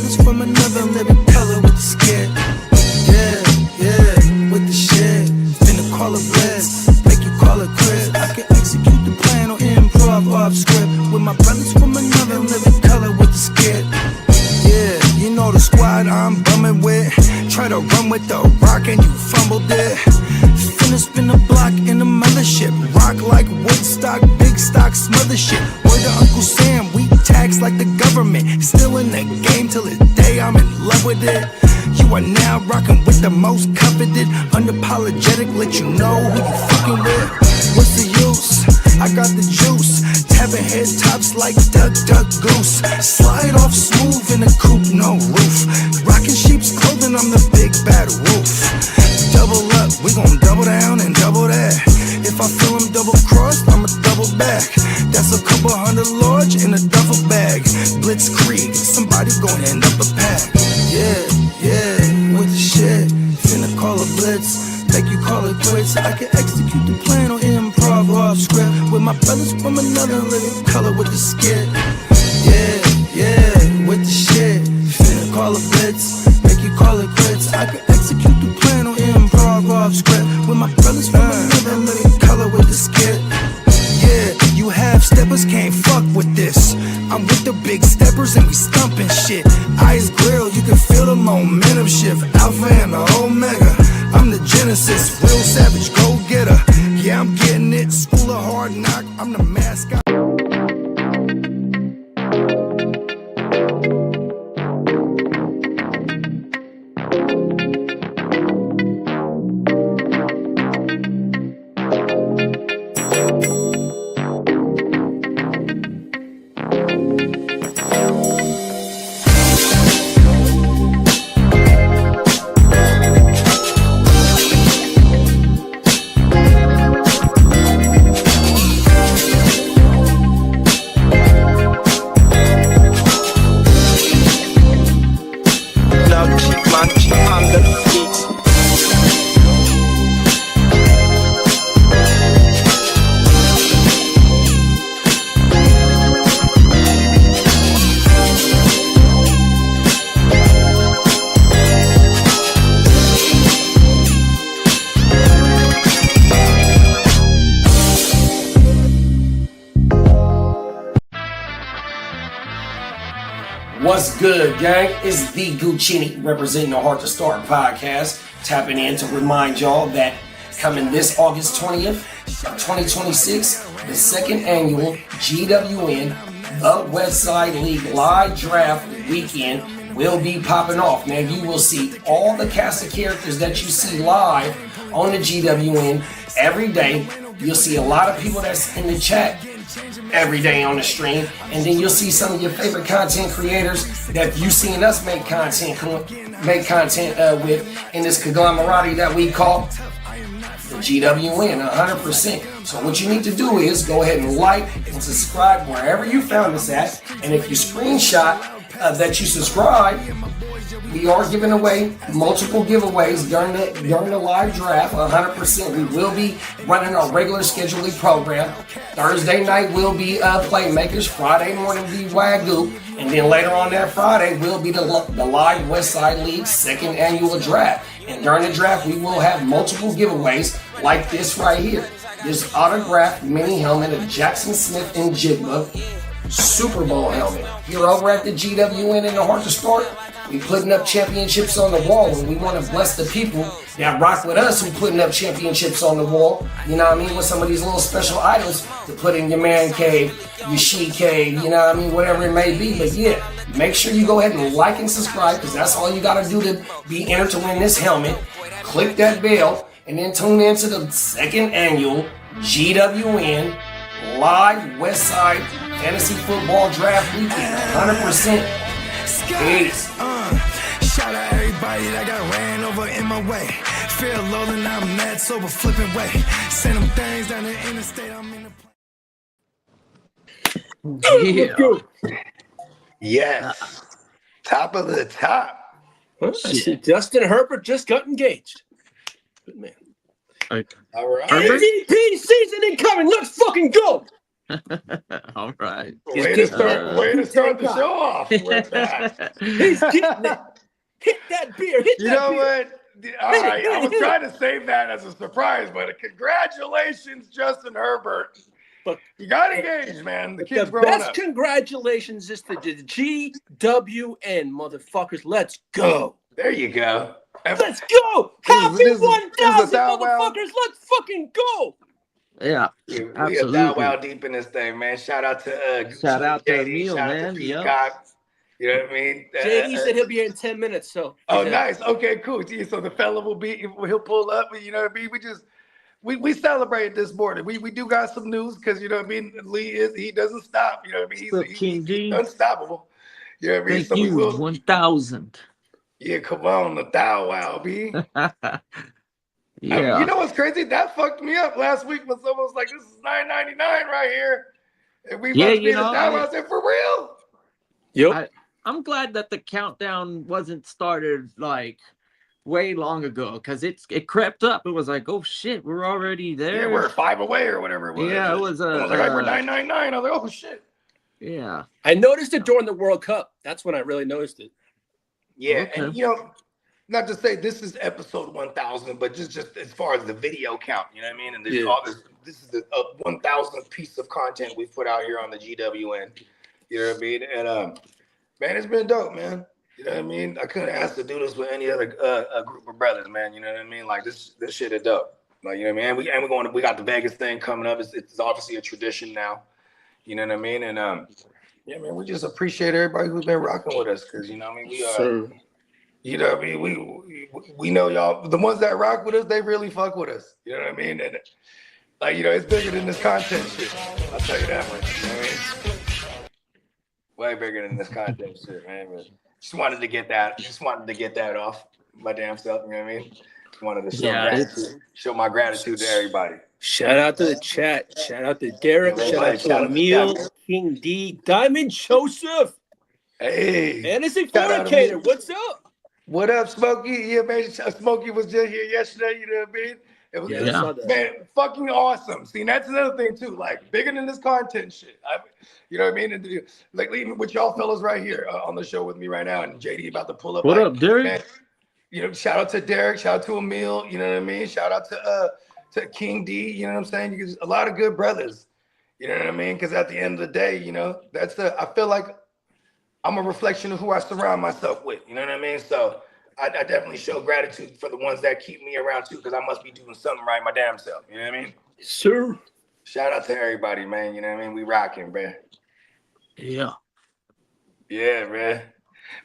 brothers from another living color with the skit. Yeah, with the shit. Finna call it blitz, make you call it quit. I can execute the plan or improv off script with my brothers from another living color with the skit. Yeah, you know the squad I'm bumming with. Try to run with the rock and you fumbled it. Finna spin the block in the mothership. Rock like Woodstock, big stock, smother shit. Word to Uncle Sam, we tax like the government. Still in the game till the day I'm in love with it. You are now rocking with the most coveted. Unapologetic, let you know who you fucking with. What's the use? I got the juice. Tapping head tops like Duck, Duck, Goose. Slide off smooth in a coupe, no roof. Rocking sheep's clothing, I'm the big bad wolf. Double up, we gon' double down and double that. If I feel I'm double crossed, I'ma double back. That's a couple hundred large in a duffel bag. Blitzkrieg, somebody gon' end up a pack. Yeah, with the shit. Finna call a blitz, make you call it quits. I can execute the plan or improv off script with my brothers from another living color with the skit. Yeah, with the shit. Finna call a blitz, make you call it quits. I can execute the plan or improv off script with my brothers from another living color with the skit. Yeah, you half steppers can't fuck with this. I'm with the big steppers and we stumping shit. Ice grill, you can feel the momentum shift. Alpha and the Omega, I'm the Genesis. Real savage, go getter. Yeah, I'm getting it. School of hard knock, I'm the mascot. What's good, gang? It's the Guchinni representing the Hard to Start podcast, tapping in to remind y'all that coming this August 20th, 2026, the second annual GWN The Westside League live draft weekend will be popping off. Now, you will see all the cast of characters that you see live on the GWN every day. You'll see a lot of people that's in the chat every day on the stream, and then you'll see some of your favorite content creators that you've seen us make content with in this conglomerate that we call the GWN 100%. So what you need to do is go ahead and like and subscribe wherever you found us at, and if you screenshot that you subscribe, we are giving away multiple giveaways during the live draft. 100%. We will be running our regular scheduling program. Thursday night will be Playmakers. Friday morning will be WYGU. And then later on that Friday will be the live Westside League second annual draft. And during the draft, we will have multiple giveaways like this right here. This autographed mini helmet of Jackson Smith and Jigba Super Bowl helmet. Here over at the GWN in the Hard to Start, we putting up championships on the wall, and we want to bless the people that rock with us who putting up championships on the wall, you know what I mean, with some of these little special items to put in your man cave, your she cave, you know what I mean, whatever it may be. But yeah, make sure you go ahead and like and subscribe, because that's all you got to do to be entered to win this helmet. Click that bell, and then tune in to the second annual GWN live Westside Fantasy Football Draft Weekend. 100%. Peace. Shout out everybody that got ran over in my way. Feel low and I'm mad sober flipping way. Send them things down the interstate. I'm in the Yeah. Yes. Top of the top. I see Justin Herbert just got engaged. Good man. All right. MVP season incoming. Let's fucking go. All right. Way to start the show off with that. He's getting it. Hit that beer. Hit You that know beer. what? All right, I was trying to save that as a surprise, but congratulations, Justin Herbert. But you got engaged, man. The kid's the growing best up. congratulations is to the GWN, motherfuckers. Let's go. There you go. Let's go. Happy this is 1,000, Thou Wow. motherfuckers. Let's fucking go. Yeah, We are absolutely. Thou Wow deep in this thing, man. Shout out to Shout out to JD, Emil, shout man. out to Yep. Peacock. You know what I mean? JD said he'll be here in 10 minutes. So. Oh, nice. Okay, cool. Gee, so the fella he'll pull up. You know what I mean? We celebrated this morning. We do got some news because you know what I mean. He doesn't stop. You know what I mean? He's unstoppable. You know what I mean? Thank you. 1,000. Yeah, come on, the Thou Wow, B. Yeah. You know what's crazy? That fucked me up last week when someone was like, "This is $9.99 right here," and we must be the Thou Wow. I said, "For real?" Yep. I'm glad that the countdown wasn't started like way long ago because it crept up. It was like, oh shit, we're already there. Yeah, we're 5 away or whatever it was. Yeah, it was. I was like, we're $9.99. I was like, oh shit. Yeah. I noticed it during the World Cup. That's when I really noticed it. Yeah, Okay. and you know, not to say this is episode 1,000, but just as far as the video count, you know what I mean? And there's all this is the 1,000th piece of content we put out here on the GWN. You know what I mean? And man, it's been dope, man. You know what I mean? I couldn't ask to do this with any other group of brothers, man. You know what I mean? Like this shit is dope. Like, you know what I mean? We got the Vegas thing coming up. It's obviously a tradition now. You know what I mean? And yeah, man, we just appreciate everybody who's been rocking with us because you know what I mean. You know what I mean? We know y'all. The ones that rock with us, they really fuck with us. You know what I mean? And like you know, it's bigger than this content shit. I'll tell you that much. You know what I mean? Way bigger than this content shit, man. But just wanted to get that off my damn self. You know what I mean? Just wanted to show my gratitude to everybody. Shout out to the chat. Shout out to Derek. Shout out to Emil, King D, Diamond Joseph. Hey. Fantasy Fornicator. What's up? What up, Smokey? Yeah, man. Smokey was just here yesterday. You know what I mean? It was man, fucking awesome. See, that's another thing too. Like bigger than this content shit. You know what I mean? And, like even with y'all fellas right here on the show with me right now, and JD about to pull up. What up, Derek? Man, you know, shout out to Derek. Shout out to Emil. You know what I mean? Shout out to King D. You know what I'm saying? You a lot of good brothers. You know what I mean? Because at the end of the day, you know, I feel like I'm a reflection of who I surround myself with. You know what I mean? So I definitely show gratitude for the ones that keep me around too, because I must be doing something right my damn self. You know what I mean? Sir. Shout out to everybody, man. You know what I mean? We rocking, man. Yeah. Yeah, man.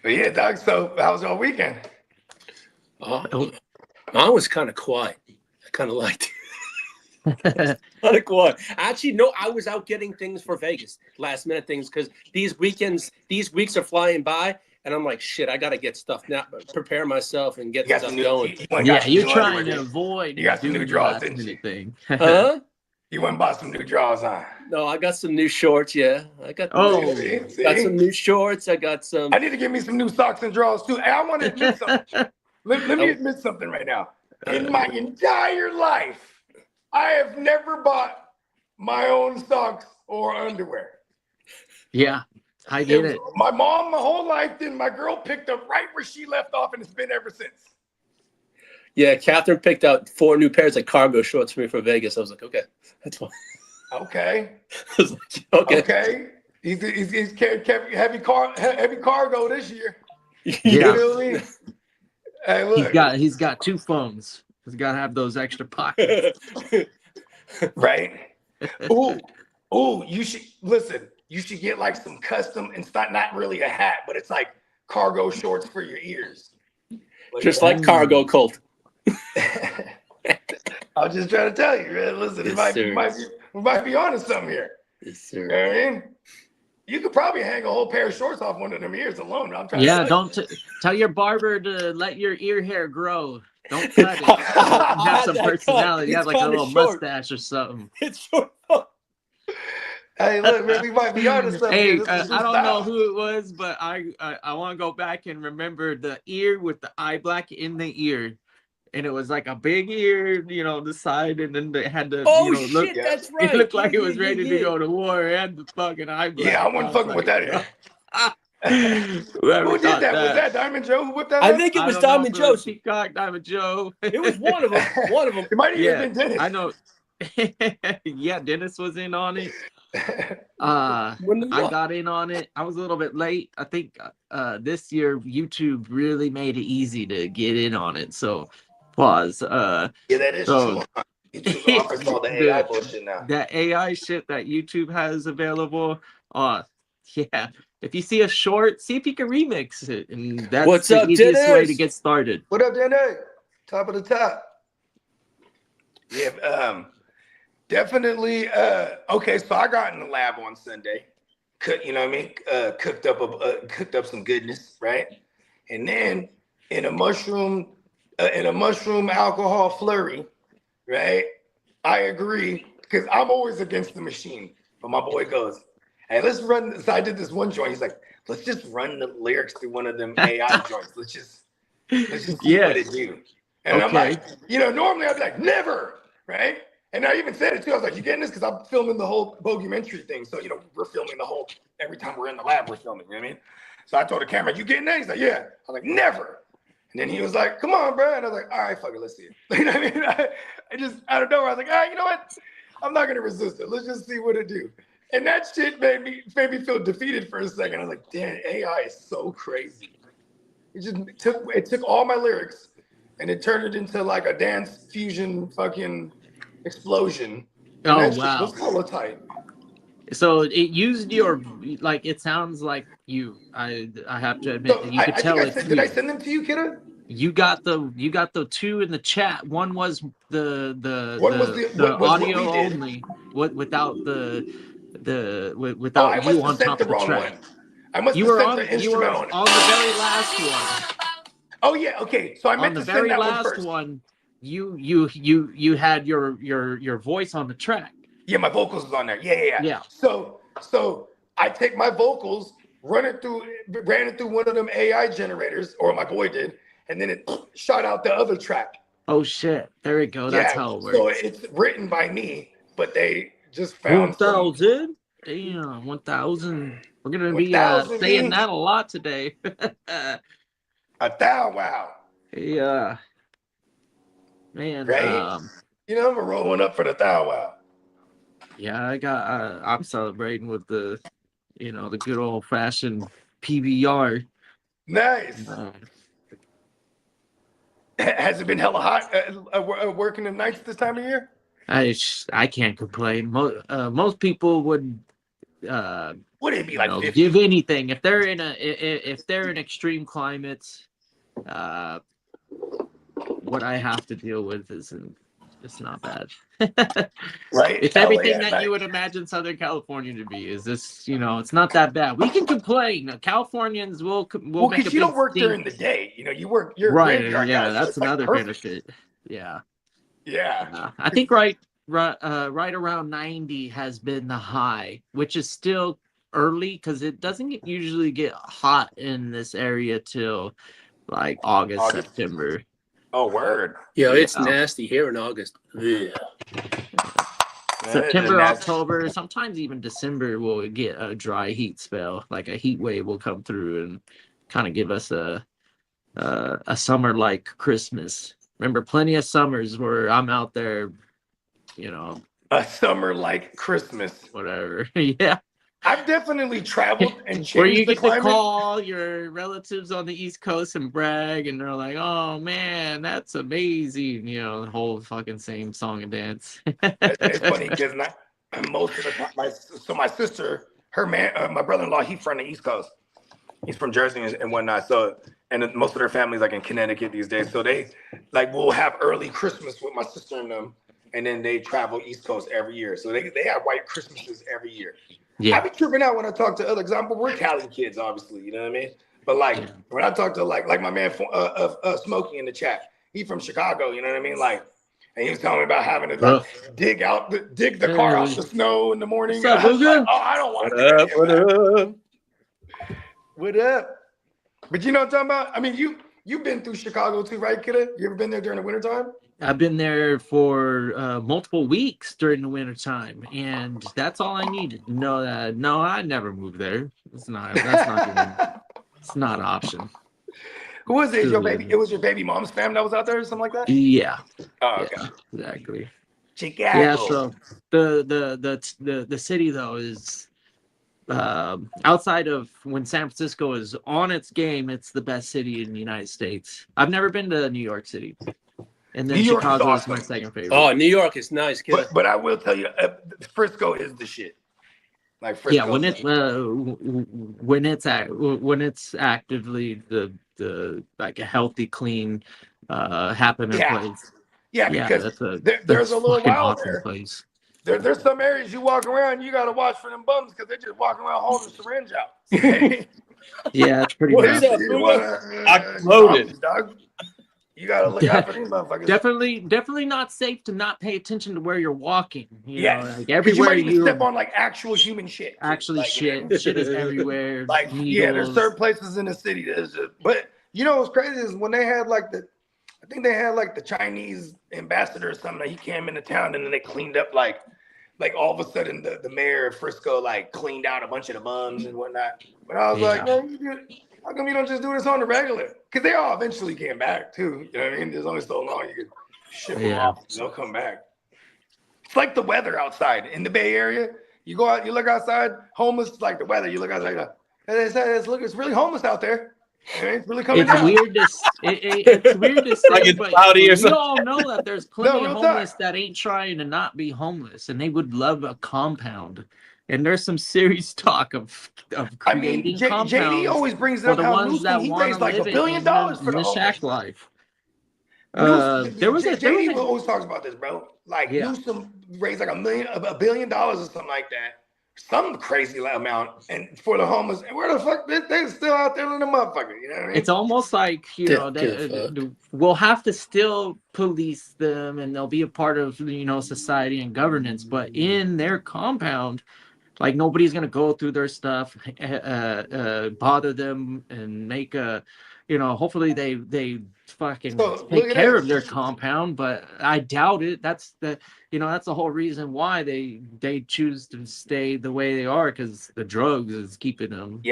But yeah, dog. So how was your weekend? Mine was kind of quiet. I kind of liked it. Kind of quiet. Actually, no, I was out getting things for Vegas, last minute things, because these weeks are flying by, and I'm like, shit, I gotta get stuff now, prepare myself and get stuff going. You're trying to avoid. You got some new draws, didn't you? Thing. Huh? You went and bought some new draws, huh? No, I got some new shorts. Yeah, I got. See? Got some new shorts. I got some. I need to get me some new socks and drawers too. Hey, I want to admit something. Let me admit something right now. In my entire life, I have never bought my own socks or underwear. Yeah, I get it. My mom, my whole life, then my girl picked up right where she left off, and it's been ever since. Yeah, Catherine picked out 4 new pairs of cargo shorts for me for Vegas. I was like, okay, that's fine. Okay. I was like, okay. Okay. He's kept heavy cargo this year. Yeah. You know what I mean? Hey, look. He's got 2 phones. He's got to have those extra pockets. Right. Ooh, you should listen. You should get like some custom. It's not really a hat, but it's like cargo shorts for your ears. Just like cargo cult. I was just trying to tell you, man. Listen, we might be onto something here. Yes, sir. You know what I mean? You could probably hang a whole pair of shorts off one of them ears alone. I'm trying. Yeah, don't tell your barber to let your ear hair grow. Don't cut it. Have some personality. You have like a little mustache or something. It's short. Hey, look, man, we might be onto something. Hey, I don't know who it was, but I want to go back and remember the ear with the eye black in the ear. and it was like a big ear, you know, the side, and then they had the, Oh you know, shit, look. that's right. It looked like Yeah, it was yeah, ready yeah, to yeah. go to war, and the fucking eyebrow. Yeah, I wasn't fucking with that. Whoever Who did thought that? Was that Diamond Joe who whipped that I up? think it I was don't know Diamond if it was Joe. Peacock, Diamond Joe. It was one of them. One of them. It might have even Yeah, been Dennis. I know. Yeah, Dennis was in on it. When I got in on it. I was a little bit late. I think this year YouTube really made it easy to get in on it. So pause. Yeah, that is So- true. YouTube offers all the AI bullshit now. That AI shit that YouTube has available. Yeah. If you see a short, see if you can remix it. And that's What's the up, easiest way to Dennis? get started. What up, Dennis? Top of the top. Yeah, definitely. Okay, so I got in the lab on Sunday. You know what I mean? Cooked up some goodness, right? And then in a mushroom alcohol flurry, right? I agree, because I'm always against the machine. But my boy goes, hey, let's run. So I did this one joint. He's like, let's just run the lyrics through one of them AI joints. Let's just see what it do. And I'm like, you know, normally I'd be like, never, right? And I even said it too. I was like, you getting this? Because I'm filming the whole Bogumentary thing. So, you know, we're filming the whole, every time we're in the lab, we're filming, you know what I mean? So I told the camera, you getting that? He's like, yeah. I was like, never. And then he was like, come on, bro. And I was like, all right, fuck it, let's see it. You know what I mean? I just, out of nowhere, I was like, you know what? I'm not going to resist it. Let's just see what it do. And that shit made me feel defeated for a second. I was like, damn, AI is so crazy. It took all my lyrics and it turned it into like a dance fusion fucking explosion. And Oh, that shit wow. was hella tight. So it used your, like, it sounds like you. I have to admit that you could tell it's did I send them to you, Kitteh? You got the two in the chat. One was the audio only, without without you on top of the track. I must You have were sent on the instrumental. on the very last one. Oh yeah, okay. So I meant to send that one first. On the very last one, you had your voice on the track. Yeah, my vocals was on there. Yeah. So I take my vocals, ran it through one of them AI generators, or my boy did, and then it shot out the other track. Oh shit! There we go. That's how it works. So it's written by me, but they just found 1,000. Damn, 1,000. We're gonna be 1,000 saying that a lot today. wow. Yeah. Man, Right? You know, I'm rolling up for the wow. Yeah, I'm celebrating with the good old fashioned PBR. Nice. Has it been hella hot working the nights this time of year? I can't complain. Most people would it be like 50? Give anything if they're in extreme climates. What I have to deal with it's not bad. Right? It's everything that you would imagine Southern California to be. Is this, it's not that bad. We can complain. Californians will make because you don't work during the day. You're right. Yeah, that's another benefit. Yeah. I think right around 90 has been the high, which is still early because it doesn't usually get hot in this area till like August. September. Oh, word. Yeah, it's nasty here in August. Yeah. September, October, sometimes even December will get a dry heat spell. Like a heat wave will come through and kind of give us a summer like Christmas. Remember, plenty of summers where I'm out there, a summer like Christmas. Whatever. Yeah. I've definitely traveled and changed where you get to call your relatives on the East Coast and brag, and they're like, "Oh man, that's amazing!" The whole fucking same song and dance. It's funny because most of the time, my sister, her man, my brother-in-law, he's from the East Coast. He's from Jersey and whatnot. So, and most of their family's like in Connecticut these days. So they will have early Christmas with my sister and them, and then they travel East Coast every year. So they have white Christmases every year. Yeah. I be tripping out when I talk to other examples. We're Cali kids, obviously, you know what I mean? But when I talk to like my man Smokey in the chat, he from Chicago, you know what I mean? And he was telling me about having to dig the car out the snow in the morning. What's up, Booger? I don't want to. What up? But you know what I'm talking about? I mean, you've been through Chicago too, right, Kitteh? You ever been there during the wintertime? I've been there for multiple weeks during the wintertime, and that's all I needed. No, I never moved there. It's not an option. Who was it? Your baby? It was your baby mom's fam that was out there or something like that? Yeah. Oh, okay. Yeah, exactly. Chicago. Yeah, so the city though is outside of when San Francisco is on its game, it's the best city in the United States. I've never been to New York City, and then Chicago is my second favorite. Oh, New York is nice, kid. But I will tell you, Frisco is the shit. Like Frisco. Yeah, when it's actively the like a healthy, clean, happening place. Yeah, because there's a little wild awesome there. Place. There's some areas you walk around, you gotta watch for them bums because they're just walking around holding a syringe out. Yeah, it's pretty What is bad. that? Loaded. Dog. You gotta look out for these motherfuckers. Definitely not safe to not pay attention to where you're walking. You know, like everywhere you step on like actual human shit. Actually, like, shit is everywhere. Like there's certain places in the city but you know what's crazy is when they had like I think they had like the Chinese ambassador or something. Like he came into town and then they cleaned up like all of a sudden the mayor of Frisco like cleaned out a bunch of the bums and whatnot. But I was like, man, how come you don't just do this on the regular? Because they all eventually came back too. You know what I mean? There's only so long you can ship them off. They'll come back. It's like the weather outside in the Bay Area. You go out, you look outside, homeless is like the weather. You look outside, it's really homeless out there. It's really coming down. It's weird to say, like it's but cloudy or we all know that there's plenty of homeless that ain't trying to not be homeless, and they would love a compound. And there's some serious talk of creating compounds. JD always brings up how Newsom, he raised like $1 billion for the shack life. JD always talks about this, bro. Like Newsom raised like $1 billion or something like that. Some crazy amount, and for the homeless, and where the fuck they still out there in the motherfucker? You know what I mean? It's almost like we'll have to still police them, and they'll be a part of society and governance. But in their compound, like nobody's gonna go through their stuff, bother them, and make hopefully they fucking take care of their compound. But I doubt it. That's the whole reason why they choose to stay the way they are, because the drugs is keeping them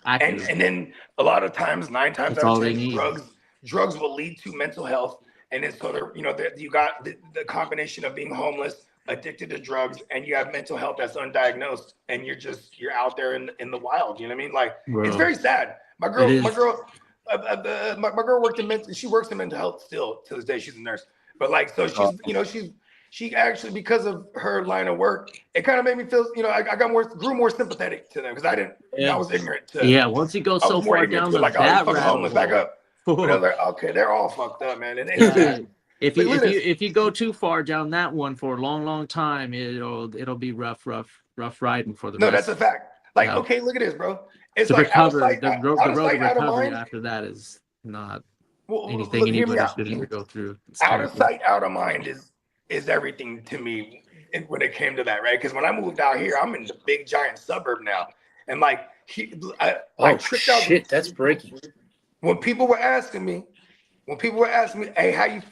active. And then a lot of times, 9 times out of 10, drugs will lead to mental health. And then so you got the combination of being homeless, addicted to drugs, and you have mental health that's undiagnosed, and you're out there in the wild. You know what I mean? Like, it's very sad. My girl worked in she works in mental health still to this day. She's a nurse, but like, so she actually, because of her line of work, it kind of made me feel, I grew more sympathetic to them because I was ignorant to. Once you go so far down the that rabbit hole, back up. But I was like, okay, they're all fucked up, man. And if you go too far down that one for a long time, it'll be rough riding for the rest. No, that's a fact. Like, okay, look at this, bro. It's like recover. The road to recovery after that is not anything anybody should ever go through. Out of sight, out of mind is everything to me when it came to that, right? Because when I moved out here, I'm in the big giant suburb now, and like I tripped out. Shit, that's breaking. When people were asking me, hey, how you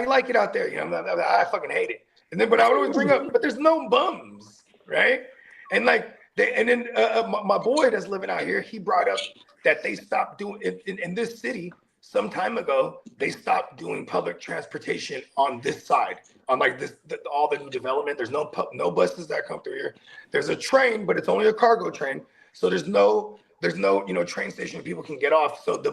like it out there? I fucking hate it. And then, but I would always bring up, but there's no bums, right? And like, my boy that's living out here, he brought up that they stopped doing in this city some time ago. They stopped doing public transportation on this side, on like this, all the new development. There's no buses that come through here. There's a train, but it's only a cargo train. So there's no train station where people can get off. So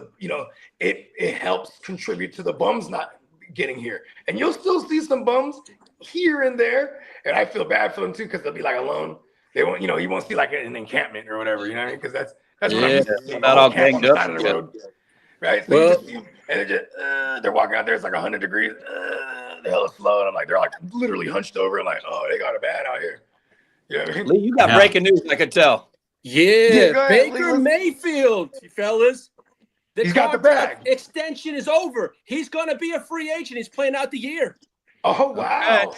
it helps contribute to the bums not getting here. And you'll still see some bums here and there. And I feel bad for them too, because they'll be like alone. They won't, you won't see like an encampment or whatever, you know what I mean? Because that's what I'm used to seeing. Not all ganged up. Side of the road, right? So and they're walking out there, it's like 100 degrees. They're hella slow. And I'm like, they're like literally hunched over and like, oh, they got it bad out here. You know what I mean? Lee, you got breaking news, I could tell. Yeah, Baker Mayfield, fellas. He's got the bag. Extension is over. He's going to be a free agent. He's playing out the year. Oh, wow.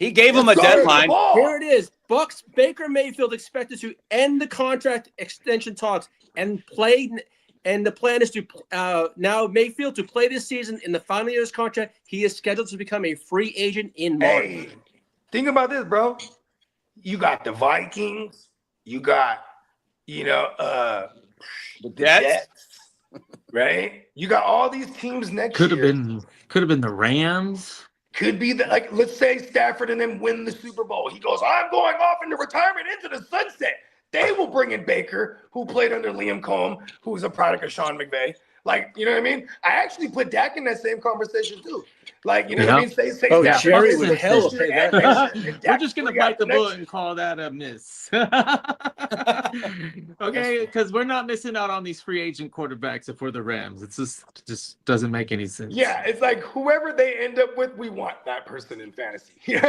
He gave him a deadline. Here it is. Bucks Baker Mayfield expected to end the contract extension talks and play And the plan is to now Mayfield to play this season in the final year of his contract. He is scheduled to become a free agent in March. Hey, think about this, bro. You got the Vikings. You got, the Jets, right? You got all these teams next year. Could have been the Rams. Could be let's say Stafford and them win the Super Bowl. He goes, I'm going off into retirement into the sunset. They will bring in Baker, who played under Liam Cohen, who was a product of Sean McVay. You know what I mean? I actually put Dak in that same conversation too. What I mean? Say Jerry would hell pay that. We're just gonna bite the bullet and call that a miss. Okay, because we're not missing out on these free agent quarterbacks if we're the Rams. It's just doesn't make any sense. Yeah, it's like whoever they end up with, we want that person in fantasy. You know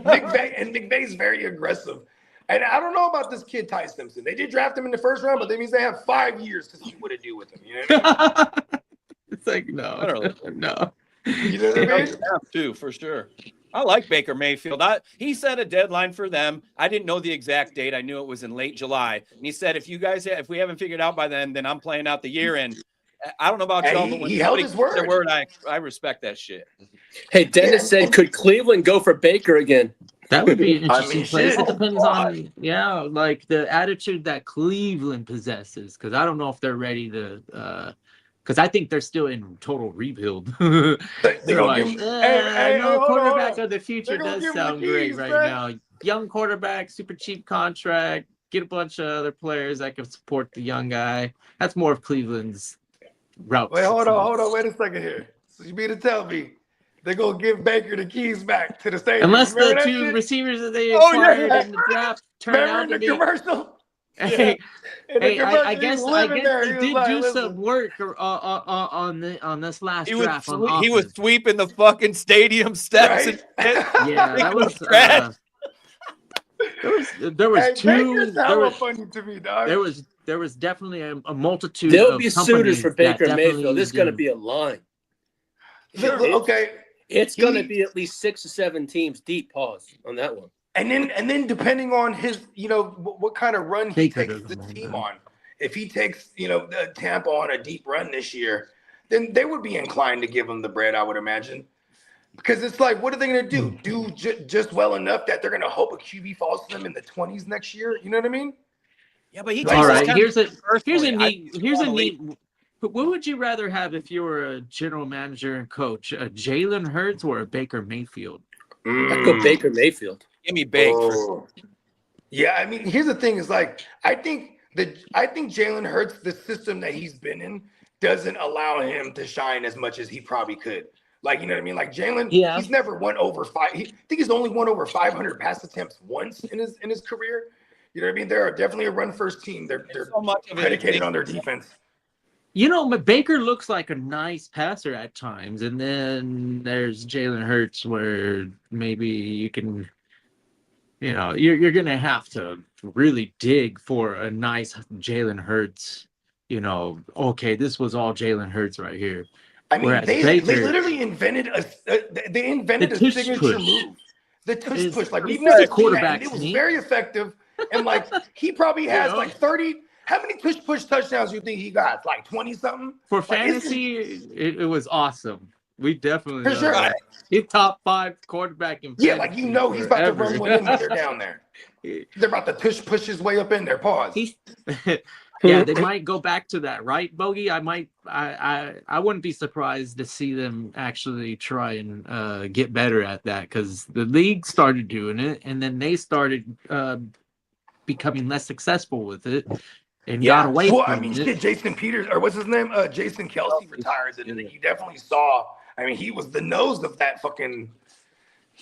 what I mean? McVay's very aggressive. And I don't know about this kid, Ty Simpson. They did draft him in the first round, but that means they have 5 years to see what to do with him. You know what I mean? It's like, no. You know what I mean? Too, for sure. I like Baker Mayfield. He set a deadline for them. I didn't know the exact date. I knew it was in late July. And he said, if we haven't figured out by then I'm playing out the year. And I don't know about y'all, but when he held his word. I respect that shit. Hey, Dennis said, could Cleveland go for Baker again? That would be an interesting place. It depends on, the attitude that Cleveland possesses. Because I don't know if they're ready to, because I think they're still in total rebuild. They're like, quarterback of the future does sound great right now. Young quarterback, super cheap contract, get a bunch of other players that can support the young guy. That's more of Cleveland's route. Wait, hold on. Wait a second here. So you mean to tell me they're going to give Baker the keys back to the stadium? Unless the two receivers that they acquired in the draft turn out to be. Commercial? Hey, I guess they did do some work on this last draft. He was sweeping the fucking stadium steps. Right? That was there was funny to me, dog. There was definitely a multitude. There'll be suitors for Baker Mayfield. This is going to be a line. Okay. It's going to be at least 6 or 7 teams deep. Pause on that one. And then depending on his, what kind of run he takes the team on. If he takes, Tampa on a deep run this year, then they would be inclined to give him the bread, I would imagine. Because it's like, what are they going to do? Do just well enough that they're going to hope a QB falls to them in the 20s next year? You know what I mean? Yeah, but all right. Here's a neat. What would you rather have if you were a general manager and coach, a Jalen Hurts or a Baker Mayfield? I'd go Baker Mayfield. Give me Baker. Oh. Yeah, I mean, here's the thing: is like I think Jalen Hurts, the system that he's been in, doesn't allow him to shine as much as he probably could. Like, you know what I mean? Like Jalen, he's never won over 5. I think he's only won over 500 pass attempts once in his career. You know what I mean? They're definitely a run first team. They're so much predicated on their defense. Baker looks like a nice passer at times, and then there's Jalen Hurts where maybe you can, you're going to have to really dig for a nice Jalen Hurts, okay, this was all Jalen Hurts right here. I mean, they literally invented a signature move. The tush push, like even as a quarterback, it was very effective. And like he probably has like 30. How many tush push touchdowns do you think he got? Like 20 something? For fantasy, it was awesome. We definitely for sure. He's top 5 quarterback in fantasy. Yeah, like he's about to run with them when they're down there. They're about to tush push his way up in there. Pause. Yeah, they might go back to that, right, Bogey? I wouldn't be surprised to see them actually try and get better at that, because the league started doing it, and then they started becoming less successful with it and got away from it. Shit, Jason Peters, or what's his name? Jason Kelsey retired, and you definitely saw. I mean, he was the nose of that fucking.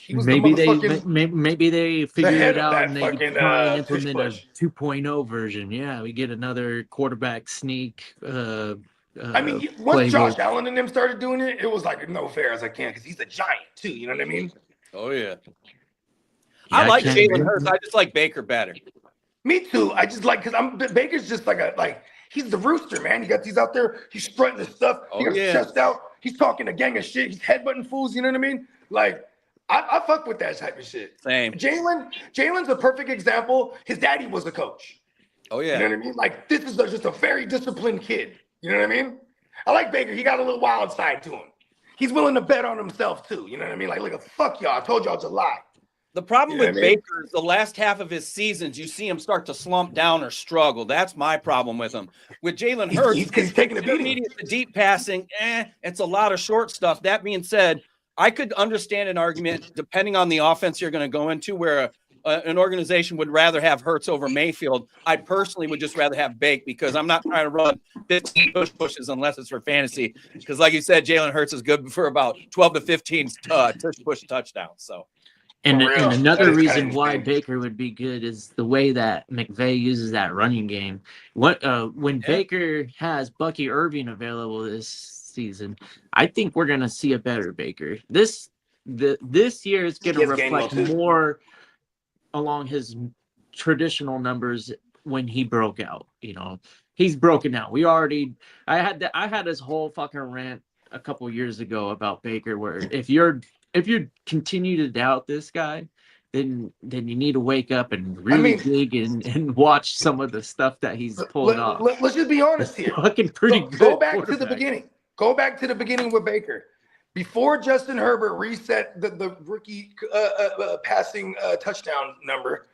Maybe they figured it out and they try and implement a 2.0 version. Yeah, we get another quarterback sneak. Once Josh Allen and them started doing it, it was like no fair as I can, because he's a giant too. You know what I mean? Oh yeah. I like Jalen Hurts. I just like Baker better. Me too. I just like, because Baker's just he's the rooster, man. You got these out there. He's strutting his stuff. He got his chest out. He's talking a gang of shit. He's headbutting fools. You know what I mean? Like, I fuck with that type of shit. Same. Jalen's a perfect example. His daddy was a coach. Oh yeah. You know what I mean? Like, this is just a very disciplined kid. You know what I mean? I like Baker. He got a little wild side to him. He's willing to bet on himself too. You know what I mean? Like, look, fuck y'all. I told y'all July. The problem with Baker is the last half of his seasons, you see him start to slump down or struggle. That's my problem with him. With Jalen Hurts, he's taking a beating. The deep passing, it's a lot of short stuff. That being said, I could understand an argument, depending on the offense you're going to go into, where an organization would rather have Hurts over Mayfield. I personally would just rather have Bake because I'm not trying to run 15 pushes unless it's for fantasy. Because like you said, Jalen Hurts is good for about 12 to 15 push touchdowns. So. And another reason why Baker would be good is the way that McVay uses that running game. When Baker has Bucky Irving available this season, I think we're going to see a better Baker. This year is going to reflect more along his traditional numbers when he broke out. You know, he's broken out. I had this whole fucking rant a couple years ago about Baker, where if you continue to doubt this guy, then you need to wake up and really dig and watch some of the stuff that he's pulled off. Let's just be honest here. Fucking pretty good. Go back to the beginning. Go back to the beginning with Baker. Before Justin Herbert reset the rookie passing touchdown number,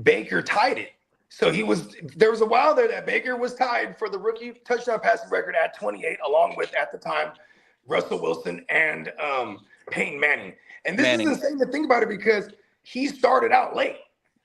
Baker tied it. So there was a while there that Baker was tied for the rookie touchdown passing record at 28, along with, at the time, Russell Wilson and Peyton Manning. And this is insane to think about it because he started out late.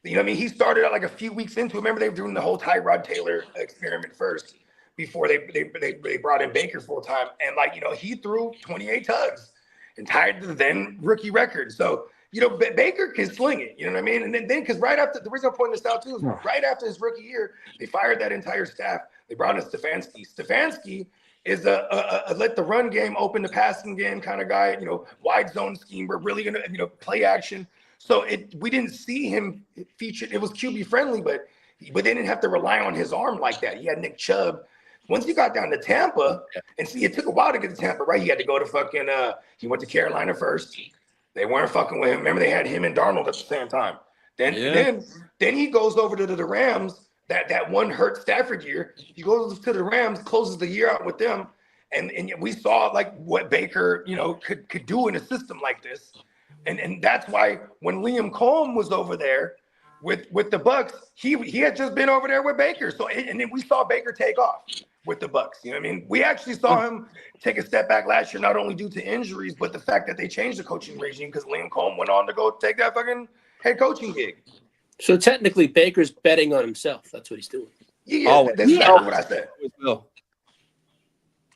You know what I mean? He started out like a few weeks into it. Remember, they were doing the whole Tyrod Taylor experiment first before they brought in Baker full time. And like, you know, he threw 28 tugs and tied the then rookie record. So, you know, Baker can sling it. You know what I mean? And then because right after, the reason I'm pointing this out too is right after his rookie year, they fired that entire staff. They brought in Stefanski. Stefanski is a let the run game open the passing game kind of guy, you know, wide zone scheme. We're really going to, you know, play action. So we didn't see him featured. It was QB friendly, but they didn't have to rely on his arm like that. He had Nick Chubb. Once he got down to Tampa, and see, it took a while to get to Tampa, right? He had to go to fucking, he went to Carolina first. They weren't fucking with him. Remember, they had him and Darnold at the same time. Then he goes over to the Rams, that one hurt Stafford year. He goes to the Rams, closes the year out with them. And we saw like what Baker, you know, could do in a system like this. And that's why when Liam Corum was over there with the Bucks, he had just been over there with Baker. So and then we saw Baker take off with the Bucks. You know what I mean? We actually saw him take a step back last year, not only due to injuries, but the fact that they changed the coaching regime because Liam Corum went on to go take that fucking head coaching gig. So technically, Baker's betting on himself. That's what he's doing. Yeah, that's exactly what I said.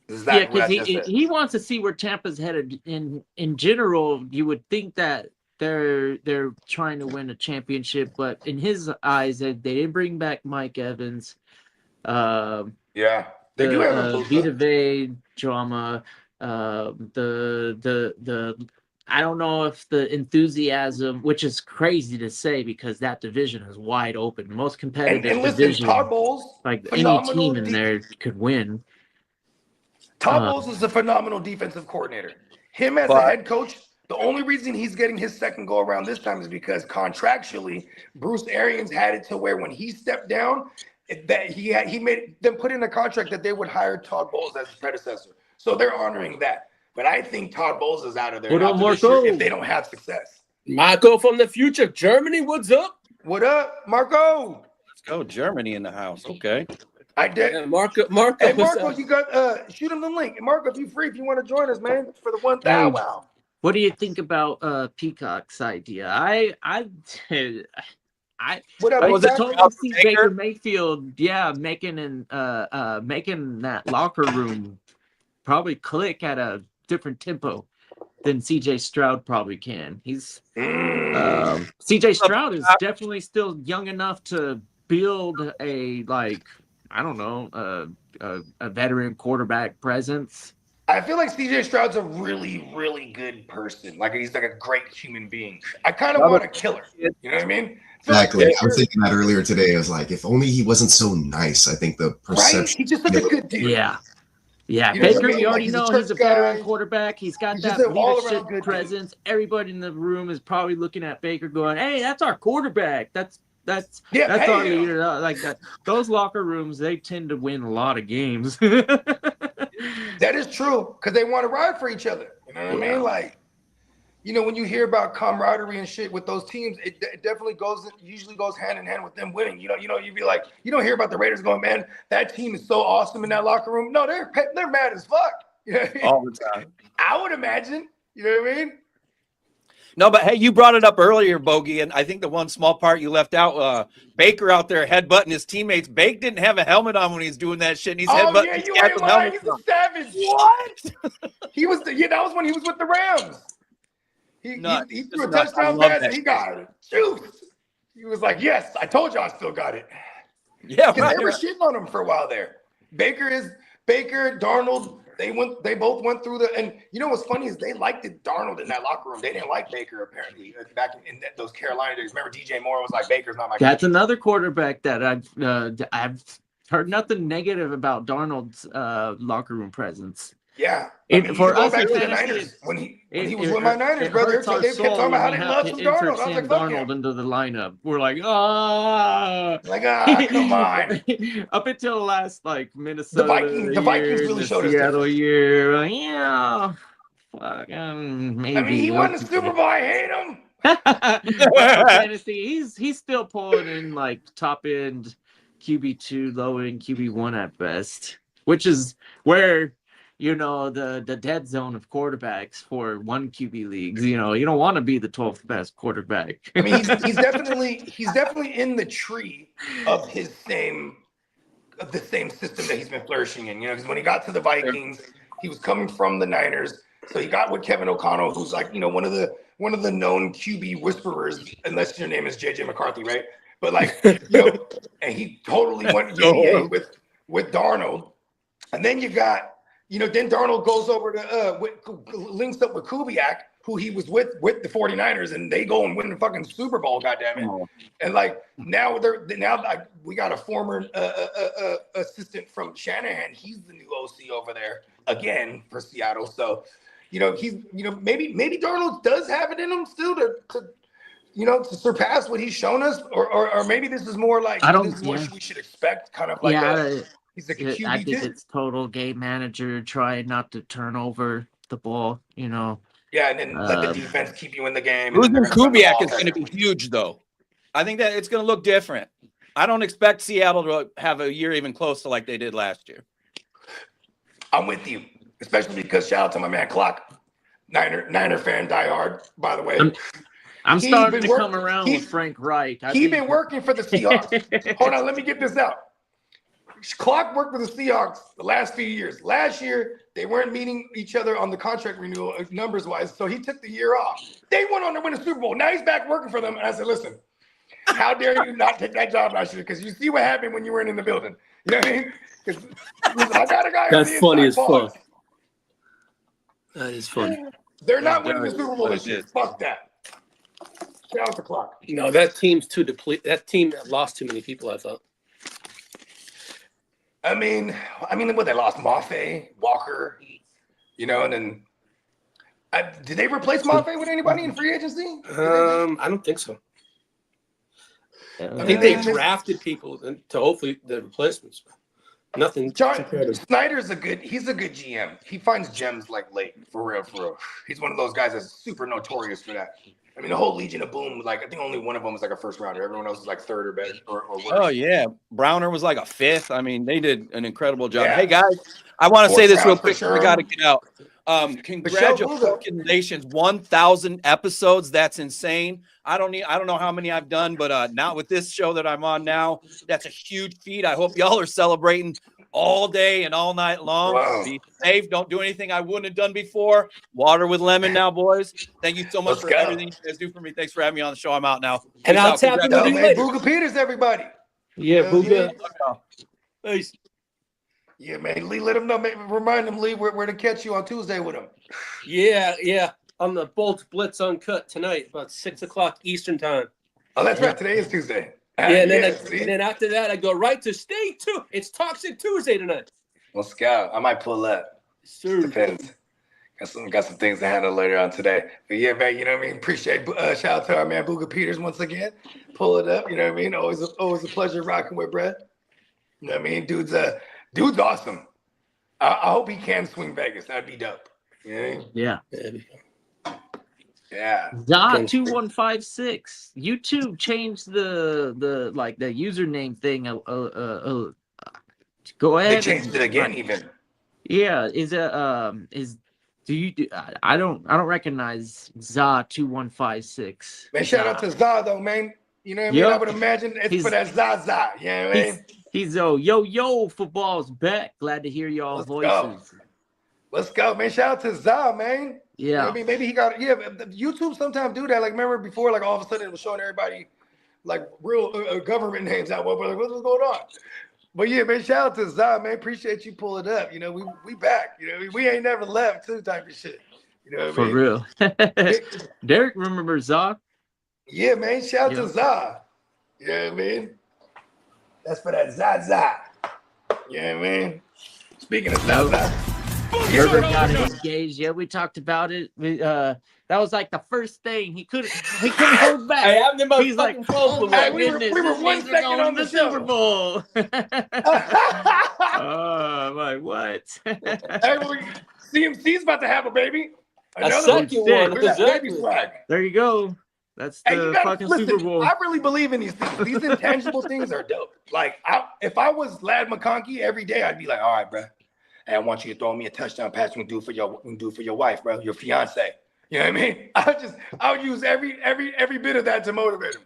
Because he wants to see where Tampa's headed. In general, you would think that they're trying to win a championship, but in his eyes, they didn't bring back Mike Evans. They do have a Vita Vea drama. I don't know if the enthusiasm, which is crazy to say because that division is wide open, most competitive division. Todd Bowles, like any team in there could win. Todd Bowles is a phenomenal defensive coordinator. Him as a head coach, the only reason he's getting his second go around this time is because contractually, Bruce Arians had it to where when he stepped down, that he made them put in a contract that they would hire Todd Bowles as his predecessor. So they're honoring that. But I think Todd Bowles is out of there if they don't have success. Marco from the future, Germany, what's up? What up, Marco? Let's go, Germany in the house. Okay. I did. Yeah, Marco. Hey, Marco, you got shoot him the link. Marco, if you're free, if you want to join us, man, for the 1,000. Wow. What do you think about Peacock's idea? I totally see Baker Mayfield, making that locker room probably click at a different tempo than CJ Stroud probably can. He's CJ Stroud is definitely still young enough to build a a veteran quarterback presence. I feel like CJ Stroud's a really, really good person. Like he's like a great human being. I kind of want a killer. You know what I mean? Exactly. I was thinking that earlier today. I was like, if only he wasn't so nice. I think the perception. Right? He's just such a good dude. Yeah. Yeah, you know Baker, we already know he's a veteran quarterback. He's got that leadership presence. Everybody in the room is probably looking at Baker going, hey, that's our quarterback. That's That's Yeah, all you like that. Those locker rooms, they tend to win a lot of games. That is true because they want to ride for each other. You know what I mean? Like, you know, when you hear about camaraderie and shit with those teams, it definitely usually goes hand in hand with them winning. You know, you'd be like, you don't hear about the Raiders going, man, that team is so awesome in that locker room. No, they're mad as fuck. You know what I mean? All the time. I would imagine. You know what I mean? No, but hey, you brought it up earlier, Bogey, and I think the one small part you left out, Baker out there headbutting his teamemates. Bake didn't have a helmet on when he was doing that shit, and he's headbutting. Yeah, you ain't lying. He's a savage. What? That was when he was with the Rams. He threw a touchdown pass and he got it. Juice. He was like, yes, I told you I still got it. Yeah, right. They were shitting on him for a while there. Baker, Darnold. They both went through and you know what's funny is they liked Darnold in that locker room. They didn't like Baker apparently back in those Carolina days. Remember DJ Moore was like, Baker's not my guy. That's another quarterback that I've heard nothing negative about Darnold's locker room presence. Yeah. For us back to the Niners when he was with my Niners, brother. They kept talking about how they love some Darnold. I was like, fuck Darnold him. into the lineup. We're like, come on. Up until the last Minnesota, the Vikings really showed us Seattle year. Maybe. I mean, he won the Super Bowl. I hate him. Dynasty, he's still pulling in like top end QB2, low end QB1 at best, which is where the dead zone of quarterbacks for one QB leagues. You don't want to be the 12th best quarterback. I mean, he's definitely in the tree of the same system that he's been flourishing in. Because when he got to the Vikings, he was coming from the Niners, so he got with Kevin O'Connell, who's like one of the known QB whisperers, unless your name is JJ McCarthy, right? But and he totally went with Darnold, and then you got. Then Darnold goes over to links up with Kubiak, who he was with the 49ers, and they go and win the fucking Super Bowl, goddammit. And now we got a former assistant from Shanahan. He's the new OC over there again for Seattle. So, maybe Darnold does have it in him still to surpass what he's shown us, or maybe this is more like what we should expect, kind of like he's like a QB2. I think it's total game manager trying not to turn over the ball, Yeah, and then let the defense keep you in the game. Losing Kubiak is going to be huge, though. I think that it's going to look different. I don't expect Seattle to have a year even close to like they did last year. I'm with you, especially because shout out to my man Clock, Niner fan, diehard, by the way. I'm starting to come around with Frank Wright. He's been working for the Seahawks. Hold on, let me get this out. Clock worked with the Seahawks the last few years. Last year, they weren't meeting each other on the contract renewal numbers-wise, so he took the year off. They went on to win a Super Bowl. Now he's back working for them, and I said, listen, how dare you not take that job last year? Because you see what happened when you weren't in the building. You know what I mean? Listen, I got a guy. That's funny as fuck. That is funny. They're not winning the Super Bowl this year. Fuck that. Shout out to Clock. That team's too depleted. That team lost too many people, I thought. I mean, what they lost Mafe, Walker, and then did they replace Mafe with anybody in free agency? I don't think so. I think they drafted people to hopefully the replacements. Nothing. Snyder's he's a good GM. He finds gems late, for real. He's one of those guys that's super notorious for that. I mean, the whole Legion of Boom, I think only one of them was a first rounder. Everyone else was third or better or worse. Oh, yeah. Browner was a fifth. I mean, they did an incredible job. Yeah. Hey, guys, I want to say this real quick. Sure. We got to get out. Congratulations, 1,000 episodes. That's insane. I don't know how many I've done, but not with this show that I'm on now. That's a huge feat. I hope y'all are celebrating all day and all night long. Wow. Be safe. Don't do anything I wouldn't have done before. Water with lemon now, boys. Thank you so much for everything you guys do for me. Thanks for having me on the show. I'm out now. And I'll tap into Booga Peters, everybody. Yeah, Booga. Peace. Yeah, man. Lee, let him know. Remind him, Lee, where to catch you on Tuesday with him. Yeah. On the Bolt Blitz Uncut tonight, about 6:00 Eastern time. Oh, that's right. Today is Tuesday. And then after that, I go right to Stay Tuned. It's Toxic Tuesday tonight. Well, Scout, I might pull up. Sure. Depends. Got some things to handle later on today. But yeah, man, you know what I mean? Appreciate shout out to our man Booga Peters once again. Pull it up, you know what I mean? Always a pleasure rocking with Brett. You know what I mean? Dude's awesome. I hope he can swing Vegas. That'd be dope. You know what I mean? Yeah. Yeah. Da2156. YouTube changed the username thing. Go ahead. They changed it again, even. Yeah. I don't recognize Za2156. Man, shout out to Za though, man. You know what I mean? I would imagine it's for that Za. You know what I mean? He's yo football's Beck. Glad to hear y'all voices. Let's go, man. Shout out to Za, man. Yeah. You know what I mean, maybe he got YouTube sometimes do that. Like, remember before, like all of a sudden it was showing everybody like real government names out. But like, what's going on? But yeah, man, shout out to Za, man. Appreciate you pulling up. You know, we back. You know, we ain't never left too type of shit. You know what I mean? For real. Derek remembers Za. Yeah, man. Shout out to Za. You know what I mean? That's for that Za. You know what I mean? Speaking of Za. Herbert got engaged. Yeah, we talked about it. That was like the first thing he couldn't hold back. Hey, I'm the most He's like, oh my we goodness, were 1 second on the show. Super Bowl. Oh my, what? CMC's about to have a baby. A second one. Where's that baby flag? There you go. That's the fucking Super Bowl. I really believe in these things. These intangible things are dope. Like, if I was Lad McConkey every day, I'd be like, all right, bro. Hey, I want you to throw me a touchdown pass. You can do for your wife, bro, your fiance. You know what I mean? I would use every bit of that to motivate him.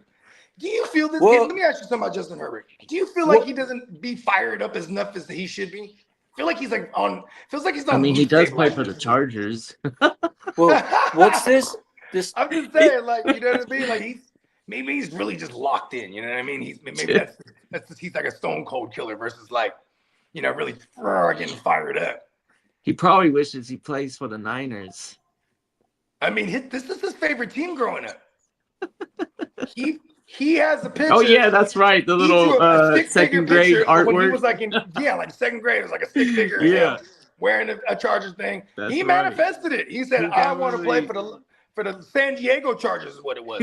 Do you feel this? Let me ask you something about Justin Herbert. Do you feel like he doesn't be fired up as enough as he should be? I feel like he's like feels like he's not. I mean, he does play for the Chargers. Well, what's this? I'm just saying, like, you know what I mean? Like maybe he's really just locked in. You know what I mean? He's like a stone cold killer versus like, you know, really getting fired up. He probably wishes he plays for the Niners. I mean, this is his favorite team growing up. He has a picture. Oh yeah, that's right. The little second grade artwork. When he was like like second grade, it was like a stick figure. Yeah, wearing a Chargers thing. That's he manifested it. He said, "I want to play for the San Diego Chargers." Is what it was.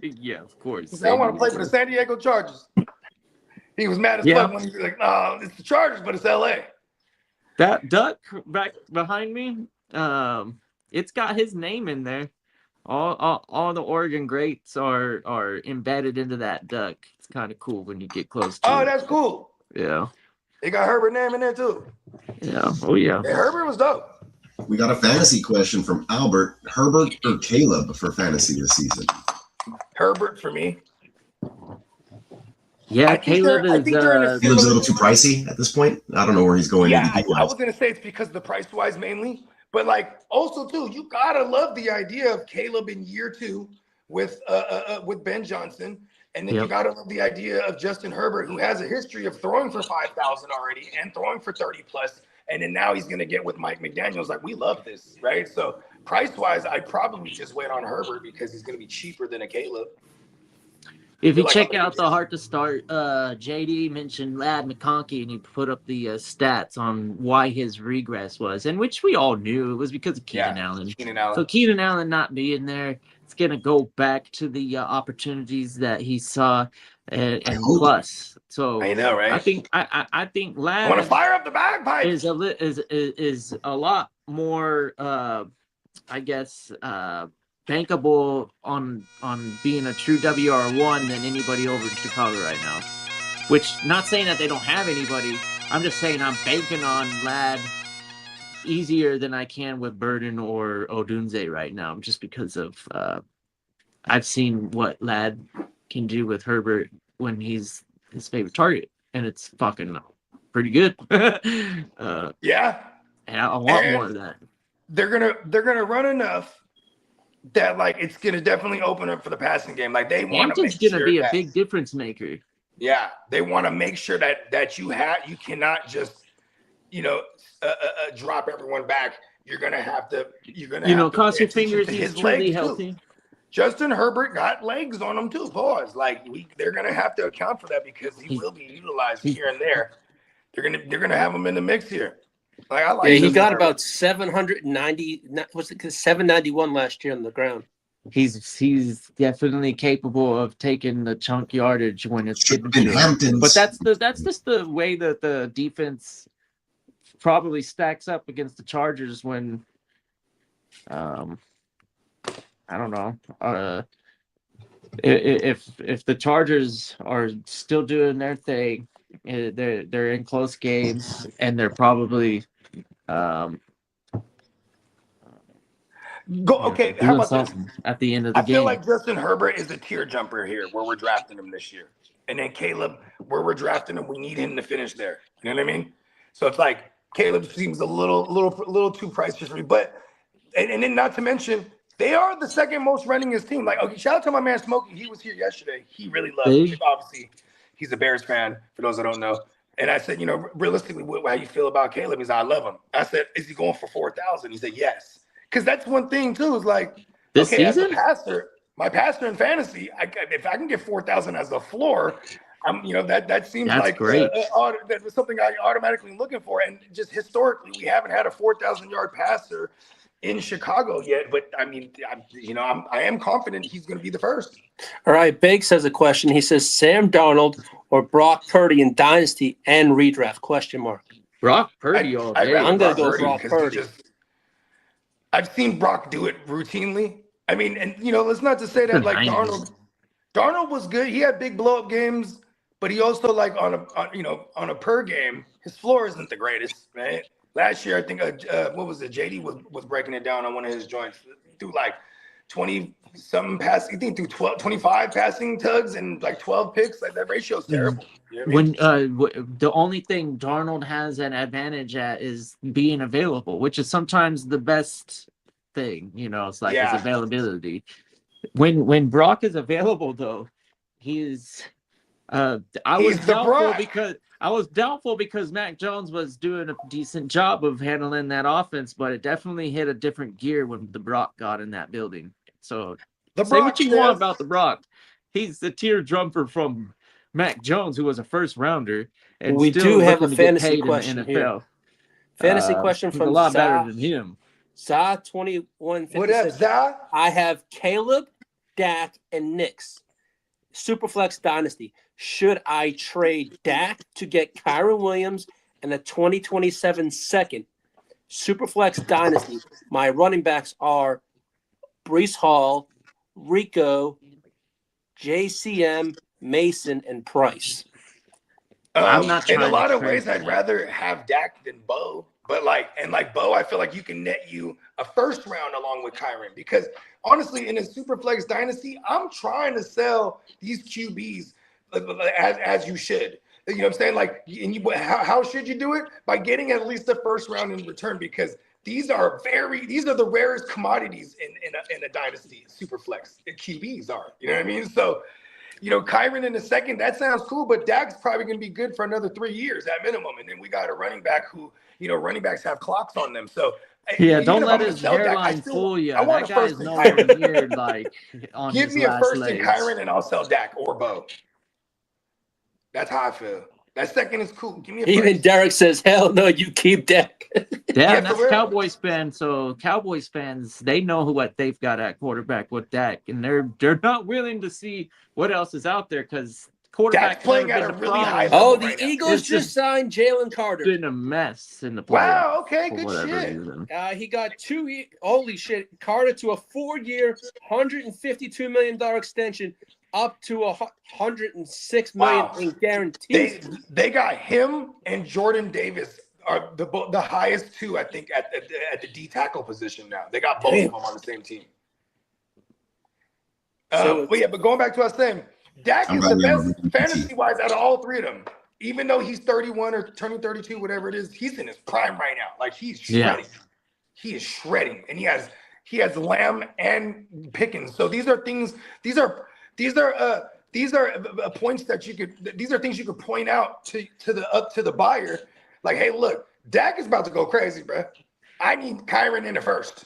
Yeah, of course. He said, "I want to play for the San Diego Chargers." He was mad as fuck when he was like, "No, it's the Chargers, but it's LA." That duck back behind me, it's got his name in there. All the Oregon greats are embedded into that duck. It's kind of cool when you get close to it. Oh, that's cool. Yeah. They got Herbert name in there too. Yeah. Oh yeah. Hey, Herbert was dope. We got a fantasy question from Albert. Herbert or Caleb for fantasy this season? Herbert for me. Yeah, Caleb is. Caleb's a little too pricey at this point. I don't know where he's going. Yeah, I was gonna say it's because of the price wise mainly, but like also too, you gotta love the idea of Caleb in year 2 with Ben Johnson, and then you gotta love the idea of Justin Herbert, who has a history of throwing for 5,000 already and throwing for 30 plus, and then now he's gonna get with Mike McDaniels. Like, we love this, right? So price wise, I'd probably just wait on Herbert because he's gonna be cheaper than a Caleb. If you check out the Heart to Start, JD mentioned Lad McConkey, and he put up the stats on why his regress was, and which we all knew it was because of Keenan Allen. So Keenan Allen not being there, it's going to go back to the opportunities that he saw, and plus. So I know, right? I think Lad. I want to fire up the bagpipes. Is a lot more, I guess. Bankable on being a true WR1 than anybody over in Chicago right now. Which, not saying that they don't have anybody. I'm just saying I'm banking on Lad easier than I can with Burden or Odunze right now, just because of I've seen what Lad can do with Herbert when he's his favorite target, and it's fucking pretty good. Yeah, and I want more of that. They're gonna run enough that like it's gonna definitely open up for the passing game. Like, they want to make sure gonna be a big difference maker. Yeah, they want to make sure that you cannot just drop everyone back. You're gonna have to cross your fingers. He's truly healthy. Too. Justin Herbert got legs on him too. Pause. Like, they're gonna have to account for that because he will be utilized here and there. They're gonna have him in the mix here. Like I like. Yeah, he got about 790. Was it 791 last year on the ground? He's definitely capable of taking the chunk yardage when it's given to him. Hamptons. But that's just the way that the defense probably stacks up against the Chargers when I don't know. If the Chargers are still doing their thing, they're in close games and they're probably Okay, how about this? At the end of the game? I feel like Justin Herbert is a tier jumper here where we're drafting him this year. And then Caleb, where we're drafting him, we need him to finish there. You know what I mean? So it's like Caleb seems a little too pricey for me. But and then not to mention, they are the second most runningest team. Like, okay, shout out to my man Smokey. He was here yesterday. He really loved it. Obviously, he's a Bears fan, for those that don't know. And I said, realistically, how you feel about Caleb? He's like, I love him. I said, is he going for 4,000? He said, yes. Because that's one thing, too, is like, this okay, season? As a pastor, my pastor in fantasy, if I can get 4,000 as a floor, that seems that's like great. That was something I automatically looking for. And just historically, we haven't had a 4,000-yard passer in Chicago yet. But, I mean, I am confident he's going to be the first. All right, Bakes has a question. He says, Sam Darnold or Brock Purdy in Dynasty and Redraft, ? Brock Purdy all day. I'm going to go Brock Purdy. I've seen Brock do it routinely. I mean, and let's not to say that like Darnold was good. He had big blow up games, but he also like on a per game, his floor isn't the greatest, right? Last year, I think what was it? JD was breaking it down on one of his joints through like 20-something passing. I think through 25 passing tugs and like 12 picks. Like that ratio is terrible. You know what I mean? The only thing Darnold has an advantage at is being available, which is sometimes the best thing. It's like his availability. When Brock is available, though, he's I was doubtful because Mac Jones was doing a decent job of handling that offense, but it definitely hit a different gear when the Brock got in that building. So say what you want about the Brock. He's the tier jumper from Mac Jones, who was a first rounder. And we do have a fantasy question in the NFL. Here. Fantasy question from a lot better than him. Za 2156. What up, Za? I have Caleb, Dak, and Knicks. Superflex Dynasty. Should I trade Dak to get Kyron Williams and a 2027 second? Superflex Dynasty. My running backs are Breece Hall, Rico, JCM, Mason, and Price. I'm not in a lot of ways, I'd rather have Dak than Bo. But Bo, I feel like you can net you a first round along with Kyron. Because honestly, in a Superflex Dynasty, I'm trying to sell these QBs as you should. You know what I'm saying? Like, how should you do it? By getting at least the first round in return, because these are the rarest commodities in a dynasty. Superflex QBs are. You know what I mean? So, Kyron in the second, that sounds cool, but Dak's probably going to be good for another 3 years at minimum. And then we got a running back who, running backs have clocks on them. So don't let his hairline fool you. That guy is nowhere near like on give his me a last first legs. in Kyron and I'll sell Dak or Bo. That's how I feel. That second is cool. Give me a Even first. Derek says, hell no, you keep Dak. Yeah, that's Cowboys fans. So Cowboys fans, they know what they've got at quarterback with Dak, and they're not willing to see what else is out there because quarterback playing at a really high level. Oh, the right Eagles just signed Jalen Carter. Been a mess in the playoffs. Wow. Okay. Good shit. Reason. He got holy shit, Carter to a 4-year, $152 million extension. Up to $106 million in guarantees. They got him and Jordan Davis are the highest two, I think, at the D tackle position now. They got both of them on the same team. But going back to what I was saying, Dak is the best fantasy-wise out of all three of them. Even though he's 31 or turning 32, whatever it is, he's in his prime right now. Like he's shredding. Yeah. He is shredding, and he has Lamb and Pickens. So these are things. These are points that you could. These are things you could point out to the buyer, like, hey, look, Dak is about to go crazy, bro. I need Kyron in the first.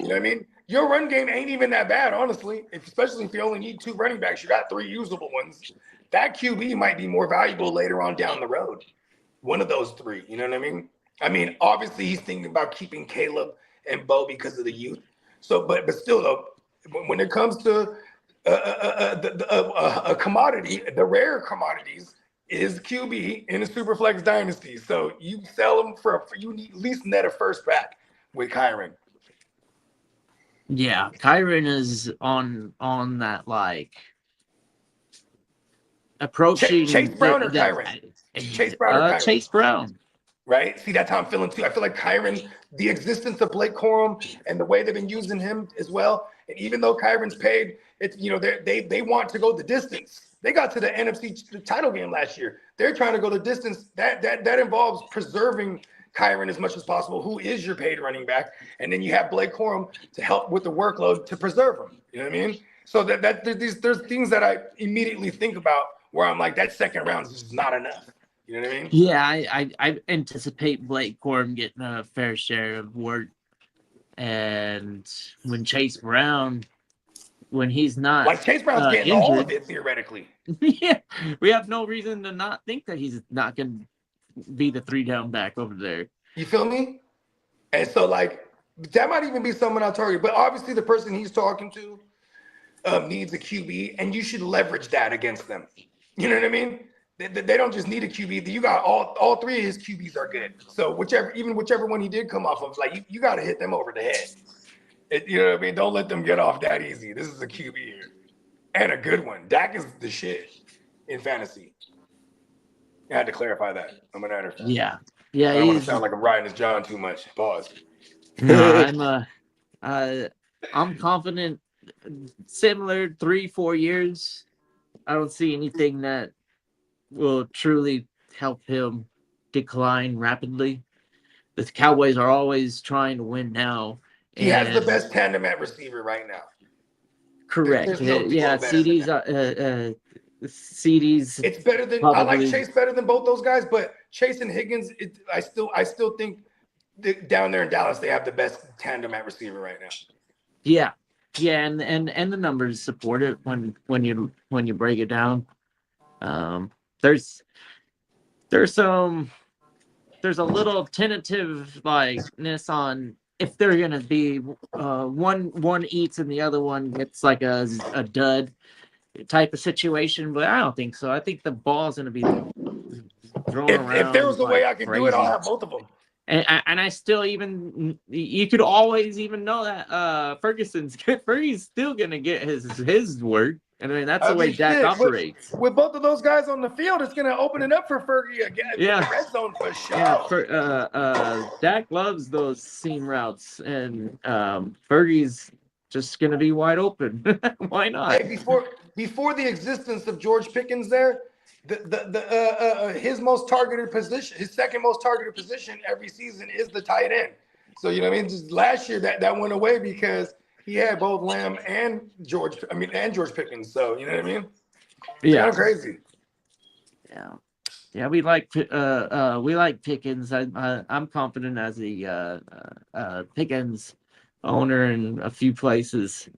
You know what I mean? Your run game ain't even that bad, honestly. Especially if you only need 2 running backs, you got 3 usable ones. That QB might be more valuable later on down the road. One of those 3. You know what I mean? I mean, obviously he's thinking about keeping Caleb and Bo because of the youth. So, but still though, when it comes to a commodity, the rare commodities is QB in a Superflex dynasty. So you sell them for you need at least net a first back with Kyron. Yeah, Kyron is on that like approaching Chase Brown or Kyron? Chase Brown or Kyron? Chase Brown. Right? See, that's how I'm feeling too. I feel like Kyron, the existence of Blake Corum and the way they've been using him as well. And even though Kyron's paid, it's they want to go the distance. They got to the NFC title game last year. They're trying to go the distance. That involves preserving Kyron as much as possible, who is your paid running back, and then you have Blake Corum to help with the workload to preserve him. You know what I mean? So there's things that I immediately think about where I'm like, that second round is just not enough. You know what I mean? Yeah, I anticipate Blake Corum getting a fair share of work, and when Chase Brown, when he's not like Chase Brown's getting injured, all of it theoretically. Yeah, we have no reason to not think that he's not going to be the 3-down back over there. You feel me? And so like that might even be someone I'll target, but obviously the person he's talking to needs a QB, and you should leverage that against them. You know what I mean? They don't just need a QB. You got all three of his QBs are good. So whichever one he did come off of, like you got to hit them over the head. You know what I mean? Don't let them get off that easy. This is a QB here, and a good one. Dak is the shit in fantasy. I had to clarify that. I'm an Niners fan. Yeah. I don't want to sound like I'm riding his John too much. Pause. No, I'm confident. Similar 3-4 years, I don't see anything that will truly help him decline rapidly. The Cowboys are always trying to win now. He has the best tandem at receiver right now. Correct. Yeah, CD's. It's better than I like Chase better than both those guys, but Chase and Higgins, I still think down there in Dallas they have the best tandem at receiver right now. Yeah, and the numbers support it when you break it down. There's a little tentative likeness on if they're gonna be one eats and the other one gets like a dud type of situation, but I don't think so. I think the ball's gonna be thrown around. If there was a way I could do it, I'll crazy. have both of them. And I still you could always even know that Fergie's still gonna get his work. And I mean that's the way Dak operates. With both of those guys on the field, it's gonna open it up for Fergie again. Yeah, red zone for sure. Yeah, Dak loves those seam routes, and Fergie's just gonna be wide open. Why not? Hey, before the existence of George Pickens, there, his most targeted position, his second most targeted position every season is the tight end. So you know what I mean. Just last year that went away because he had both Lamb and George Pickens. So you know what I mean? It's kind of crazy. Yeah, we like Pickens. I'm confident as a Pickens owner in a few places.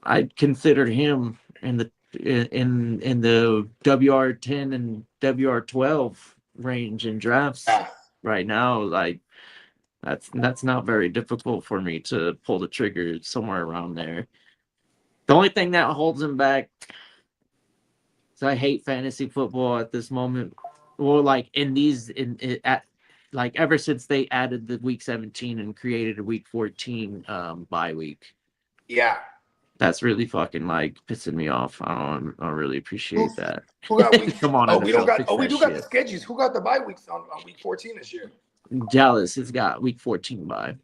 I'd consider him in the WR10 and WR12 range in drafts right now. Like that's not very difficult for me to pull the trigger somewhere around there. The only thing that holds him back is I hate fantasy football at this moment. Or like ever since they added the week 17 and created a week 14 bye week. Yeah. That's really fucking pissing me off. I don't really appreciate that. Who got week? Come on, we do got the schedules. Who got the bye weeks on week 14 this year? Dallas has got week 14 bye.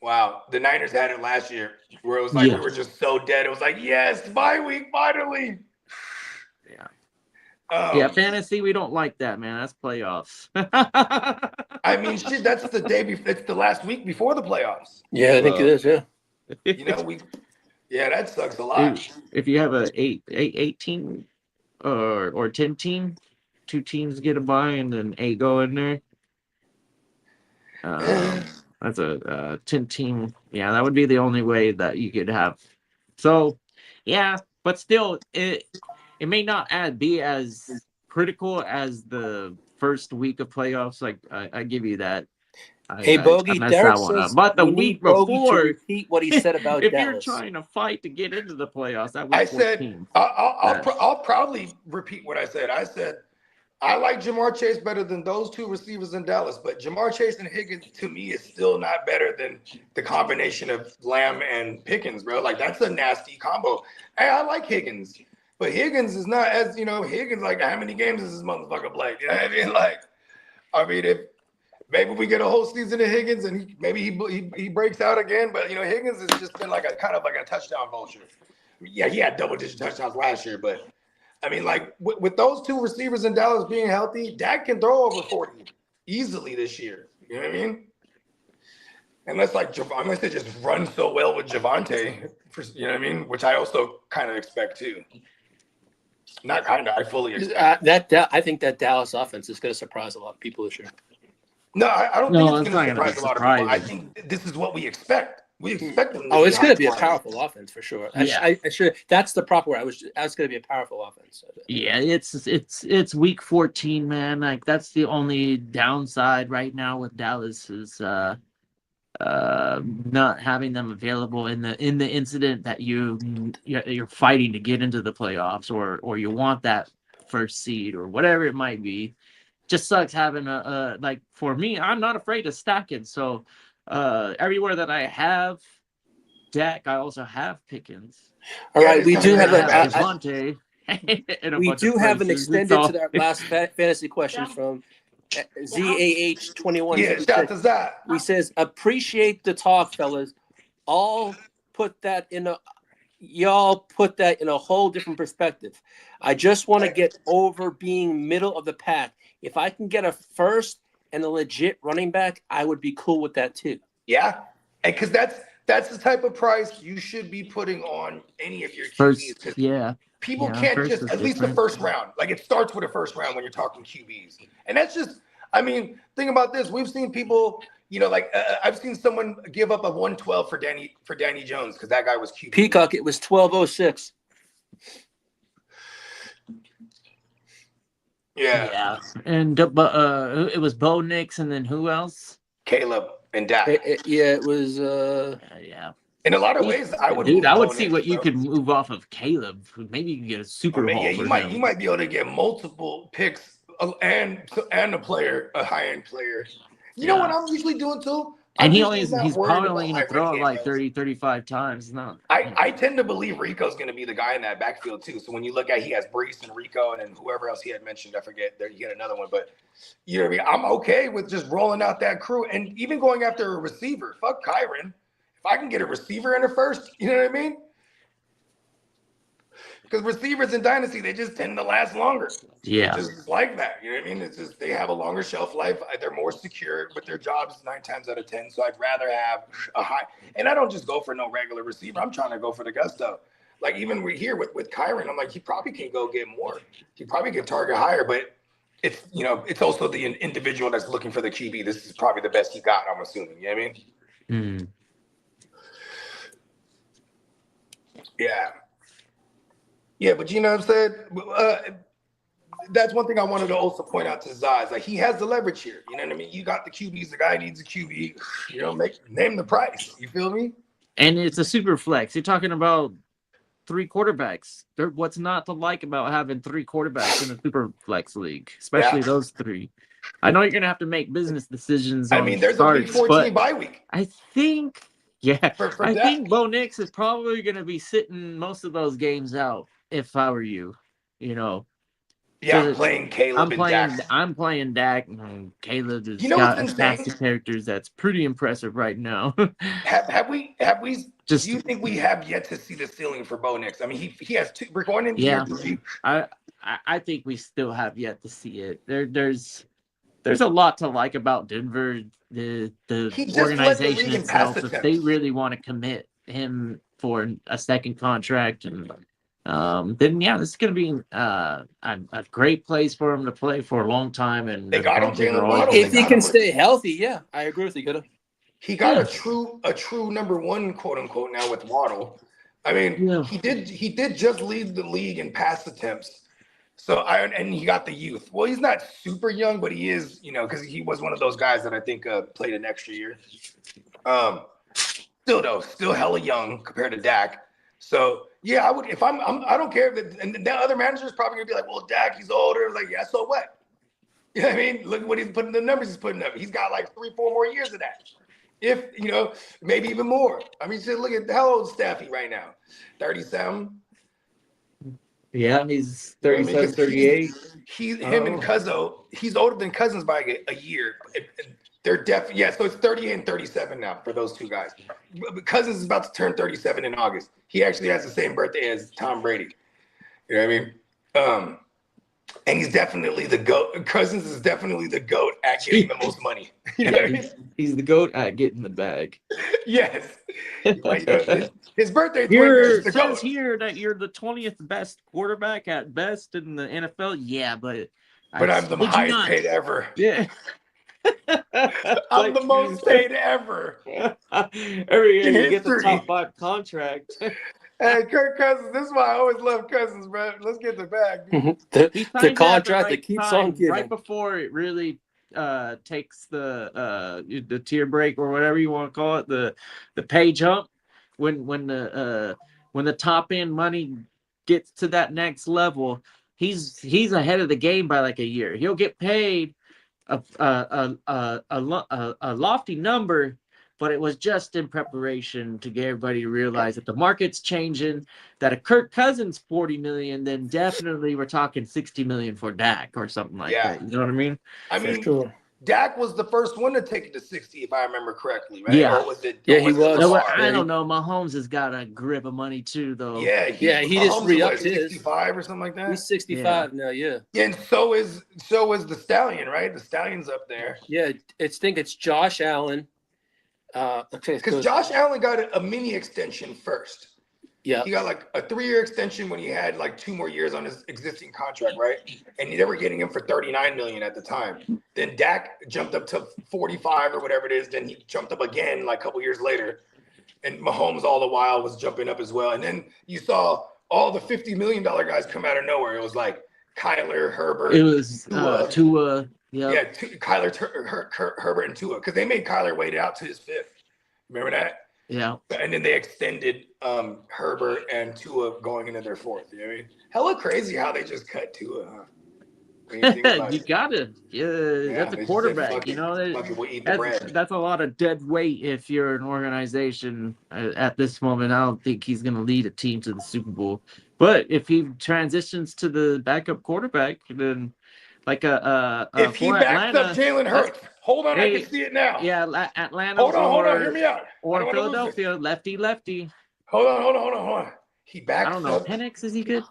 Wow, the Niners had it last year, where it was like we were just so dead. It was like, yes, bye week finally. Yeah. Fantasy, we don't like that, man. That's playoffs. I mean, shit, that's the day before. It's the last week before the playoffs. Yeah, I think it is. Yeah. You know, that sucks a lot. Dude, if you have a 8 team or 10 team, 2 teams get a bye and then 8 go in there. That's a 10 team. Yeah, that would be the only way that you could have. So, yeah, but still, it may not be as critical as the first week of playoffs. Like I give you that. Hey, Bogey, Derek says but the we week need Bogey before, to repeat what he said about if Dallas. you're trying to fight to get into the playoffs, that I week 14. said I'll proudly repeat what I said. I said I like Jamar Chase better than those two receivers in Dallas, but Jamar Chase and Higgins to me is still not better than the combination of Lamb and Pickens, bro. Like that's a nasty combo. Hey, I like Higgins, but Higgins is not as Higgins. Like how many games has this motherfucker played? You know what I mean? If maybe we get a whole season of Higgins and he breaks out again, but Higgins has just been like a kind of like a touchdown vulture. Yeah, he had double-digit touchdowns last year, but I mean, like with those two receivers in Dallas being healthy, Dak can throw over 40 easily this year. You know what I mean? Unless they just run so well with Javonte, you know what I mean? Which I also kind of expect too. Not kind of, I fully expect. I think that Dallas offense is going to surprise a lot of people this year. No, I don't think it's going to surprise a lot of people. I think this is what we expect. We expect them. It's going to be a powerful offense for sure. Yeah. I should. That's the proper word. I was going to be a powerful offense. Yeah, it's week 14, man. Like that's the only downside right now with Dallas is not having them available in the incident that you're fighting to get into the playoffs or you want that first seed or whatever it might be. Just sucks having like for me, I'm not afraid to stack it. So everywhere that I have Dak, I also have Pickens. All right, we do have Devontae. We do have an extended to that last fantasy question from ZAH21. Yeah, shout to Zach. He says, appreciate the talk, fellas. Y'all put that in a whole different perspective. I just want to get over being middle of the pack. If I can get a first and a legit running back, I would be cool with that too. Yeah, and because that's the type of price you should be putting on any of your QBs. First, yeah. People can't just, at least the first round. Like it starts with a first round when you're talking QBs. And that's just, I mean, think about this. We've seen people, I've seen someone give up a 112 for Danny Jones because that guy was QB. Peacock, it was 1206. Yeah. And it was Bo Nix and then who else? Caleb and Dak. It was yeah. In a lot of ways, I would see what you could move off of Caleb. Maybe you can get a Super Bowl. Yeah, you might be able to get multiple picks and a high-end player. You know what I'm usually doing too? And he's probably only going to throw it like 30, 35 times. I tend to believe Rico's going to be the guy in that backfield too. So when you look at, he has Brees and Rico and whoever else he had mentioned, I forget. There you had another one, but you know what I mean. I'm okay with just rolling out that crew and even going after a receiver. Fuck Kyron. If I can get a receiver in the first, you know what I mean? Because receivers in Dynasty, they just tend to last longer. Yeah. It's just like that. You know what I mean? It's just they have a longer shelf life. They're more secure with their jobs 9 times out of 10. So I'd rather have a high. And I don't just go for no regular receiver. I'm trying to go for the gusto. Like even we're here with Kyron, I'm like, he probably can go get more. He probably can target higher, but it's it's also the individual that's looking for the QB. This is probably the best he got, I'm assuming. You know what I mean? Yeah, but you know what I'm saying? That's one thing I wanted to also point out to Zaz. Like he has the leverage here. You know what I mean? You got the QBs. The guy needs a QB. Name the price. You feel me? And it's a super flex. You're talking about 3 quarterbacks. What's not to like about having 3 quarterbacks in a super flex league, especially those 3? I know you're gonna have to make business decisions. There's a week 14 bye week. I think. Yeah, I think Bo Nix is probably going to be sitting most of those games out. If I were you, Yeah, I'm playing Caleb. I'm playing Dak. And Caleb has got a cast of characters that's pretty impressive right now. have we? Do you think we have yet to see the ceiling for Bo Nix? I mean, he has 2. We're going into year 3. I think we still have yet to see it. There's a lot to like about Denver. The organization itself, if they really want to commit him for a second contract, and then this is going to be a great place for him to play for a long time. And they got him. If he can stay healthy, yeah, I agree with you, Kitteh. He got a true number 1, quote unquote, now with Waddle. I mean, he did just lead the league in pass attempts. So and he got the youth. Well, he's not super young, but he is, because he was one of those guys that I think played an extra year. Still hella young compared to Dak. So yeah, I would if I don't care if and the other managers probably gonna be like, well, Dak, he's older. Like, yeah, so what? You know what I mean? Look at what he's putting, the numbers he's putting up. He's got like 3-4 more years of that. If maybe even more. I mean, just look at how old is Staffy right now? 37. Yeah, he's 37, 38. Him and Cuzzo, he's older than Cousins by a year. They're definitely, so it's 38 and 37 now for those two guys. But Cousins is about to turn 37 in August. He actually has the same birthday as Tom Brady. You know what I mean? And he's definitely the GOAT. Cousins is definitely the GOAT at getting the most money. You know what I mean? He's the GOAT at getting the bag. Yes. Like, his birthday says here that you're the 20th best quarterback at best in the NFL. Yeah, but I'm the highest paid ever. Yeah. I'm the most paid ever. Every year you get the top 5 contract. Hey, Kirk Cousins, this is why I always love Cousins, bro. Let's get the bag. The contract that keeps on giving. Right before it really takes the tier break or whatever you want to call it, the pay jump, when the top end money gets to that next level, he's ahead of the game by like a year. He'll get paid a lofty number, but it was just in preparation to get everybody to realize that the market's changing, that a Kirk Cousins $40 million, then definitely we're talking $60 million for Dak or something like that. You know what I mean? I mean, sure. Dak was the first one to take it to 60, if I remember correctly, right? Yeah. Or was it? Yeah, he was. No, I don't know. Mahomes has got a grip of money too, though. Yeah, he just re-upped his 65 or something like that. He's 65 now. Yeah. And so is the Stallion, right? The Stallion's up there. Yeah, it's Josh Allen. Because Josh Allen got a mini extension first. Yeah. He got like a 3-year extension when he had like 2 more years on his existing contract, right? And they were getting him for $39 million at the time. Then Dak jumped up to 45 or whatever it is. Then he jumped up again like a couple years later. And Mahomes all the while was jumping up as well. And then you saw all the $50 million guys come out of nowhere. It was like Kyler, Herbert. It was Tua. Yeah, Kyler, Herbert, and Tua. Because they made Kyler wait out to his 5th. Remember that? Yeah. And then they extended Herbert and Tua going into their 4th. You know what I mean? Hella crazy how they just cut Tua, huh? You got it. Yeah, that's a quarterback. That's a lot of dead weight if you're an organization at this moment. I don't think he's going to lead a team to the Super Bowl. But if he transitions to the backup quarterback, then like if he backs up Jalen Hurts. Hold on, I can see it now. Yeah, Atlanta. Hold on, hear me out. Or Philadelphia, lefty. Hold on. He backs up. I don't know. Penix, is he good?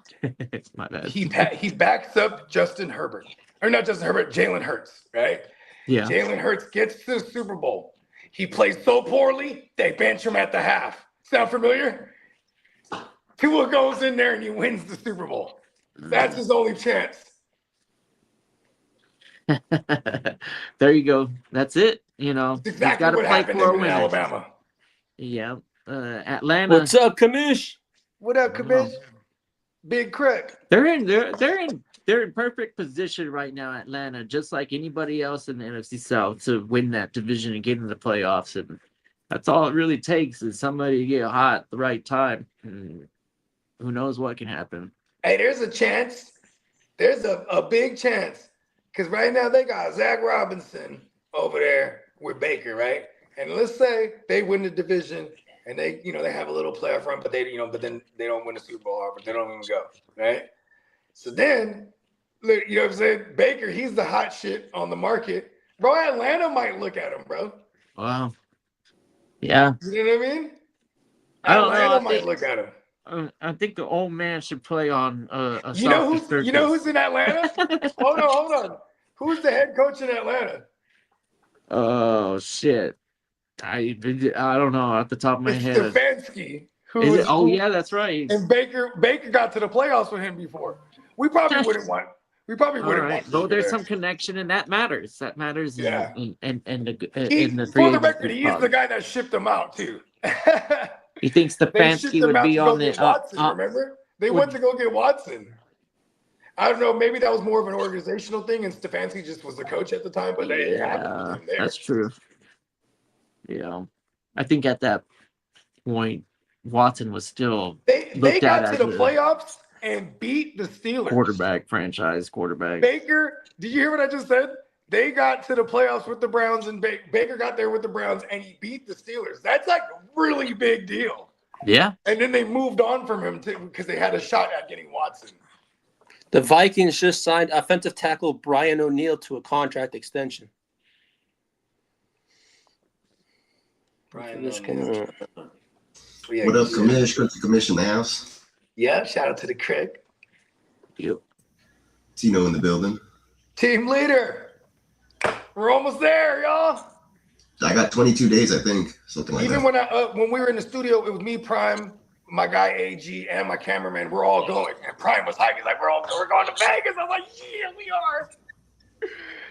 My bad. He backs up Justin Herbert. Or not Justin Herbert, Jalen Hurts, right? Yeah. Jalen Hurts gets to the Super Bowl. He plays so poorly, they bench him at the half. Sound familiar? Tua goes in there and he wins the Super Bowl. That's his only chance. There you go. That's it. You know, that's exactly what happened in Alabama. Yeah. Atlanta. What's up, Kamish? What up, Kamish? Big Kirk. They're in perfect position right now, Atlanta, just like anybody else in the NFC South to win that division and get into the playoffs. And that's all it really takes is somebody to get hot at the right time. And who knows what can happen. Hey, there's a chance. There's a big chance. Because right now they got Zach Robinson over there with Baker, right? And let's say they win the division and they have a little playoff run, but then they don't win the Super Bowl, but they don't even go, right? So then, you know what I'm saying? Baker, he's the hot shit on the market. Bro, Atlanta might look at him, bro. Wow. Yeah. You know what I mean? Atlanta might look at him. I think the old man should play on a You know who's in Atlanta? Hold on. Who's the head coach in Atlanta? Oh shit. I don't know off the top of my head. Stefanski. Yeah, that's right. And Baker got to the playoffs with him before. We probably wouldn't want. Though there's some connection, and that matters. That matters. Yeah. In the for the record, he is the guy that shipped them out too. He thinks Stefanski would be on the Watson, remember? They went to go get Watson. I don't know. Maybe that was more of an organizational thing, and Stefanski just was the coach at the time. But they happened with him there. That's true. Yeah, I think at that point, Watson was still they got to the playoffs and beat the Steelers. Franchise quarterback. Baker, did you hear what I just said? They got to the playoffs with the Browns, and Baker got there with the Browns, and he beat the Steelers. That's like a really big deal. Yeah. And then they moved on from him because they had a shot at getting Watson. The Vikings just signed offensive tackle Brian O'Neill to a contract extension. Brian What up, Commish? Chris the Commish in the house. Yeah, shout out to the Crick. Yep. Tino in the building. Team leader. We're almost there, y'all. I got 22 days, I think, something like Even that. when we were in the studio, it was me, Prime, my guy AG, and my cameraman. We're all going, and Prime was hyping like we're going to Vegas. I was like, yeah, we are.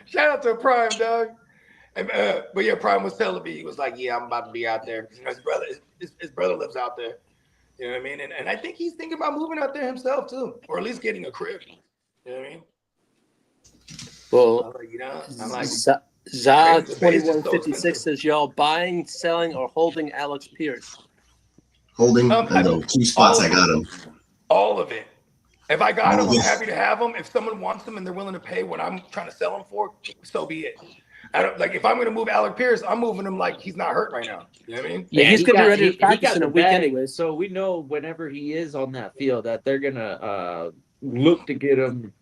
Shout out to Prime, dog. And, but yeah, Prime was telling me, he was like, yeah, I'm about to be out there. You know, his brother lives out there. You know what I mean? And I think he's thinking about moving out there himself too, or at least getting a crib. You know what I mean? Well, I'm like, Za2156 says y'all buying, selling, or holding Alex Pierce. Holding, I know, 2 spots I got him. All of it. If I got him, I'm happy to have him. If someone wants him and they're willing to pay what I'm trying to sell him for, so be it. I don't like if I'm going to move Alec Pierce, I'm moving him like he's not hurt right now. You know what I mean? Yeah, he's going to be ready to practice in a week anyway. So we know whenever he is on that field that they're going to look to get him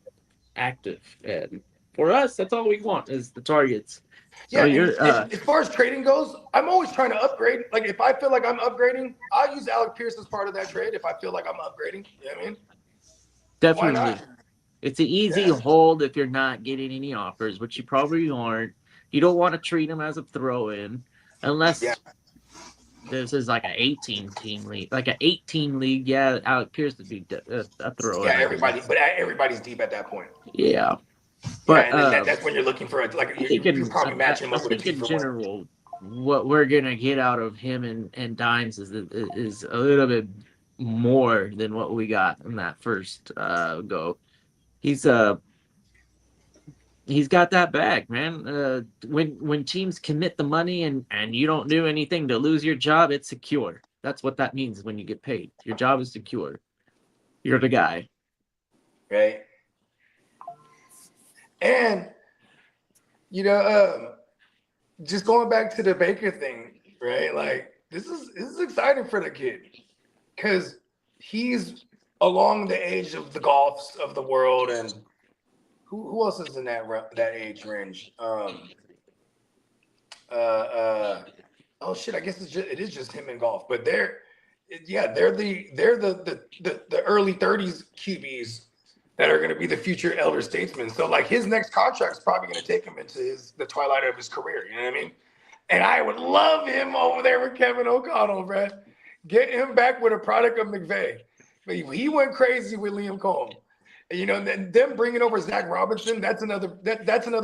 active. And for us, that's all we want is the targets. Yeah, as far as trading goes, I'm always trying to upgrade. Like if I feel like I'm upgrading, I'll use Alec Pierce as part of that trade if I feel like I'm upgrading. You know what I mean? Definitely. It's an easy hold if you're not getting any offers, which you probably aren't. You don't want to treat him as a throw-in unless this is like an 18-team league. Like an 18 league, yeah, Alec Pierce would be a throw-in. Yeah, everybody's deep at that point. Yeah. But that's when you're looking for you're probably matching him up with a in general, what we're gonna get out of him and Dimes is a little bit more than what we got in that first go. He's got that bag, man. When teams commit the money and you don't do anything to lose your job, it's secure. That's what that means when you get paid. Your job is secure. You're the guy. Right. And, just going back to the Baker thing, right? Like, this is exciting for the kid because he's along the age of the Golfs of the world. And who else is in that age range? Oh, shit, I guess it is just him in golf. But they're the early 30s QBs that are going to be the future elder statesmen. So like his next contract is probably going to take him into the twilight of his career. You know what I mean? And I would love him over there with Kevin O'Connell, bro. Get him back with a product of McVay. But he went crazy with Liam Cohen. And them bringing over Zach Robinson, that's another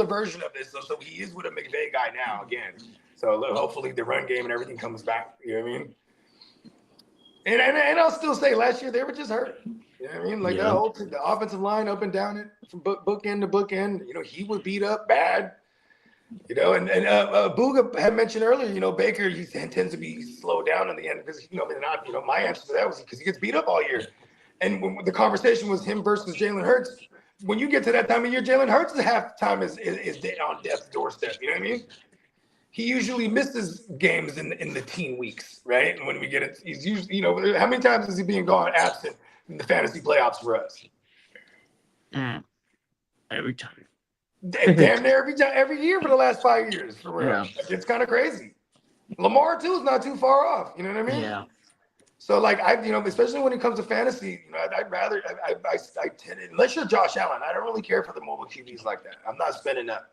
version of this. So he is with a McVay guy now again. So hopefully the run game and everything comes back. You know what I mean? And I'll still say last year they were just hurt. You know what I mean? Like the offensive line up and down it from book end to book end. He would beat up bad. And Booga had mentioned earlier, Baker, he tends to be slowed down in the end because, my answer to that was because he gets beat up all year. And when the conversation was him versus Jalen Hurts, when you get to that time of year, Jalen Hurts' halftime is on death's doorstep. You know what I mean? He usually misses games in the teen weeks, right? And when we get it, he's usually, how many times is he being gone absent in the fantasy playoffs for us? Every time. Damn near every year for the last 5 years, for real. Yeah. It's kind of crazy. Lamar too is not too far off. You know what I mean? Yeah. So like especially when it comes to fantasy, I'd rather I tend unless you're Josh Allen, I don't really care for the mobile QBs like that. I'm not spending that.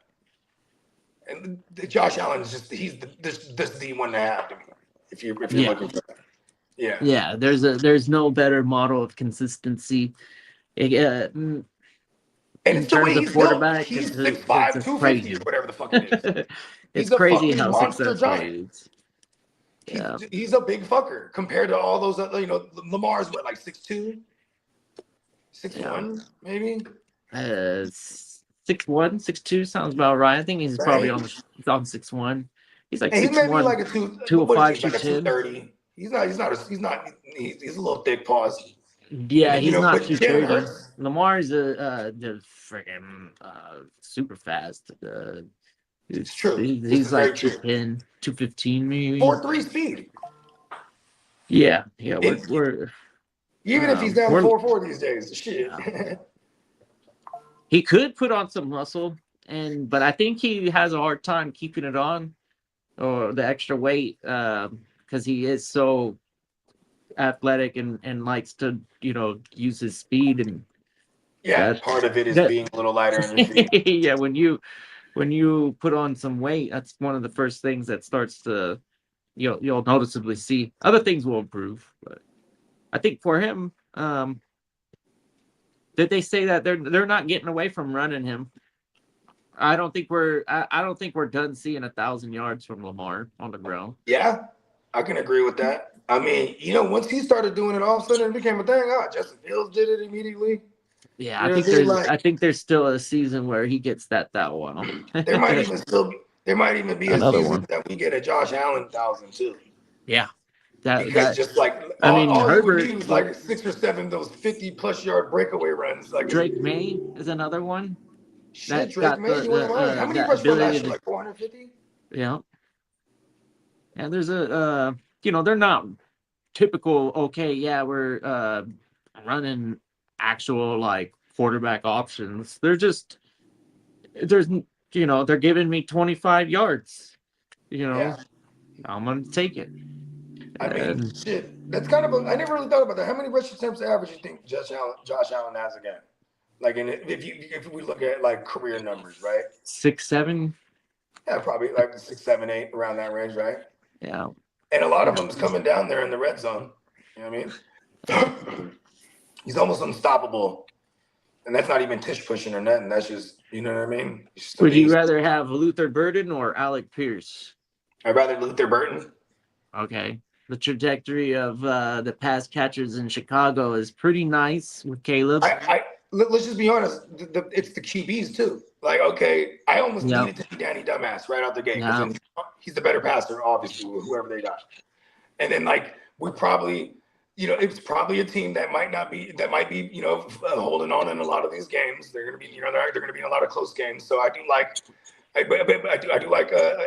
And Josh Allen is he's the one to have to me. If you're looking for that. Yeah. Yeah. There's no better model of consistency. And it's the way he's quarterback. He's 6'5", 250 or whatever the fuck it is. It's crazy how successful he is. Yeah. He's a big fucker compared to all those other, Lamar's what, like 6'2", 6'1", maybe? 6'1", 6'2" sounds about right. I think he's probably on 6'1". He's like 6'1", he may be like a 205, 210. 230. He's a little thick pause. Yeah, he's not but Jalen 230. Hurts, Lamar's the freaking super fast. it's true. He's like 210, 215 maybe. 4.3 speed. Yeah, we're even if he's down 4.4 these days, shit. Yeah. He could put on some muscle, but I think he has a hard time keeping it on, or the extra weight, because he is so athletic and likes to, use his speed. And part of it is being a little lighter in your feet. Yeah, when you put on some weight, that's one of the first things that starts to, you'll noticeably see. Other things will improve, but I think for him, did they say that they're not getting away from running him? I don't think we're done seeing 1,000 yards from Lamar on the ground. Yeah, I can agree with that. I mean, once he started doing it, all of a sudden it became a thing. Justin Fields did it immediately. Yeah, I think there's still a season where he gets that well. There might even be another a season one that we get a Josh Allen 1,000 too. Yeah. Because Herbert he was like 6 or 7 of those 50+ yard breakaway runs. Like Drake May is another one. Drake May, how many rushes last year? Like 450? Yeah. And there's they're not typical. Okay, yeah, we're running actual like quarterback options. They're giving me 25 yards. I'm gonna take it. I mean, shit. That's kind of I never really thought about that. How many rush attempts average you think Josh Allen has again? Like, if we look at like career numbers, right? 6, 7. Yeah, probably like 6, 7, 8 around that range, right? Yeah. And a lot of them's coming down there in the red zone. You know what I mean? He's almost unstoppable, and that's not even tush pushing or nothing. That's just, you know what I mean? Would you rather have Luther Burden or Alec Pierce? I'd rather Luther Burden. Okay. The trajectory of the pass catchers in Chicago is pretty nice with Caleb. Let's just be honest. It's the QBs too. Like, okay, I almost needed to be Danny Dumbass right out the gate. Yep. He's the better passer, obviously, whoever they got. And then, like, we probably, it's probably a team that might be, holding on in a lot of these games. They're gonna be, they're gonna be in a lot of close games. So I do like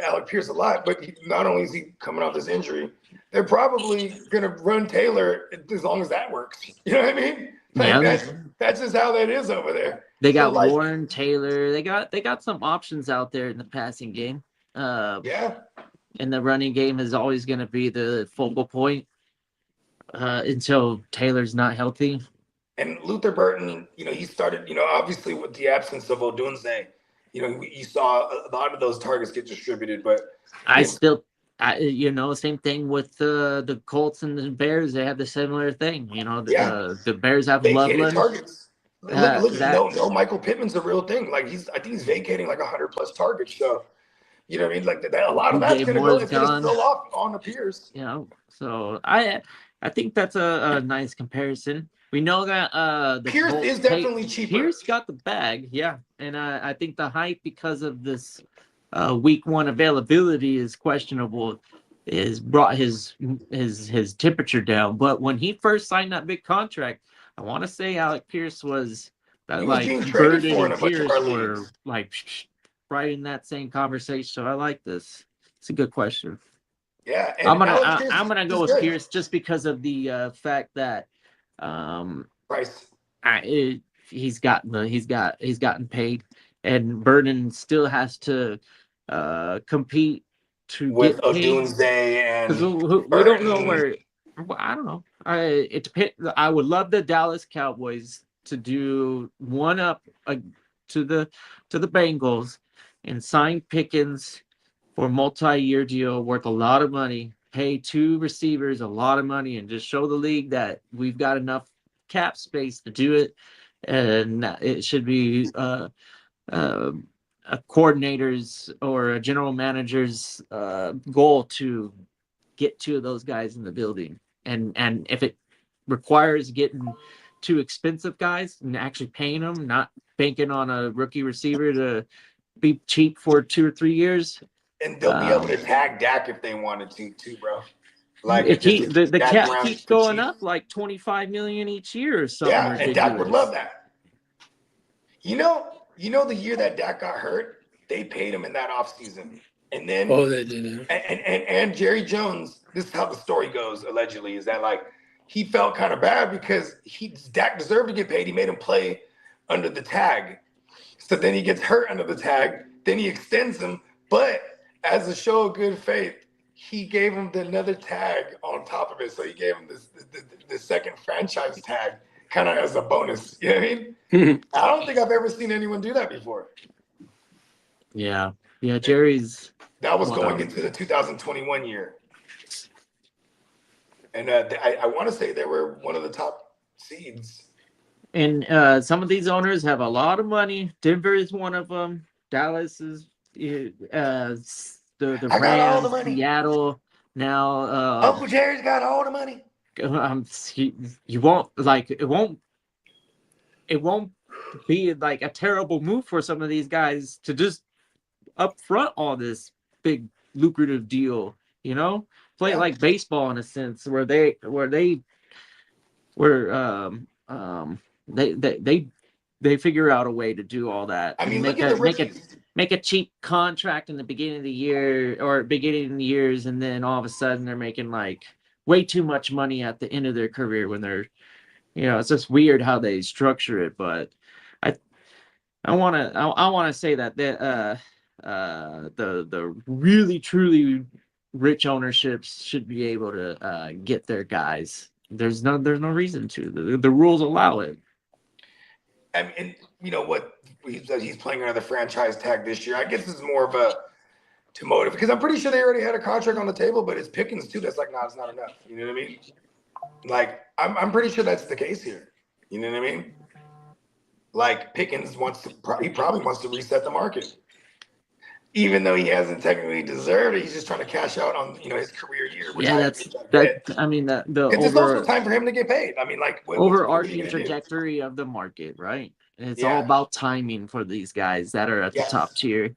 Alec Pierce a lot. But not only is he coming off this injury, they're probably gonna run Taylor as long as that works. You know what I mean? Like, that's just how that is over there. They got Warren, Taylor. They got some options out there in the passing game. And the running game is always going to be the focal point until Taylor's not healthy. And Luther Burton, he started, obviously with the absence of Odunze, you saw a lot of those targets get distributed. But same thing with the Colts and the Bears. They have the similar thing. The Bears have Loveland. Targets. No, Michael Pittman's a real thing. Like I think he's vacating like 100+ targets. So, you know what I mean? Like that, a lot of that's going to go. It's going to spill off on the Pierce. So I think that's a nice comparison. We know that the Pierce is definitely cheaper. Pierce got the bag, yeah, and I think the hype because of this week 1 availability is questionable. Is brought his temperature down. But when he first signed that big contract, I want to say Alec Pierce was like Burden and Pierce were like right in that same conversation. So I like this. It's a good question. Yeah, I'm gonna go with Pierce just because of the fact that price. He's gotten paid, and Burden still has to compete with Odunze and we don't know where. I don't know. It depends. I would love the Dallas Cowboys to do one up to the Bengals and sign Pickens for a multi-year deal worth a lot of money, pay 2 receivers a lot of money, and just show the league that we've got enough cap space to do it. And it should be a coordinator's or a general manager's goal to get 2 of those guys in the building. And if it requires getting two expensive guys and actually paying them, not banking on a rookie receiver to be cheap for 2 or 3 years. And they'll be able to tag Dak if they wanted to, too, bro. Like if the cap keeps going up like $25 million each year or something. Yeah, and Dak would love that. You know the year that Dak got hurt, they paid him in that offseason. And then they did. And Jerry Jones, this is how the story goes, allegedly, is that like he felt kind of bad because Dak deserved to get paid. He made him play under the tag. So then he gets hurt under the tag. Then he extends him. But as a show of good faith, he gave him another tag on top of it. So he gave him the second franchise tag kind of as a bonus. You know what I mean? I don't think I've ever seen anyone do that before. Yeah. Yeah, Jerry's... That was going into the 2021 year. And I want to say they were one of the top seeds. And some of these owners have a lot of money. Denver is one of them. Dallas is... the Rams, Seattle now. Uncle Jerry's got all the money. You won't like it. Won't be like a terrible move for some of these guys to just upfront all this big lucrative deal. You know, play it like baseball in a sense, where they figure out a way to do all that. I mean, make a cheap contract in the beginning of the year or beginning of the years, and then all of a sudden they're making like way too much money at the end of their career when they're, it's just weird how they structure it. But I want to say that the really truly rich ownerships should be able to get their guys. There's no reason to. The rules allow it. I mean, you know what? He's playing another franchise tag this year. I guess it's more of a to motive because I'm pretty sure they already had a contract on the table, but it's Pickens too. That's like, no, it's not enough. You know what I mean? Like, I'm pretty sure that's the case here. You know what I mean? Like Pickens he probably wants to reset the market, even though he hasn't technically deserved it. He's just trying to cash out on his career year. I mean the it's also time for him to get paid. I mean, like overarching trajectory of the market, right? And it's all about timing for these guys that are at the top tier.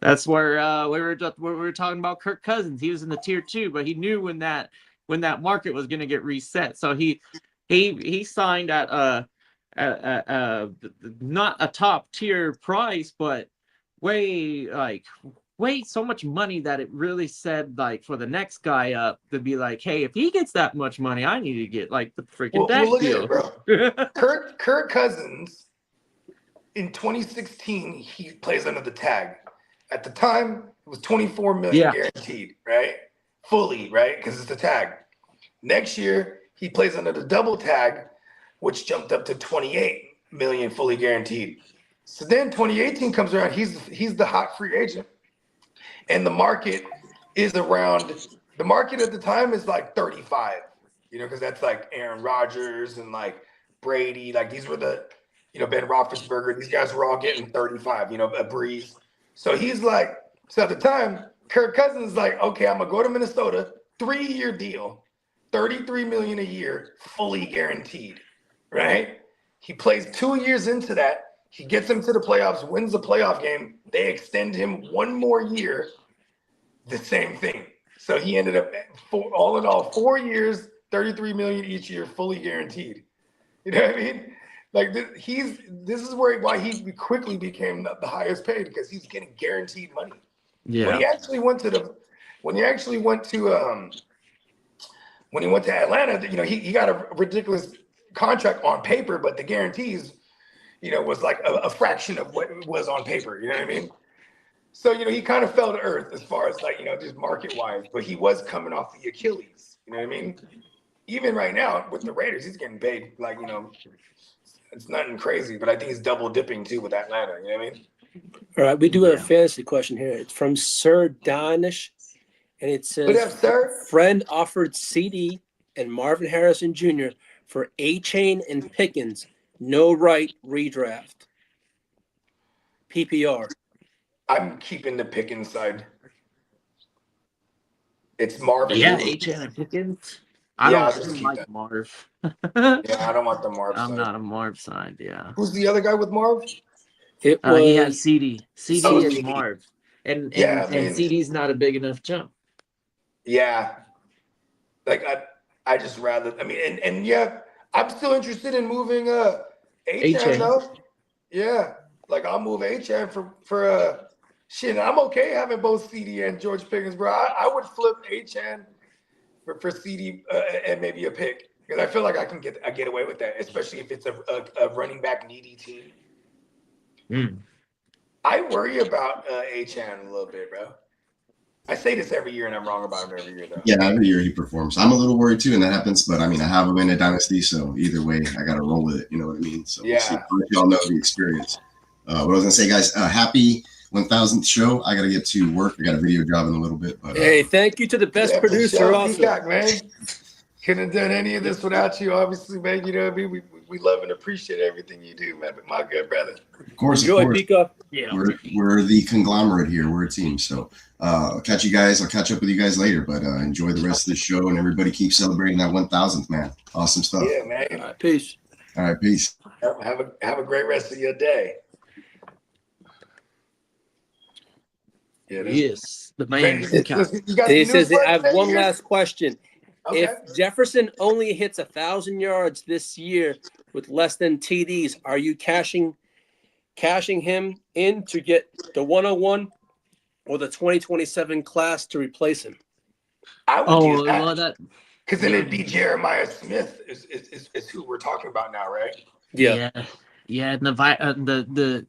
That's where we were talking about Kirk Cousins. He was in the tier 2, but he knew when that market was going to get reset. So he signed at not a top tier price, but way so much money that it really said like for the next guy up to be like, hey, if he gets that much money, I need to get like the freaking Dak deal. Kirk Cousins. In 2016, he plays under the tag. At the time, it was $24 million guaranteed, right? Fully, right? Because it's the tag. Next year, he plays under the double tag, which jumped up to $28 million fully guaranteed. So then 2018 comes around. He's the hot free agent, and the market is around. The market at the time is like 35, because that's like Aaron Rodgers and like Brady. Like these were the. Ben Roethlisberger, these guys were all getting 35, a Breeze. So he's like, at the time, Kirk Cousins is like, okay, I'm going to go to Minnesota, 3-year deal, $33 million a year, fully guaranteed, right? He plays 2 years into that. He gets them to the playoffs, wins the playoff game. They extend him 1 more year, the same thing. So he ended up, all in all, 4 years, $33 million each year, fully guaranteed. You know what I mean? Like this is why he quickly became the highest paid because he's getting guaranteed money. Yeah. When he actually went to Atlanta, he got a ridiculous contract on paper, but the guarantees, was like a fraction of what it was on paper. You know what I mean? So he kind of fell to earth as far as like just market wise, but he was coming off the Achilles. You know what I mean? Even right now with the Raiders, he's getting paid like it's nothing crazy, but I think he's double dipping too with Atlanta. You know what I mean? All right, we do have a fantasy question here. It's from Sir Danish, and it says, "What up, sir? Friend offered CD and Marvin Harrison Jr. for A-Chain and Pickens. No right redraft. PPR. I'm keeping the Pickens side. It's Marvin. Yeah, A-Chain and Pickens. I don't like Marv. Yeah, I don't want the Marv I'm side. not a Marv side, yeah. Who's the other guy with Marv? He has CD. CD Oh, is CD. Marv. And Yeah, I mean- and CD's not a big enough jump. Yeah. Like I just rather, I mean, and yeah, I'm still interested in moving H-N though. Yeah. Like I'll move H-N for shit. I'm okay having both CD and George Pickens, bro. I would flip H-N for CD and maybe a pick. Because I feel like I get away with that, especially if it's a running back needy team. I worry about H-N a little bit, bro. I say this every year, and I'm wrong about him every year, though. Yeah, every year he performs. I'm a little worried too, and that happens. But I mean, I have him in a dynasty, so either way, I got to roll with it. You know what I mean? So Yeah. we'll see. Y'all know the experience. What I was gonna say, guys, happy 1000th show. I got to get to work. I got a video job in a little bit. But hey, thank you to the best producer. Also, Peacock, man. Couldn't have done any of this without you, obviously, man. You know what I mean? We love and appreciate everything you do, man. But my good brother. Of course, enjoy, Peacock. Yeah. We're the conglomerate here. We're a team. So I'll catch you guys. I'll catch up with you guys later. But enjoy the rest of the show, and everybody keep celebrating that 1000th, man. Awesome stuff. Yeah, man. All right, peace. All right, peace. Have a great rest of your day. Yeah, Yes, the man. He says, I have one last question. Okay. If Jefferson only hits 1,000 yards this year with less than TDs, are you cashing him in to get the 101 or the 2027 class to replace him? I would do that. Well, Because then it'd be Jeremiah Smith is who we're talking about now, right? Yeah. And the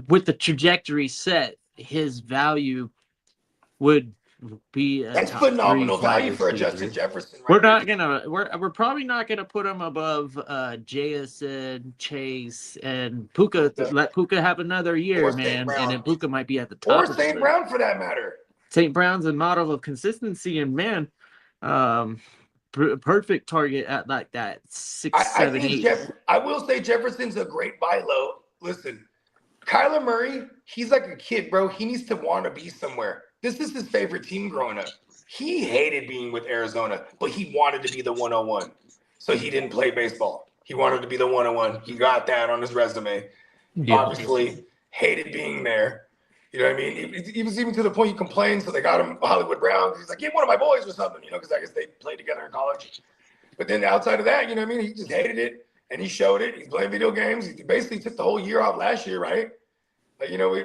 with the trajectory set, his value would be that's phenomenal value for a Justin Jefferson. Right? We're probably not gonna put him above JSN, Chase, and Puka. Let Puka have another year, man, and then Puka might be at the top. Or St. Brown for that matter. St. Brown's a model of consistency, and man, perfect target at like that 6, 7, 8. I will say Jefferson's a great buy low. Listen, Kyler Murray, he's like a kid, bro. He needs to want to be somewhere. This is his favorite team growing up. He hated being with Arizona, but he wanted to be the 101. So he didn't play baseball. He wanted to be the 101. He got that on his resume. Yeah. Obviously, hated being there. You know what I mean? He was even to the point he complained, so they got him Hollywood Brown. He's like, get one of my boys or something, you know, because I guess they played together in college. But then outside of that, you know what I mean? He just hated it, and he showed it. He's playing video games. He basically took the whole year off last year, right? Like, you know,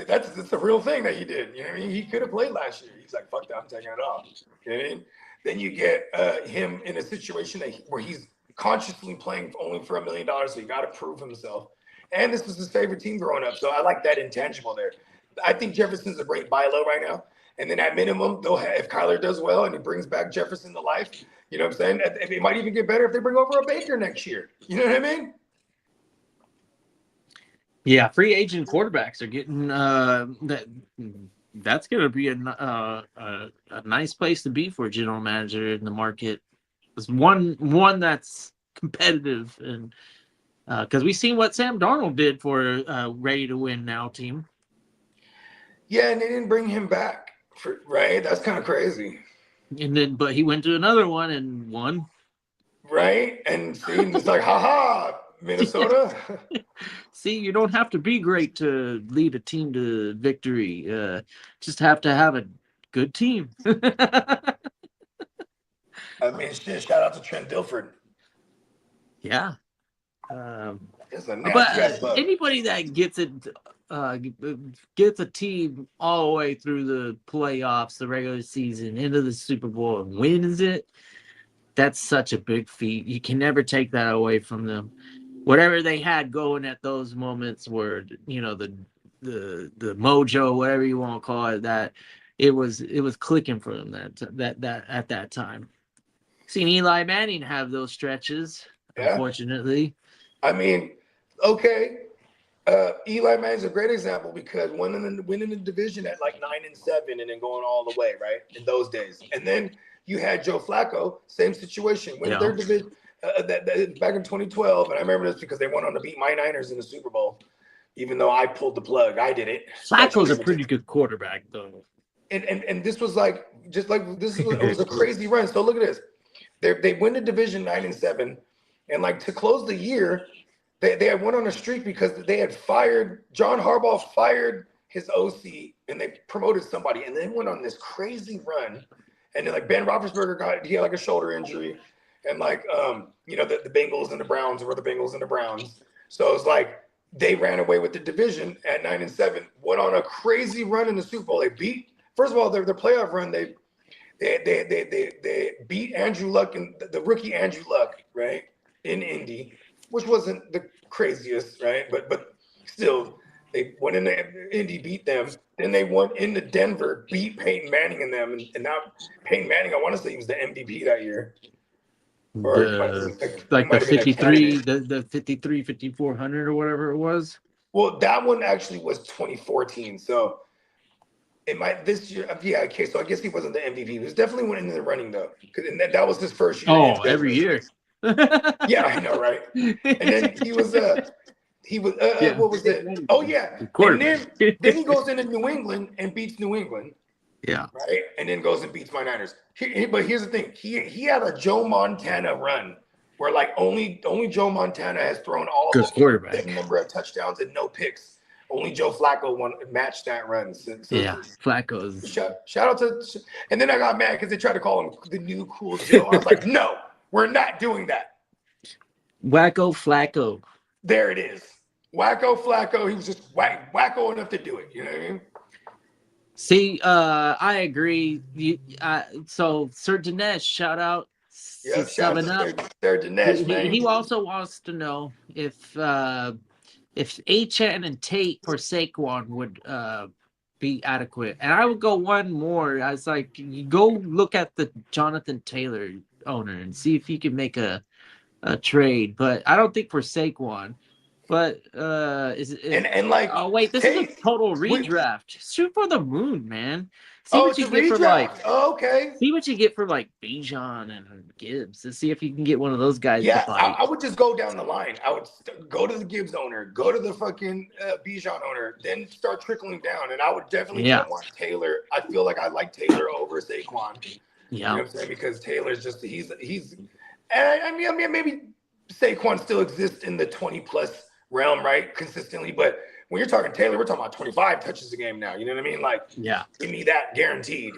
that's the real thing that he did. You know what I mean? He could have played last year. He's like, fuck that, I'm taking it off. You know what I mean? Then you get him in a situation where he's consciously playing only for $1 million, so he got to prove himself. And this was his favorite team growing up, so I like that intangible there. I think Jefferson's a great buy low right now. And then at minimum, if Kyler does well and he brings back Jefferson to life, you know what I'm saying? It might even get better if they bring over a Baker next year. You know what I mean? Yeah, free agent quarterbacks are getting that's going to be a nice place to be for a general manager in the market. It's one that's competitive, and because we've seen what Sam Darnold did for a ready to win now team. Yeah, and they didn't bring him back, right? That's kind of crazy. But he went to another one and won. Right, and see, it's like, haha, Minnesota. See, you don't have to be great to lead a team to victory. Just have to have a good team. I mean, shit, shout out to Trent Dilford. Yeah. But anybody that gets a team all the way through the playoffs, the regular season, into the Super Bowl, and wins it, that's such a big feat. You can never take that away from them. Whatever they had going at those moments where, you know, the mojo, whatever you want to call it, that it was clicking for them that at that time. Seen Eli Manning have those stretches, unfortunately. I mean, okay. Eli Manning's a great example because winning the division at like 9-7 and then going all the way, right? In those days. And then you had Joe Flacco, same situation, win their division back in 2012. And I remember this because they went on to beat my Niners in the Super Bowl, even though I pulled the plug. I did it. Flacco's a pretty good quarterback, though. And this was like, it was a crazy run. So look at this. They win the division 9-7, and like to close the year, they had went on a streak because they had fired John Harbaugh fired his OC and they promoted somebody, and then went on this crazy run. And then like Ben Roethlisberger he had like a shoulder injury, and like the Bengals and the Browns were the Bengals and the Browns. So it was like they ran away with the division at 9-7, went on a crazy run in the Super Bowl. They beat, first of all, their playoff run. They beat Andrew Luck and the rookie Andrew Luck, right, in Indy, which wasn't the craziest, right? But still, they went into Indy, beat them. Then they went into Denver, beat Peyton Manning and them, and now Peyton Manning, I want to say he was the MVP that year. Or the 53, the 53, 5400 or whatever it was. Well, that one actually was 2014. So it might this year. Yeah, okay. So I guess he wasn't the MVP. He was definitely went into the running though, and that was his first year. Oh, every year. Yeah, I know, right? And then he was what was it? Oh yeah. And then he goes into New England and beats New England. Yeah. Right. And then goes and beats my Niners. But here's the thing. He had a Joe Montana run where like only Joe Montana has thrown all the number of touchdowns and no picks. Only Joe Flacco matched that run. So Flacco's. Shout out to. And then I got mad because they tried to call him the new cool Joe. I was like, no, we're not doing that. Wacko Flacco. There it is. Wacko Flacco. He was just wacko enough to do it. You know what I mean? See, I agree. So Sir Dinesh, shout out. Yeah, shout out to Sir Dinesh, man. He also wants to know if Achane and Tate for Saquon would be adequate. And I would go one more. I was like, you go look at the Jonathan Taylor owner and see if he can make a trade. But I don't think for Saquon. But oh wait, this is a total redraft. Shoot for the moon, man. See what you get for okay. See what you get for like Bijan and Gibbs to see if you can get one of those guys. Yeah, I would just go down the line. I would go to the Gibbs owner, go to the fucking Bijan owner, then start trickling down. And I would definitely want Taylor. I feel like I like Taylor over Saquon. Yeah, you know what I'm saying, because Taylor's just he's. And I mean maybe Saquon still exists in the 20+ realm, right? Consistently, but when you're talking Taylor, we're talking about 25 touches a game now. You know what I mean? Like, yeah, give me that guaranteed.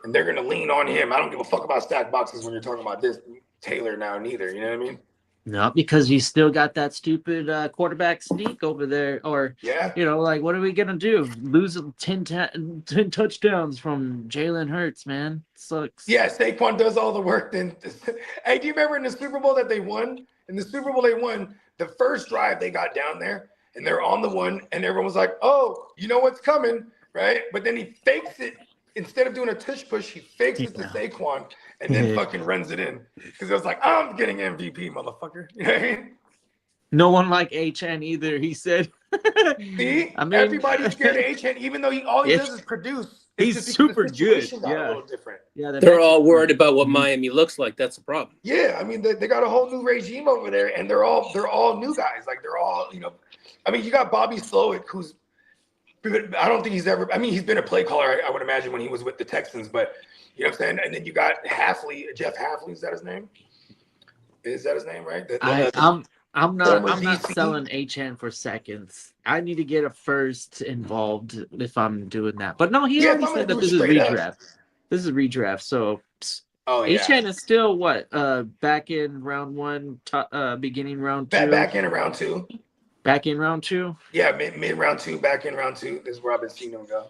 And they're gonna lean on him. I don't give a fuck about stack boxes when you're talking about this Taylor now, neither. You know what I mean? No, because you still got that stupid quarterback sneak over there, or like, what are we gonna do? Lose 10 touchdowns from Jalen Hurts, man? Sucks. Yeah, Saquon does all the work. Then, hey, do you remember in the Super Bowl that they won? In the Super Bowl they won. The first drive they got down there and they're on the one and everyone was like, oh, you know what's coming, right? But then he fakes it. Instead of doing a tush push, he fakes it to Saquon and then fucking runs it in. Because it was like, I'm getting MVP, motherfucker. You know what I mean? No one like Achane either, he said. See? I mean, everybody's scared of Achane, even though all he does is produce. He's super good. Yeah. A little different. Yeah, they're all worried about what Miami looks like. That's the problem. Yeah, I mean, they got a whole new regime over there, and they're all new guys. Like, they're all, I mean, you got Bobby Slowick, who's, I don't think he's ever, I mean, he's been a play caller, I would imagine, when he was with the Texans, but, you know what I'm saying? And then you got Jeff Hafley, is that his name? Is that his name, right? I'm not selling Achane for seconds. I need to get a first involved if I'm doing that. But no, he already said that this is redraft. This is redraft. So Achane is still what? Back in round one, beginning round two. Back in round two. Back in round two? Yeah, mid round two, back in round two. This is where I've been seeing him go.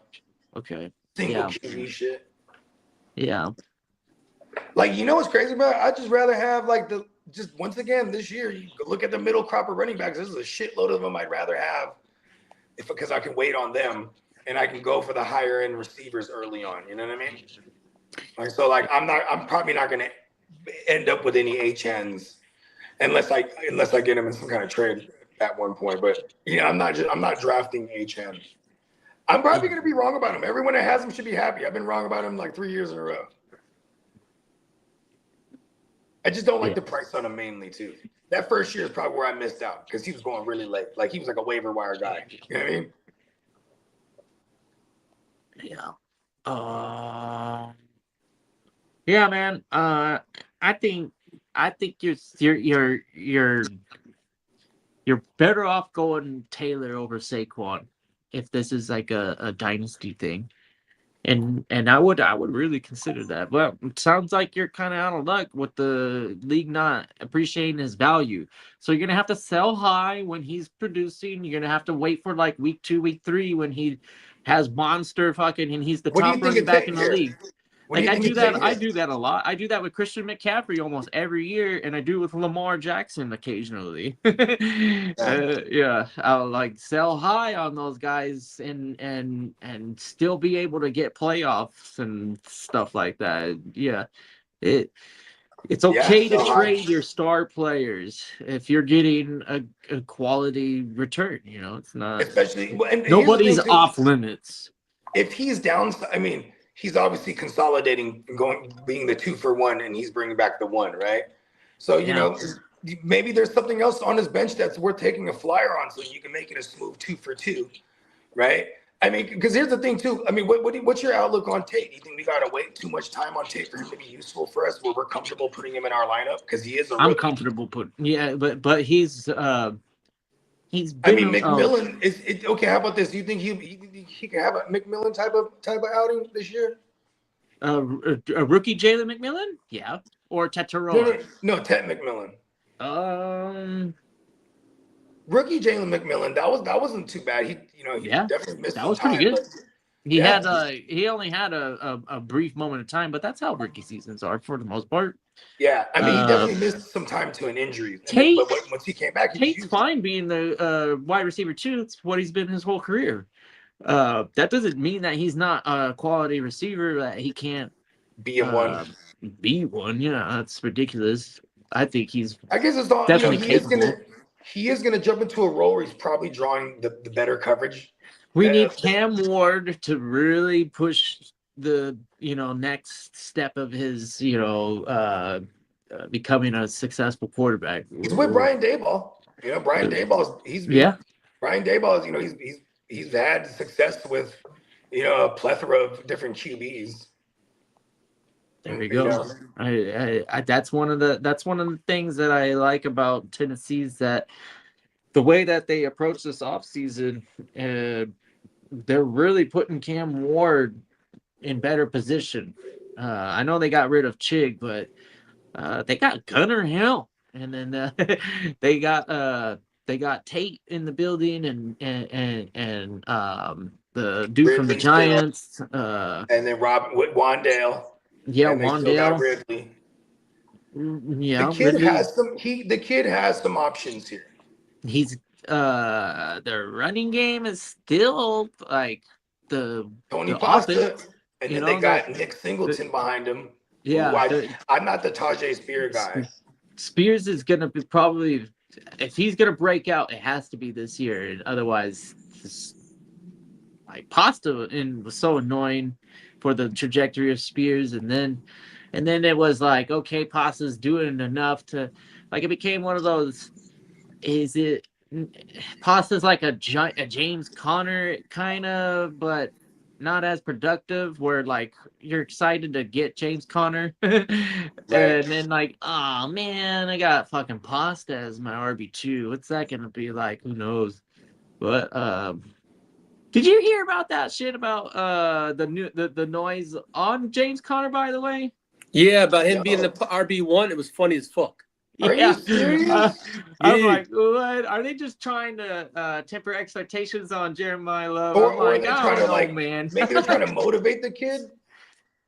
Okay. Single QB shit. Yeah. Like, you know what's crazy about it? I'd just rather have just once again this year, you look at the middle crop of running backs. This is a shitload of them I'd rather have because I can wait on them and I can go for the higher end receivers early on. You know what I mean? Like, I'm probably not going to end up with any HNs unless I get them in some kind of trade at one point. But I'm not drafting HN. I'm probably going to be wrong about him. Everyone that has him should be happy. I've been wrong about him like 3 years in a row. I just don't like the price on him mainly, too. That first year is probably where I missed out because he was going really late. Like, he was like a waiver wire guy. You know what I mean? Yeah. Yeah, man. I think I think you're better off going Taylor over Saquon if this is like a dynasty thing. And I would really consider that. Well, it sounds like you're kind of out of luck with the league not appreciating his value. So you're gonna have to sell high when he's producing. You're gonna have to wait for like week 2, week 3 when he has monster fucking and he's the top running back in the league. Like I do that a lot. I do that with Christian McCaffrey almost every year, and I do it with Lamar Jackson occasionally. Yeah, I'll like sell high on those guys and still be able to get playoffs and stuff like that. Yeah, it's okay to trade your star players if you're getting a quality return. You know, it's not especially nobody's off limits. If he's down, I mean. He's obviously consolidating, being the 2-for-1, and he's bringing back the 1, right? So, you know, maybe there's something else on his bench that's worth taking a flyer on so you can make it a smooth 2-for-2, right? I mean, because here's the thing, too. I mean, what's your outlook on Tate? Do you think we got to wait too much time on Tate for him to be useful for us where we're comfortable putting him in our lineup? Because he is a rookie. I'm comfortable but he's been. I mean, McMillan is it, okay. How about this? Do you think he can have a McMillan type of outing this year? A rookie Jalen McMillan, yeah, or Teteroa? No, Tet McMillan. Rookie Jalen McMillan. That wasn't too bad. He definitely missed. That was pretty good. He only had a brief moment of time, but that's how rookie seasons are for the most part. Yeah, I mean, he definitely missed some time to an injury. Tate, but once he came back, Tate's fine being the wide receiver 2. It's what he's been his whole career. That doesn't mean that he's not a quality receiver, that he can't be one. Be one, yeah, that's ridiculous. I think he's. I guess it's all definitely capable. He is gonna jump into a role where he's probably drawing the better coverage. We need Cam Ward to really push the next step of his becoming a successul quarterback. He's with Brian Daboll. Brian Daboll Brian Daboll is he's had success with a plethora of different QBs. There you go. I that's one of the things that I like about Tennessee's, that the way that they approach this offseason, they're really putting Cam Ward in better position. I know they got rid of Chig, but they got Gunnar Hill, and then they got Tate in the building, and the dude Ridley from the Giants, and then Wandale. Yeah, Wandale. Ridley. Yeah, the kid has some options here. He's their running game is still like the Tony Pasta, and then they got Nick Singleton behind him. Yeah, I'm not the Tajay Spears guy. Spears is gonna be probably, if he's gonna break out, it has to be this year, and otherwise, like Pasta was so annoying for the trajectory of Spears, and then it was like, okay, Pasta's doing enough to, like, it became one of those. Is it Pasta's like a James Conner kind of, but not as productive, where like you're excited to get James Conner, and then like, oh man, I got fucking Pasta as my RB2. What's that gonna be like? Who knows? But did you hear about that shit about the noise on James Conner, by the way? Yeah, about him being the RB1. It was funny as fuck. Are you serious? I'm like, what? Are they just trying to temper expectations on Jeremiah Love? Or like, they're trying to man. Maybe they're trying to motivate the kid.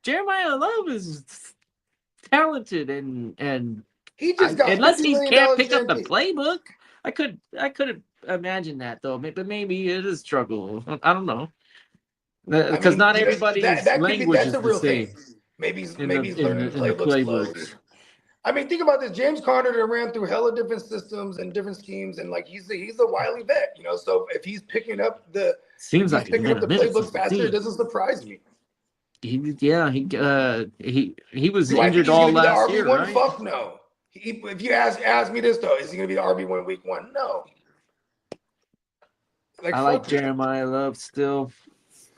Jeremiah Love is talented, and he just got, unless he can't pick up the playbook, I could imagine that though. But maybe it is struggle. I don't know, because not everybody's language is the same. Maybe he's learning playbooks. I mean, think about this. James Conner ran through hella different systems and different schemes, and like he's a wily vet, So if he's picking up the playbook faster, it doesn't surprise me. He was injured all last year, right? Fuck no. If you ask me this though, is he going to be the RB1 week 1? No. I like Jeremiah Love still.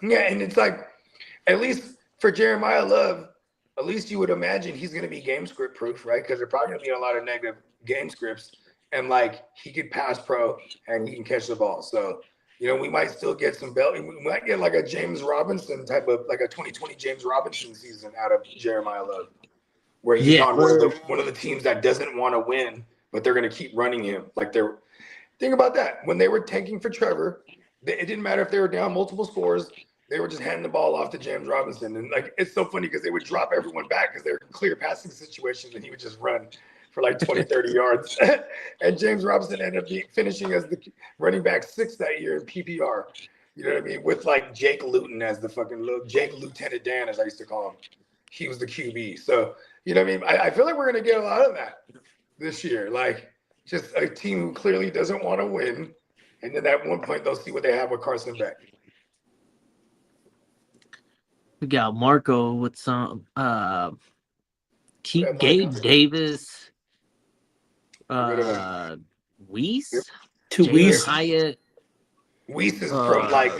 Yeah, and it's like, at least for Jeremiah Love, at least you would imagine he's going to be game script proof, right? Because they're probably going to be a lot of negative game scripts, and like he could pass pro and he can catch the ball. So, you know, we might still get some belt. We might get like a James Robinson type of, like a 2020 James Robinson season out of Jeremiah Love, where he's on one of the teams that doesn't want to win, but they're going to keep running him. Like think about that. When they were tanking for Trevor, it didn't matter if they were down multiple scores. They were just handing the ball off to James Robinson. And like, it's so funny because they would drop everyone back because they're clear passing situations and he would just run for like 20, 30 yards. And James Robinson ended up finishing as the running back 6 that year in PPR. You know what I mean? With like Jake Luton as the fucking Jake Lieutenant Dan, as I used to call him. He was the QB. So, you know what I mean? I feel like we're going to get a lot of that this year. Like, just a team who clearly doesn't want to win. And then at one point, they'll see what they have with Carson Beck. We got Marco with some Gabe Davis, Weiss, Hyatt. Weiss is from like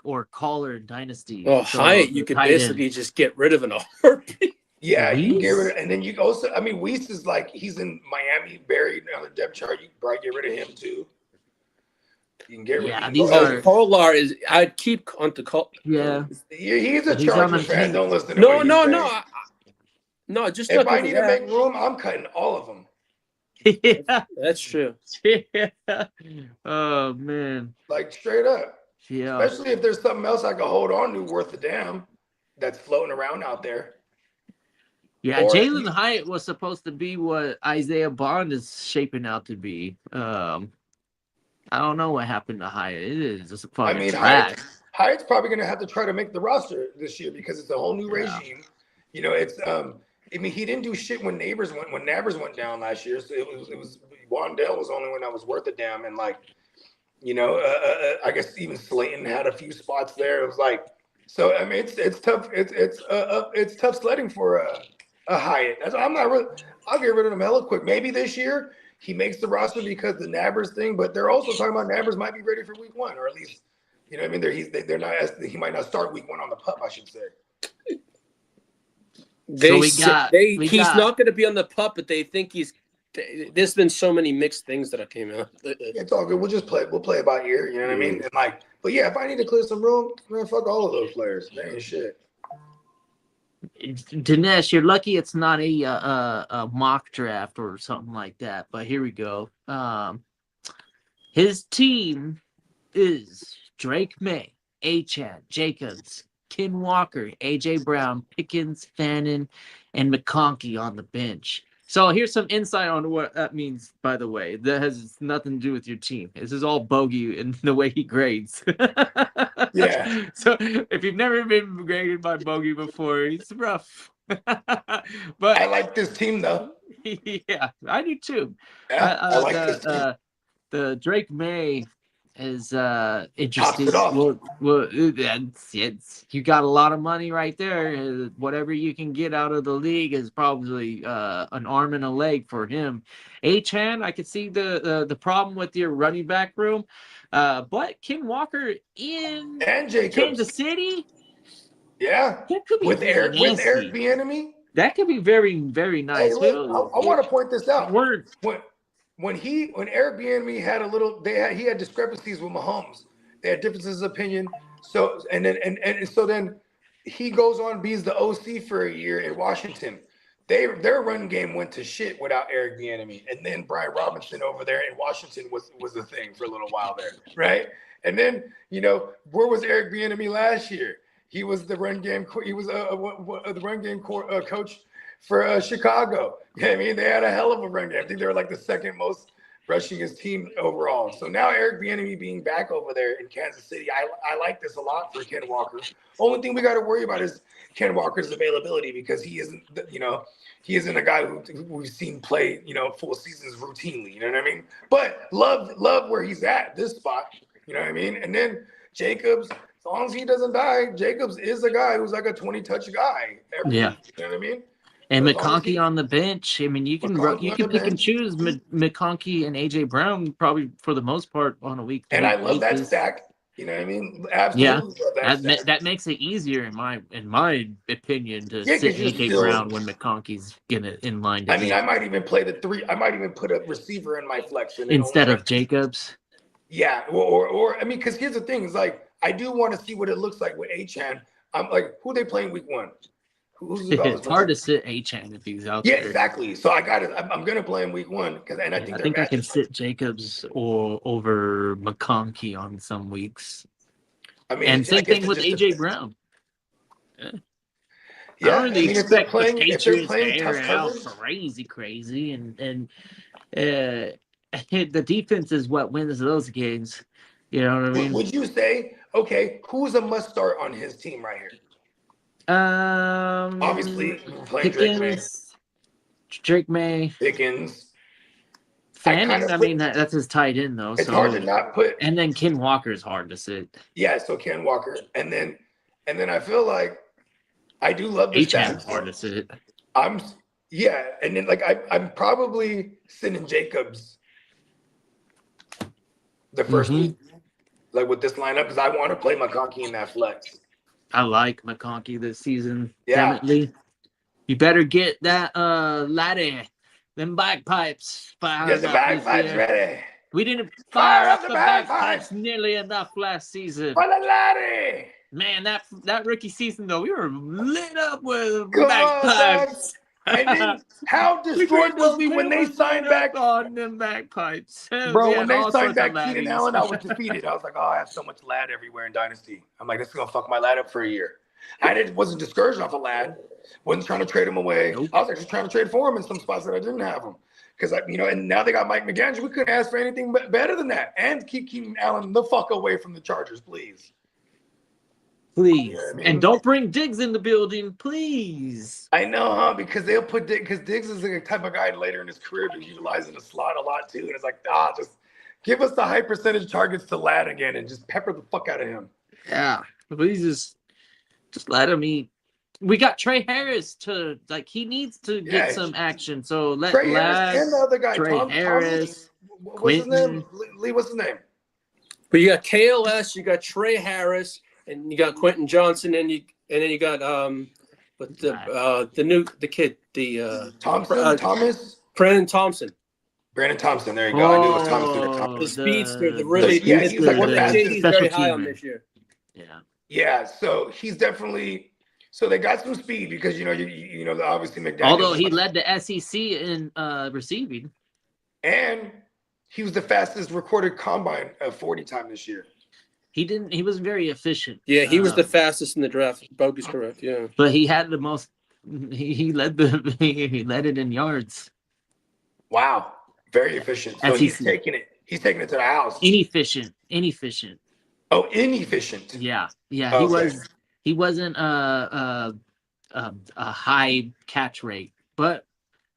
or Caller Dynasty. Oh, so Hyatt, you could basically just get rid of in a heartbeat. Yeah, you can get rid of, and then you also, I mean, Weiss is like, he's in Miami, buried on the depth chart. You can probably get rid of him too. You can get rid of him. Kolar is, I'd keep on to call. Yeah. He's a Chargers fan. Don't listen to No, just if I need to make room, I'm cutting all of them. Yeah. That's true. Yeah. Oh, man. Like, straight up. Yeah. Especially if there's something else I can hold on to worth a damn that's floating around out there. Yeah, Jalen Hyatt was supposed to be what Isaiah Bond is shaping out to be. I don't know what happened to Hyatt. It is just a fucking trash. Hyatt's probably going to have to try to make the roster this year because it's a whole new regime. You know, it's I mean, he didn't do shit when Nabers went down last year. So it was Wandale was the only one that was worth a damn, and like, you know, I guess even Slayton had a few spots there. It was like, so I mean, it's tough. It's tough sledding for a Hyatt. I'm not really. I'll get rid of him hella quick. Maybe this year he makes the roster because the Nabbers thing, but they're also talking about Nabbers might be ready for week 1, or at least, you know what I mean? They're not. He might not start week 1 on the pup, I should say. He's not going to be on the pup, but they think he's. There's been so many mixed things that have came out. It's all good. We'll just play. We'll play it by ear. You know what I mean? And like, but yeah, if I need to clear some room, man, fuck all of those players. They ain't shit. Dinesh, you're lucky it's not a mock draft or something like that. But here we go. His team is Drake May, Achane, Jacobs, Ken Walker, AJ Brown, Pickens, Fannin, and McConkey on the bench. So here's some insight on what that means, by the way. That has nothing to do with your team. This is all Bogey in the way he grades. Yeah. So if you've never been graded by Bogey before, he's rough. But I like this team, though. Yeah, I do too. Yeah, I like this team. The Drake May is interesting. Well, it's you got a lot of money right there. Whatever you can get out of the league is probably an arm and a leg for him. Achane, I could see the problem with your running back room, but Ken Walker in Kansas City, yeah, that could be with Eric Bieniemy. That could be very, very nice. Hey, look, I want to point this out. When Eric Bieniemy had he had discrepancies with Mahomes. They had differences of opinion. So then he goes on and be's the OC for a year in Washington. Their run game went to shit without Eric Bieniemy. And then Brian Robinson over there in Washington was the thing for a little while there, right? And then, you know, where was Eric Bieniemy last year? He was the run game. He was the run game coach for Chicago. You know what I mean? They had a hell of a run game. I think they were like the second most rushingest team overall. So now Eric Bieniemy being back over there in Kansas City, I like this a lot for Ken Walker. Only thing we got to worry about is Ken Walker's availability, because he isn't a guy who we've seen play, you know, full seasons routinely. You know what I mean? But love where he's at, this spot. You know what I mean? And then Jacobs, as long as he doesn't die, Jacobs is a guy who's like a 20-touch guy. Yeah. You know what I mean? And McConkey on the bench. I mean, you can pick and choose McConkey and AJ Brown probably for the most part on a week. And I love that stack. You know what I mean? Absolutely. Yeah, that makes it easier in my opinion to sit AJ Brown when McConkey's gonna in line. I mean, I might even play the 3. I might even put a receiver in my flex instead of Jacobs. Yeah, or I mean, because here's the thing: is like I do want to see what it looks like with Achane. I'm like, who they playing week 1? It's hard to sit Achane if he's out there. Yeah, exactly. So I got it. I'm gonna play him week 1 because, and I think I can sit Jacobs or over McConkey on some weeks. I mean, and same thing with AJ Brown. Yeah, I don't really expect the Patriots to air out crazy, and the defense is what wins those games. You know what I mean? Would you say, okay, who's a must start on his team right here? Obviously, Pickens, Drake May, Pickens. Fanning, I mean, that's his tight end, though. It's hard to not put. And then Ken Walker's hard to sit. Yeah, so Ken Walker. And then I feel like I do love the stats. Hard to sit. And then like I'm probably sending Jacobs the first week, like with this lineup, because I want to play McConkey in that flex. I like McConkey this season. Yeah. Definitely. You better get that laddie. Them bagpipes. Get the bagpipes ready. We didn't fire up the bagpipes nearly enough last season. For the laddie. Man, that rookie season though, we were lit up with bagpipes. And then how destroyed was we when they signed back on them bagpipes? Bro, when they signed back Keenan Allen, I was defeated. I was like, oh, I have so much lad everywhere in Dynasty. I'm like, this is gonna fuck my lad up for a year. I wasn't discouraged off a lad. Wasn't trying to trade him away. Nope. I was actually trying to trade for him in some spots that I didn't have him. Because, and now they got Mike McDaniel. We couldn't ask for anything better than that. And keep Keenan Allen the fuck away from the Chargers, please. Please. You know what I mean? And don't bring Diggs in the building, please. I know, huh? Because they'll put Diggs, because Diggs is the type of guy later in his career to utilize in the slot a lot too. And it's like, just give us the high percentage targets to lad again and just pepper the fuck out of him. Yeah. Please just let him eat. We got Trey Harris he needs to get some action. So let Trey Harris and the other guy, Trey Harris. What's his name? Lee, what's his name? But you got KLS, you got Trey Harris, and you got Quentin Johnson, and then you got the kid, Thomas? Brandon Thompson. Brandon Thompson, there you go. I knew it was Thompson. The speedster, he's very high on this year. Yeah, so he's definitely. So they got some speed because obviously McDaniel. Although he led the SEC in receiving, and he was the fastest recorded combine 40 time this year. He wasn't very efficient. Yeah, he was the fastest in the draft. Bogey's correct. Yeah, but he had the most. He led it in yards. Wow, very efficient. So he's taking it. He's taking it to the house. Inefficient. Oh, inefficient. Yeah. Okay. He wasn't a high catch rate, but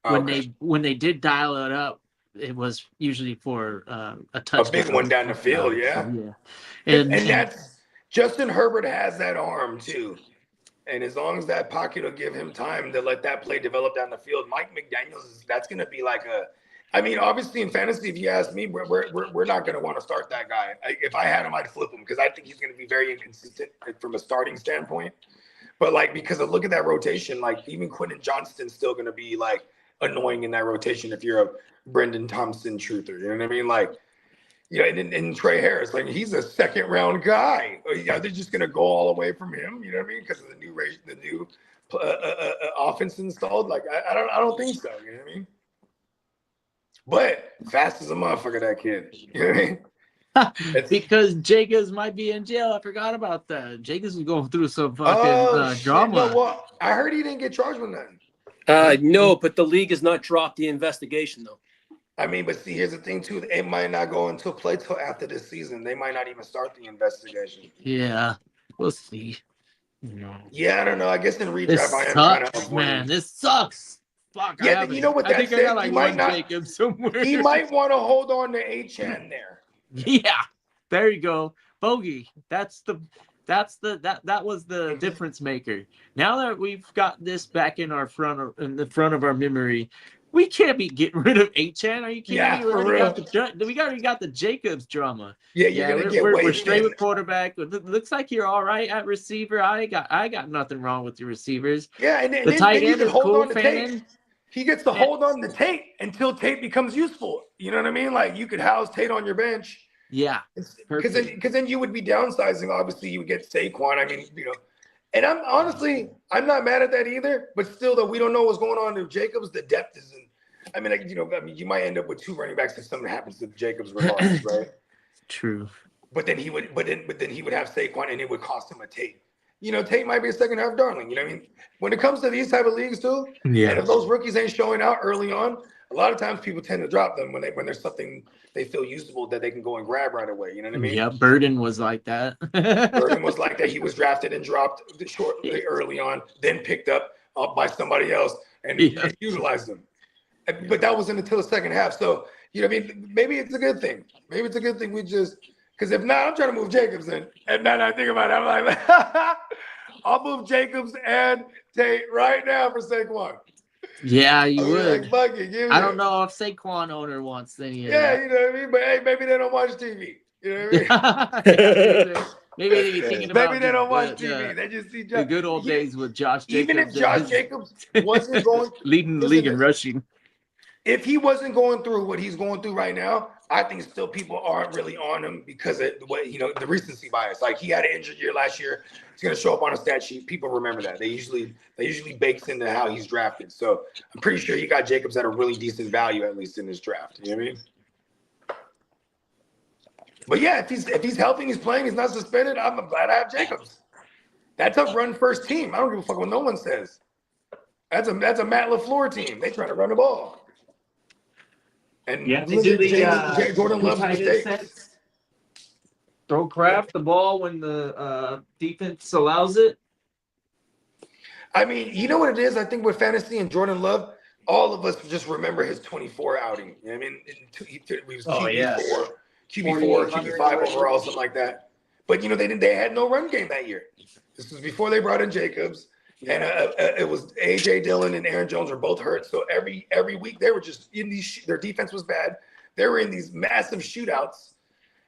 when they did dial it up, it was usually for a touchdown. A big one down the field, yeah. And that's Justin Herbert has that arm too, and as long as that pocket will give him time to let that play develop down the field, Mike McDaniels that's going to be like obviously in fantasy, if you ask me, we're not going to want to start that guy. If I had him, I'd flip him because I think he's going to be very inconsistent from a starting standpoint. But because look at that rotation, even Quentin Johnston's still going to be annoying in that rotation if you're a Brendan Thompson truther. You know what I mean? And Trey Harris, he's a second round guy. They're just going to go all away from him. You know what I mean? Because of the new offense installed. I don't think so. You know what I mean? But fast as a motherfucker, that kid. You know what I mean? Because Jacobs might be in jail. I forgot about that. Jacobs was going through some fucking drama. No, I heard he didn't get charged with nothing. No, but the league has not dropped the investigation, though. I mean, but see, here's the thing, too. It might not go into play till after this season. They might not even start the investigation. Yeah, we'll see. Yeah, I don't know. I guess in redraft, I am trying to avoid it. This sucks. Fuck, yeah, you know what that said? He might not. He might want to hold on to Achane there. Yeah, there you go, Bogey. That was the difference maker. Now that we've got this back in the front of our memory, We can't be getting rid of Achan. Are you kidding Yeah, me? for real. We already got the Jacobs drama. Yeah, you're gonna get we're straight with quarterback. Looks like you're all right at receiver. I got nothing wrong with your receivers. Yeah, and the tight then you end can is hold cool. on to Tate. He gets to hold on to Tate until Tate becomes useful. You know what I mean? Like you could house Tate on your bench. Yeah, because then you would be downsizing. Obviously, you would get Saquon. I mean, and I'm not mad at that either. But still, though, we don't know what's going on with Jacobs. The depth isn't. I mean, you might end up with 2 running backs if something happens to Jacobs regardless, right? True. But then he would have Saquon, and it would cost him a Tate. Tate might be a second half darling. You know what I mean? When it comes to these type of leagues too, and if those rookies ain't showing out early on, a lot of times people tend to drop them when there's something they feel usable that they can go and grab right away. You know what I mean? Yeah, Burden was like that. Burden was like that. He was drafted and dropped shortly early on, then picked up by somebody else and utilized them. But that wasn't until the second half. So, you know what I mean? Maybe it's a good thing. Maybe it's a good thing we just – because if not, I'm trying to move Jacobs in. And now that I think about it, I'm like, I'll move Jacobs and Tate right now for Saquon. Yeah, you would. Like, it, I don't know if Saquon owner wants then. Yeah, you know what I mean? But, hey, maybe they don't watch TV. You know what I mean? Maybe they be thinking about maybe they don't watch TV. They just see the good old days with Josh Jacobs. Even if Josh Jacobs wasn't going leading the league in rushing. If he wasn't going through what he's going through right now, I think still people aren't really on him because of what the recency bias. Like he had an injured year last year. It's going to show up on a stat sheet. People remember that. They usually bakes into how he's drafted. So I'm pretty sure you got Jacobs at a really decent value, at least in this draft. You know what I mean? But yeah, if he's helping, he's playing, he's not suspended, I'm glad I have Jacobs. That's a run first team. I don't give a fuck what no one says. That's a Matt LaFleur team. They try to run the ball. And they do the Jordan loves mistakes. Throw Kraft the ball when the defense allows it. I mean, you know what it is? I think with fantasy and Jordan Love, all of us just remember his 24 outing. You know what I mean? He was QB4, QB5 overall, something like that. But they had no run game that year. This was before they brought in Jacobs, and it was AJ Dillon and Aaron Jones were both hurt. So every week they were just in these. Their defense was bad. They were in these massive shootouts,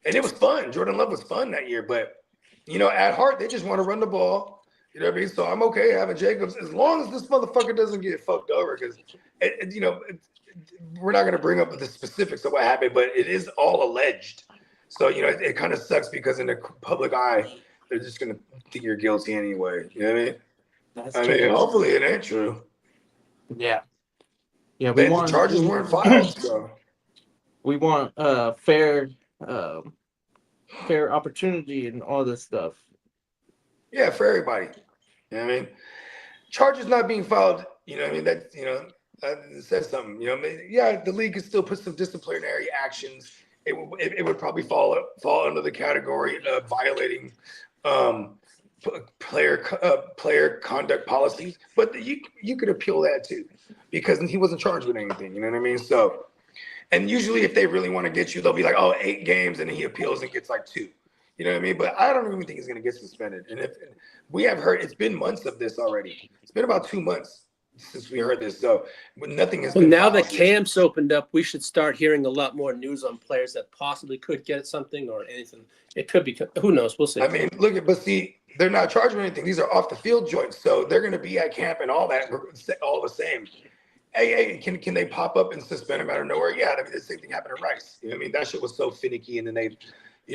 and it was fun. Jordan Love was fun that year, but at heart they just want to run the ball. You know what I mean? So I'm okay having Jacobs as long as this motherfucker doesn't get fucked over because we're not going to bring up the specifics of what happened, but it is all alleged. So, it kind of sucks because in the public eye, they're just going to think you're guilty anyway. You know what I mean? Hopefully it ain't true. Yeah. Yeah. The charges weren't filed, so. We want fair opportunity and all this stuff. Yeah, for everybody. You know what I mean? Charges not being filed, that says something. The league could still put some disciplinary actions. It would probably fall under the category of violating player conduct policies. But you could appeal that too, because he wasn't charged with anything. You know what I mean? So, and usually if they really want to get you, they'll be like, 8 games, and then he appeals and gets like 2. You know what I mean? But I don't even think he's going to get suspended. And if we have heard, it's been months of this already. It's been about 2 months since we heard this. So nothing has been now that camp's opened up, we should start hearing a lot more news on players that possibly could get something or anything. It could be, who knows? We'll see. I mean, they're not charging anything. These are off the field joints. So they're going to be at camp and all that, all the same. Hey, can they pop up and suspend him out of nowhere? Yeah, I mean, the same thing happened to Rice. You know what I mean? That shit was so finicky. And then they,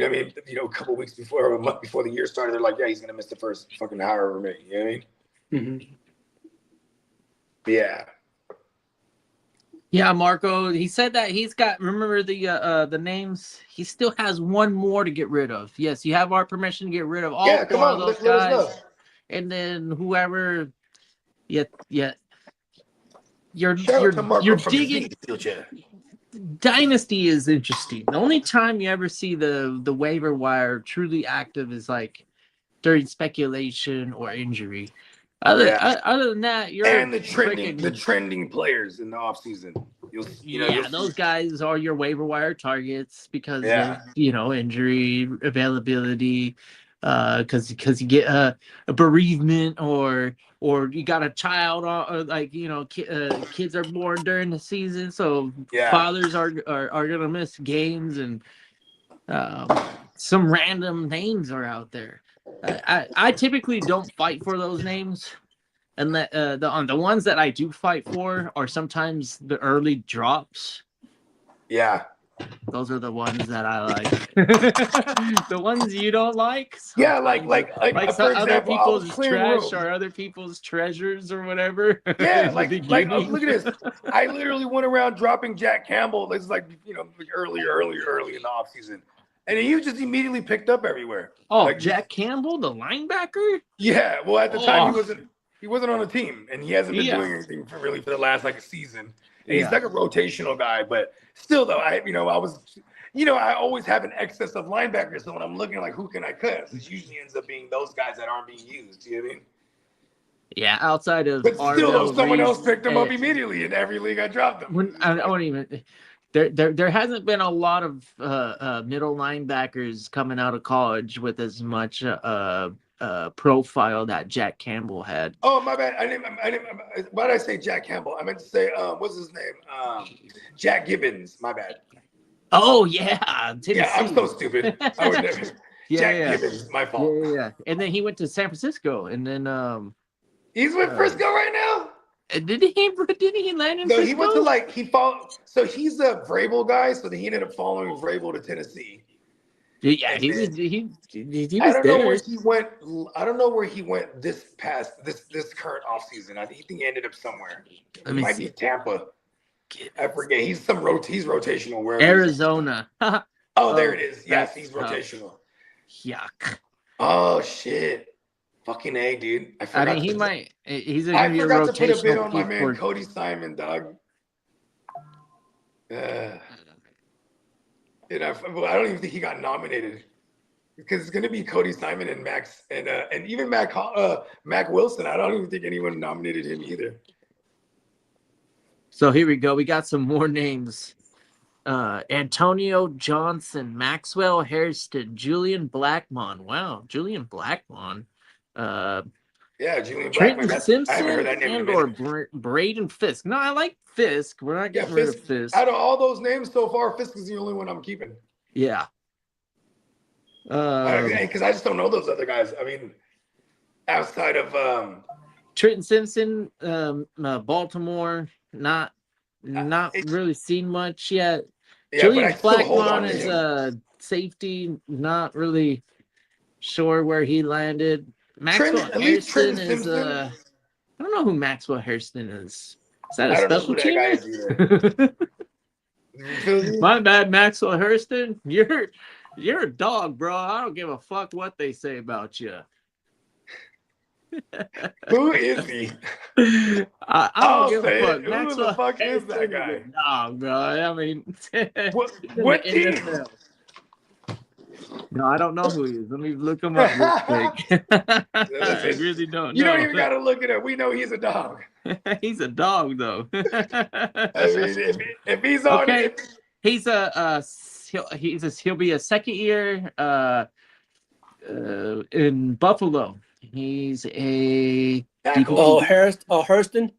a couple weeks before, or a month before the year started, they're like, yeah, he's going to miss the first fucking however many. You know what I mean? Mm-hmm. Yeah. Yeah, Marco. He said that he's got. Remember the names. He still has one more to get rid of. Yes, you have our permission to get rid of all four of those guys, and then whoever. You're digging. Dynasty is interesting. The only time you ever see the waiver wire truly active is like during speculation or injury. Other than that, you're and the trending players in the offseason. Those guys are your waiver wire targets because of injury availability. because you get a bereavement or you got a child, or like kids are born during the season, so fathers are gonna miss games, and some random names are out there. I typically don't fight for those names, and the ones that I do fight for are sometimes the early drops. Yeah. Those are the ones that I like. The ones you don't like? Yeah, like for example, other people's trash room. or other people's treasures or whatever. Yeah, look at this. I literally went around dropping Jack Campbell. This is early in the offseason. And he was just immediately picked up everywhere. Oh, Jack Campbell, the linebacker? Yeah, well at the time he wasn't on the team, and he hasn't been doing anything for the last season. And he's like a rotational guy, but still though, I always have an excess of linebackers. So when I'm looking who can I cut, it usually ends up being those guys that aren't being used. You know what I mean? Yeah, outside of but still, someone else picked them up immediately in every league I dropped them. I won't even. There hasn't been a lot of middle linebackers coming out of college with as much profile that Jack Campbell had. Oh, my bad. I didn't. Why did I say Jack Campbell? I meant to say what's his name? Jack Gibbons. My bad. Oh yeah, Tennessee. Yeah, I'm so stupid. I would never. Jack Gibbons. My fault. Yeah. And then he went to San Francisco, and then he's with Frisco right now. Did he land in? No, Frisco? he went to he followed. So he's a Vrabel guy. So he ended up following Vrabel to Tennessee. Yeah, he was I don't there. know where he went. I don't know where he went this current offseason. I think he ended up somewhere. He might be Tampa. I forget. He's he's rotational. Where Arizona. Oh, there it is. Yes, he's rotational. Yuck. Oh shit. Fucking A, dude. He's gonna be a rotational. I forgot to put a bid on my man Cody Simon, dog. I don't even think he got nominated because it's going to be Cody Simon and Max and even Mac Wilson. I don't even think anyone nominated him either. So here we go. We got some more names. Antonio Johnson, Maxwell Hairston, Julian Blackmon. Wow, Julian Blackmon. Julian Trenton Blackmon. Simpson I haven't heard that name or Braden Fisk. No, I like Fisk. We're not getting rid of Fisk. Out of all those names so far, Fisk is the only one I'm keeping. Yeah. Because I just don't know those other guys. I mean, outside of Trenton Simpson, Baltimore, not really seen much yet. Julian Blackmon is a safety, not really sure where he landed. Maxwell Hairston is I don't know who Maxwell Hairston is. Is that a special team? My bad, Maxwell Hairston. You're a dog, bro. I don't give a fuck what they say about you. Who is he? I don't give a fuck. Who the fuck is that guy? Dog, bro. I mean, what team? No, I don't know who he is. Let me look him up real quick. I really don't know. You don't even got to look it up. We know he's a dog. He's a dog, though. I mean, if he's on it. He'll be a second year in Buffalo. He's a Hairston.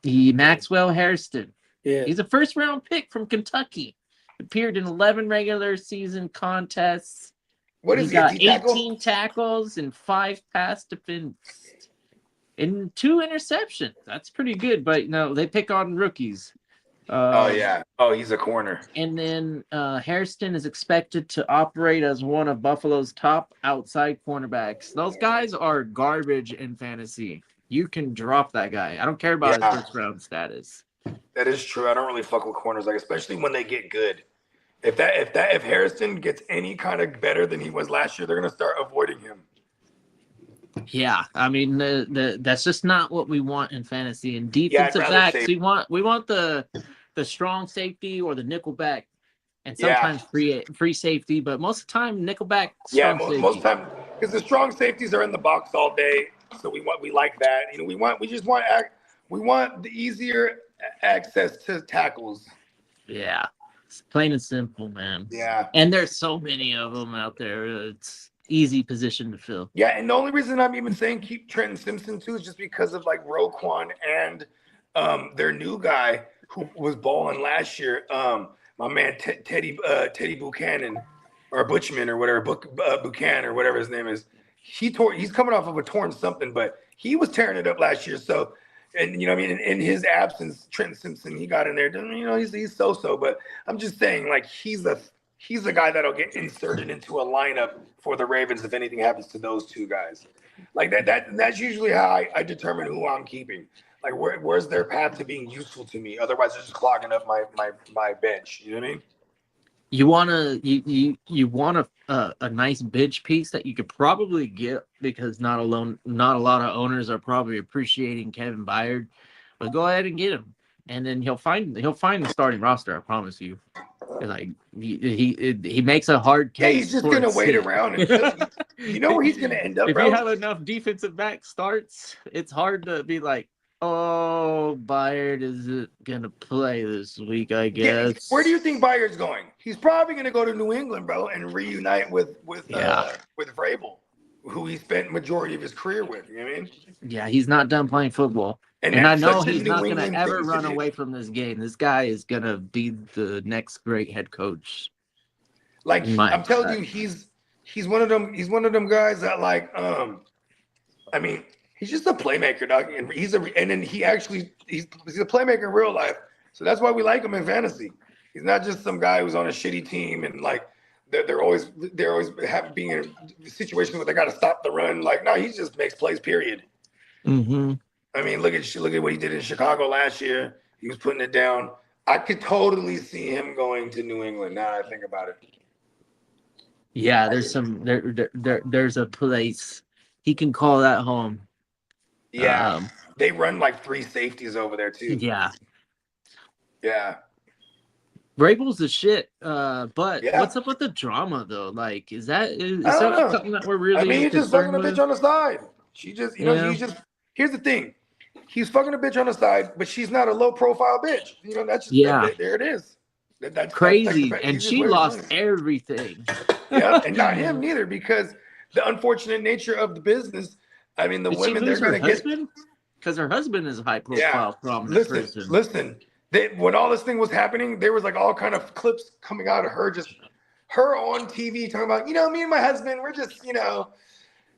Maxwell Hairston. Yeah, he's a first-round pick from Kentucky. Appeared in 11 regular season contests. He's got 18 tackles and 5 pass defense and 2 interceptions. That's pretty good, but no, they pick on rookies. He's a corner. And then Hairston is expected to operate as one of Buffalo's top outside cornerbacks. Those guys are garbage in fantasy. You can drop that guy. I don't care about his first round status. That is true. I don't really fuck with corners, especially when they get good. If Hairston gets any kind of better than he was last year, they're gonna start avoiding him. Yeah, I mean that's just not what we want in fantasy. And defensive backs, we want the strong safety or the nickel back, and sometimes free safety, but most of the time nickel back. Most of the time, because the strong safeties are in the box all day, so we like that. We want the easier access to tackles. Yeah, it's plain and simple, man. Yeah, and there's so many of them out there. easy position to fill. Yeah, and the only reason I'm even saying keep Trenton Simpson too is just because of like Roquan and their new guy who was balling last year. My man Teddy Buchanan or Butchman or whatever, Buchanan or whatever his name is. He's coming off of a torn something, but he was tearing it up last year. So, and you know what I mean, in his absence, Trenton Simpson, he got in there. You know, he's so. But I'm just saying, like he's a guy that'll get inserted into a lineup for the Ravens if anything happens to those two guys. Like that's usually how I determine who I'm keeping. Like where's their path to being useful to me? Otherwise, they're just clogging up my bench. You know what I mean? You want a nice bench piece that you could probably get because not a lot of owners are probably appreciating Kevin Byard, but go ahead and get him, and then he'll find the starting roster. I promise you. Like he makes a hard case. Yeah, he's just gonna wait around. You know where he's gonna end up. If you have enough defensive back starts, it's hard to be like, oh, Byard isn't gonna play this week, I guess. Yeah, where do you think Byard's going? He's probably gonna go to New England, bro, and reunite with Vrabel, who he spent majority of his career with. You know what I mean? Yeah, he's not done playing football. And I know he's not going to ever run away from this game. This guy is going to be the next great head coach. Like I'm telling you, he's one of them guys that like I mean, he's just a playmaker, dog. And he's a playmaker in real life. So that's why we like him in fantasy. He's not just some guy who's on a shitty team and like they're always being in a situation where they got to stop the run. Like, no, he just makes plays, period. Mm-hmm. I mean, look at what he did in Chicago last year. He was putting it down. I could totally see him going to New England now that I think about it. Yeah, there's a place he can call that home. Yeah, they run like 3 safeties over there too. Yeah. Vrabel's the shit. But what's up with the drama though? Like, is that something that we're really? I mean, he's just fucking a bitch on the side. She just, Here's the thing. He's fucking a bitch on the side, but she's not a low-profile bitch. You know, that's just there it is. That's crazy, and she lost everything. Yeah, and not him neither, because the unfortunate nature of the business. I mean, the women they're going to get because her husband is a high-profile, prominent person. Listen. When all this thing was happening, there was like all kind of clips coming out of her, just her on TV talking about, me and my husband, we're just,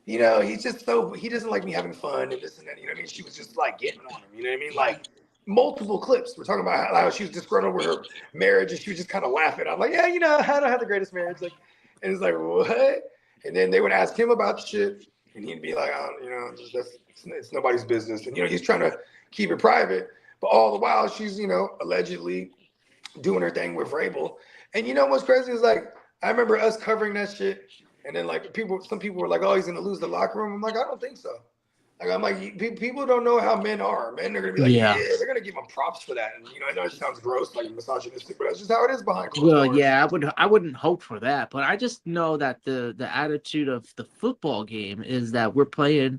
he's just he doesn't like me having fun and this and that. You know what I mean? She was just like getting on him. You know what I mean? Like multiple clips. We're talking about how she was disgruntled over her marriage and she was just kind of laughing. I'm like, yeah, I don't have the greatest marriage. Like, and it's like, what? And then they would ask him about the shit, and he'd be like, it's nobody's business. And he's trying to keep it private, but all the while she's allegedly doing her thing with Vrabel. And what's crazy is like I remember us covering that shit. And then, like, some people were like, oh, he's going to lose the locker room. I'm like, I don't think so. Like, I'm like, people don't know how men are. Men are going to be like, yeah, they're going to give them props for that. And, I know it sounds gross, like misogynistic, but that's just how it is behind closed doors. Yeah, I wouldn't hope for that. But I just know that the attitude of the football game is that we're playing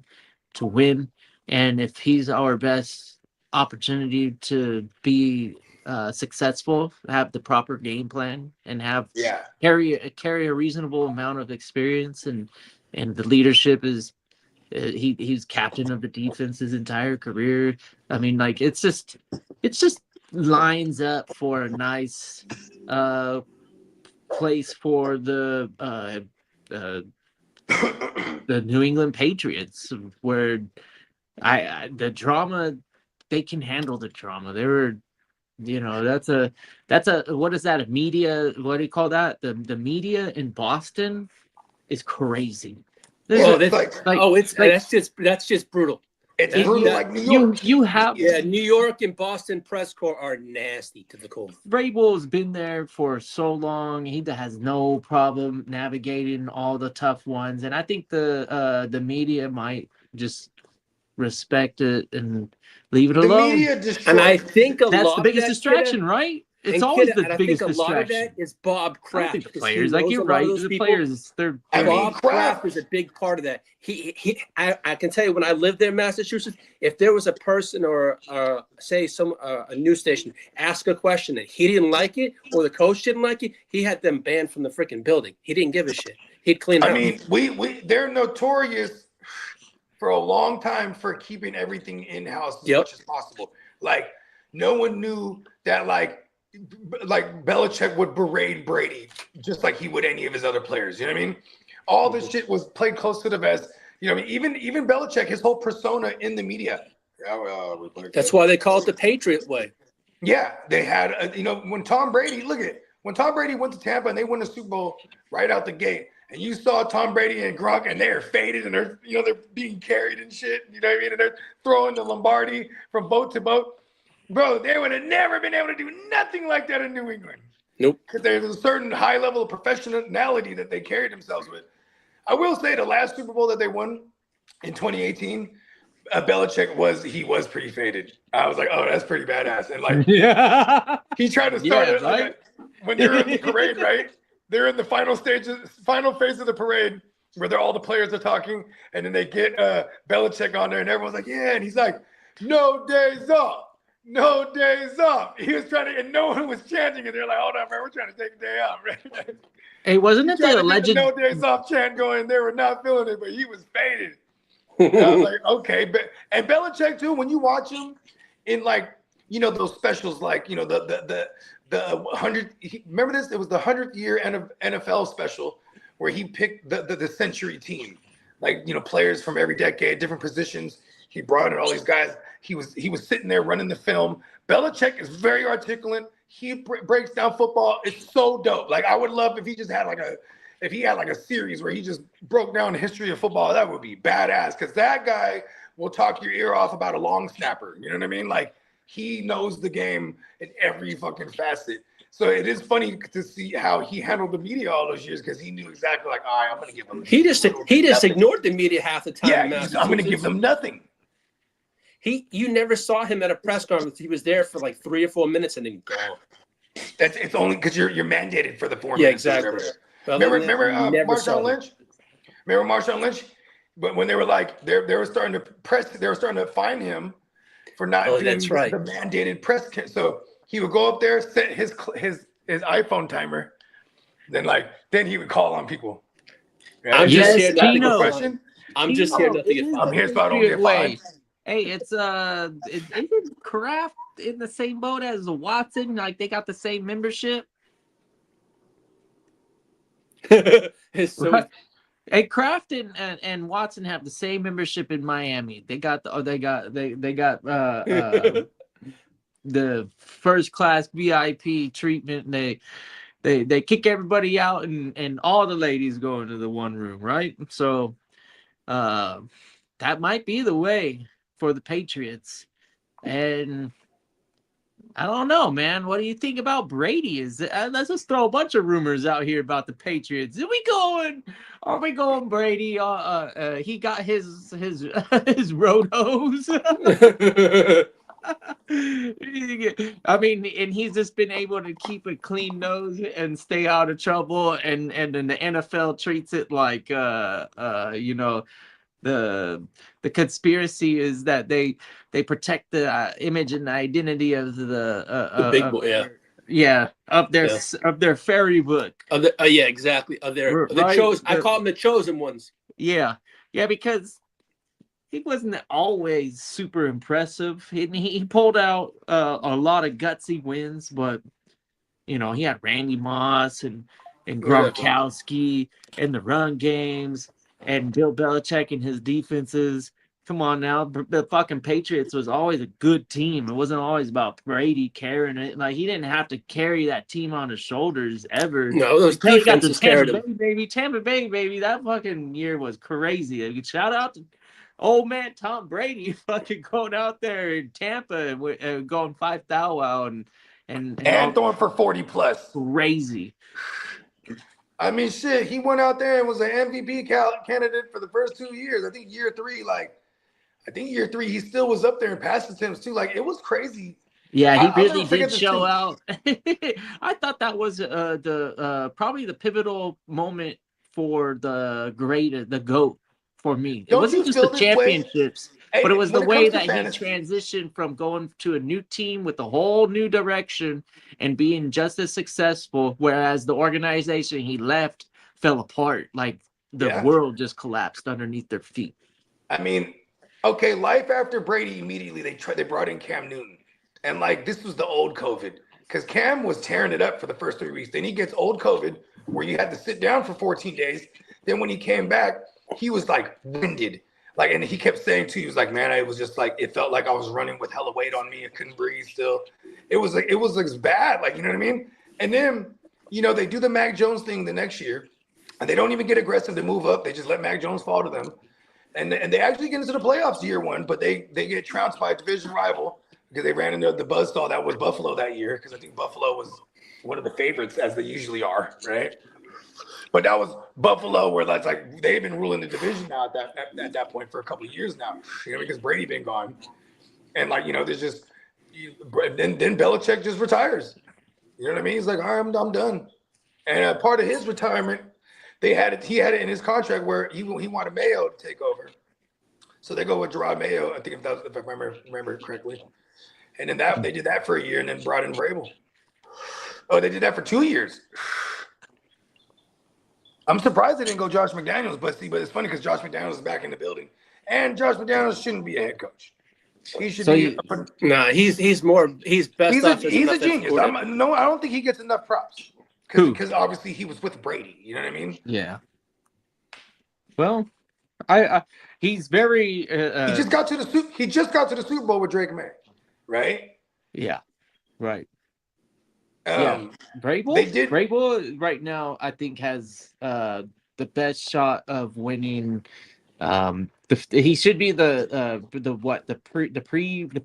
to win. And if he's our best opportunity to be successful, have the proper game plan, and have carry a reasonable amount of experience, and the leadership is he's captain of the defense his entire career. I mean, like it's just lines up for a nice place for the New England Patriots, where the drama, they can handle the drama. They were. That's a what is that? A media? What do you call that? The media in Boston is crazy. That's just brutal. It's brutal like New York. You have New York and Boston press corps are nasty to the core. Vrabel's been there for so long. He has no problem navigating all the tough ones, and I think the media might just respect it and leave it alone. And I think that's the biggest distraction, right? It's always the biggest distraction. A lot of that is Bob Kraft. The players, like you're right, the players. Bob Kraft is a big part of that. I can tell you, when I lived there in Massachusetts, if there was a person or say a news station ask a question that he didn't like it or the coach didn't like it, he had them banned from the freaking building. He didn't give a shit He'd clean house. I mean, they're notorious for a long time for keeping everything in-house as much as possible. Like, no one knew that, like Belichick would berate Brady just like he would any of his other players. You know what I mean? All this shit was played close to the vest. You know what I mean? Even Belichick, his whole persona in the media. That's why they call it the Patriot way. Yeah, they had, when Tom Brady went to Tampa and they won the Super Bowl right out the gate, and you saw Tom Brady and Gronk, and they're faded and they're being carried and shit. You know what I mean? And they're throwing the Lombardi from boat to boat. Bro, they would have never been able to do nothing like that in New England. Nope. Because there's a certain high level of professionality that they carried themselves with. I will say the last Super Bowl that they won in 2018, Belichick was pretty faded. I was like, oh, that's pretty badass. And like, he tried to start it like, when they're in the parade, right? They're in the final phase of the parade where all the players are talking, and then they get Belichick on there, and everyone's like, yeah, and he's like, no days off. No days off. He was trying to, and no one was chanting, and they're like, hold on, man, we're trying to take a day off, right? Hey, wasn't it the alleged no days off chant going? They were not feeling it, but he was faded. And I was like, okay, and Belichick too. When you watch him in those specials, like the 100. Remember this? It was the 100th year NFL special where he picked the century team, like players from every decade, different positions. He brought in all these guys. He was sitting there running the film. Belichick is very articulate. He breaks down football. It's so dope. Like, I would love if he just had a series where he just broke down the history of football. That would be badass, because that guy will talk your ear off about a long snapper. You know what I mean? Like, he knows the game in every fucking facet. So it is funny to see how he handled the media all those years, because he knew exactly, like, all right, I'm going to give him. He just ignored the media half the time. Yeah, I'm going to give them nothing. You never saw him at a press conference. He was there for like 3 or 4 minutes and then gone. It's only because you're mandated for the 4 minutes. Yeah, exactly. Remember Marshawn Lynch? Remember Marshawn Lynch? But when they were like they were starting to fine him for not doing the mandated press. So he would go up there, set his iPhone timer, then he would call on people. Yeah, I'm just here not to get question. I'm just here not to get I'm here so I don't get fined. Hey, isn't Kraft in the same boat as Watson? Like, they got the same membership. Hey, Kraft and Watson have the same membership in Miami. They got the first class VIP treatment. And they kick everybody out, and all the ladies go into the one room, right? So that might be the way for the Patriots. And I don't know, man. What do you think about Brady? Let's just throw a bunch of rumors out here about the Patriots. Are we going Brady? He got his road hose. I mean, and he's just been able to keep a clean nose and stay out of trouble. And then the NFL treats it like the conspiracy is that they protect the image and the identity of the big boy, of their fairy book. Exactly. Of their chosen. I call them the chosen ones. Yeah, because he wasn't always super impressive. He pulled out a lot of gutsy wins, but he had Randy Moss and Gronkowski and the run games. And Bill Belichick and his defenses. Come on now. The fucking Patriots was always a good team. It wasn't always about Brady carrying it. Like, he didn't have to carry that team on his shoulders ever. No, those defenses carried him. Tampa Bay, baby. That fucking year was crazy. Shout out to old man Tom Brady fucking going out there in Tampa and going 5,000 and throwing for 40 plus. Crazy. I mean, shit, he went out there and was an MVP candidate for the first 2 years. I think year three, he still was up there in pass attempts too. Like, it was crazy. Yeah, he really did show out. I thought that was probably the pivotal moment for the GOAT for me. It wasn't just the championships, but it was the way that he transitioned from going to a new team with a whole new direction and being just as successful, whereas the organization he left fell apart. Like the world just collapsed underneath their feet. I mean, okay, life after Brady, immediately they brought in Cam Newton. And like this was the old COVID. Because Cam was tearing it up for the first 3 weeks. Then he gets old COVID where you had to sit down for 14 days. Then when he came back, he was like winded. Like, and he kept saying too, he was like, man, it was just like, it felt like I was running with hella weight on me. I couldn't breathe still. It was like bad. Like, you know what I mean? And then, you know, they do the Mac Jones thing the next year and they don't even get aggressive to move up. They just let Mac Jones fall to them. And they actually get into the playoffs year one, but they get trounced by a division rival because they ran into the buzzsaw that was Buffalo that year. Because I think Buffalo was one of the favorites as they usually are. Right. But that was Buffalo, where that's like they've been ruling the division now at that point for a couple of years now, you know, because Brady been gone, and like you know, there's just then Belichick just retires. You know what I mean? He's like, all right, I'm done. And part of his retirement, he had it in his contract where he wanted Mayo to take over, so they go with Gerard Mayo. I think if I remember correctly, and then they did that for a year, and then brought in Vrabel. Oh, they did that for 2 years. I'm surprised they didn't go Josh McDaniels, but it's funny because Josh McDaniels is back in the building, and Josh McDaniels shouldn't be a head coach. He should be. He's best. He's a genius. I don't think he gets enough props because obviously he was with Brady. You know what I mean? Yeah. Well, he's very. He just got to the Super Bowl with Drake May, right? Yeah. Right. Vrabel right now I think has the best shot of winning. He should be the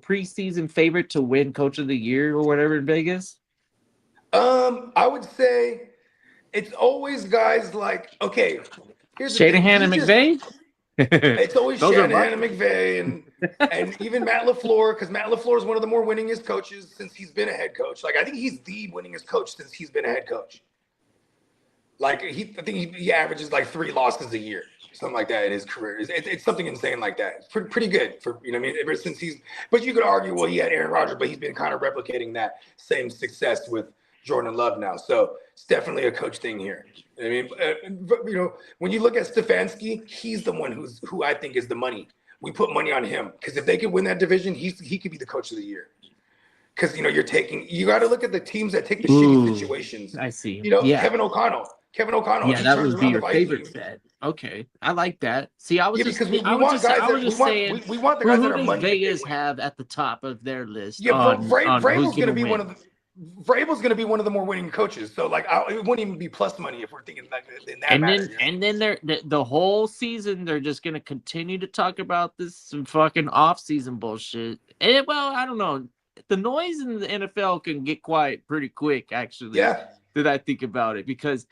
preseason favorite to win Coach of the Year or whatever in Vegas. I would say it's always guys like here's Shanahan and McVay. It's always Shanahan and McVay and even Matt LaFleur, because Matt LaFleur is one of the more winningest coaches since he's been a head coach. Like I think he's the winningest coach since he's been a head coach. Like I think he averages like 3 losses a year, something like that in his career. It's something insane like that. It's pretty good for you know what I mean. Ever since but you could argue, well, he had Aaron Rodgers, but he's been kind of replicating that same success with Jordan Love now. So it's definitely a coach thing here. I mean, you know, when you look at Stefanski, he's the one who I think is the money. We put money on him because if they could win that division, he could be the coach of the year. Because you know you got to look at the teams that take the shitty situations. I see. You know, Kevin O'Connell. Yeah, that would be your favorite bet. Okay, I like that. See, I was just saying, we want the guys that are money. Vegas have at the top of their list. Yeah, Vrabel's going to be one of the. Vrabel's going to be one of the more winning coaches, so like it wouldn't even be plus money if we're thinking like in that. And then the whole season they're just going to continue to talk about this fucking off-season bullshit. And well, I don't know. The noise in the NFL can get quiet pretty quick, actually. Yeah. That I think about it because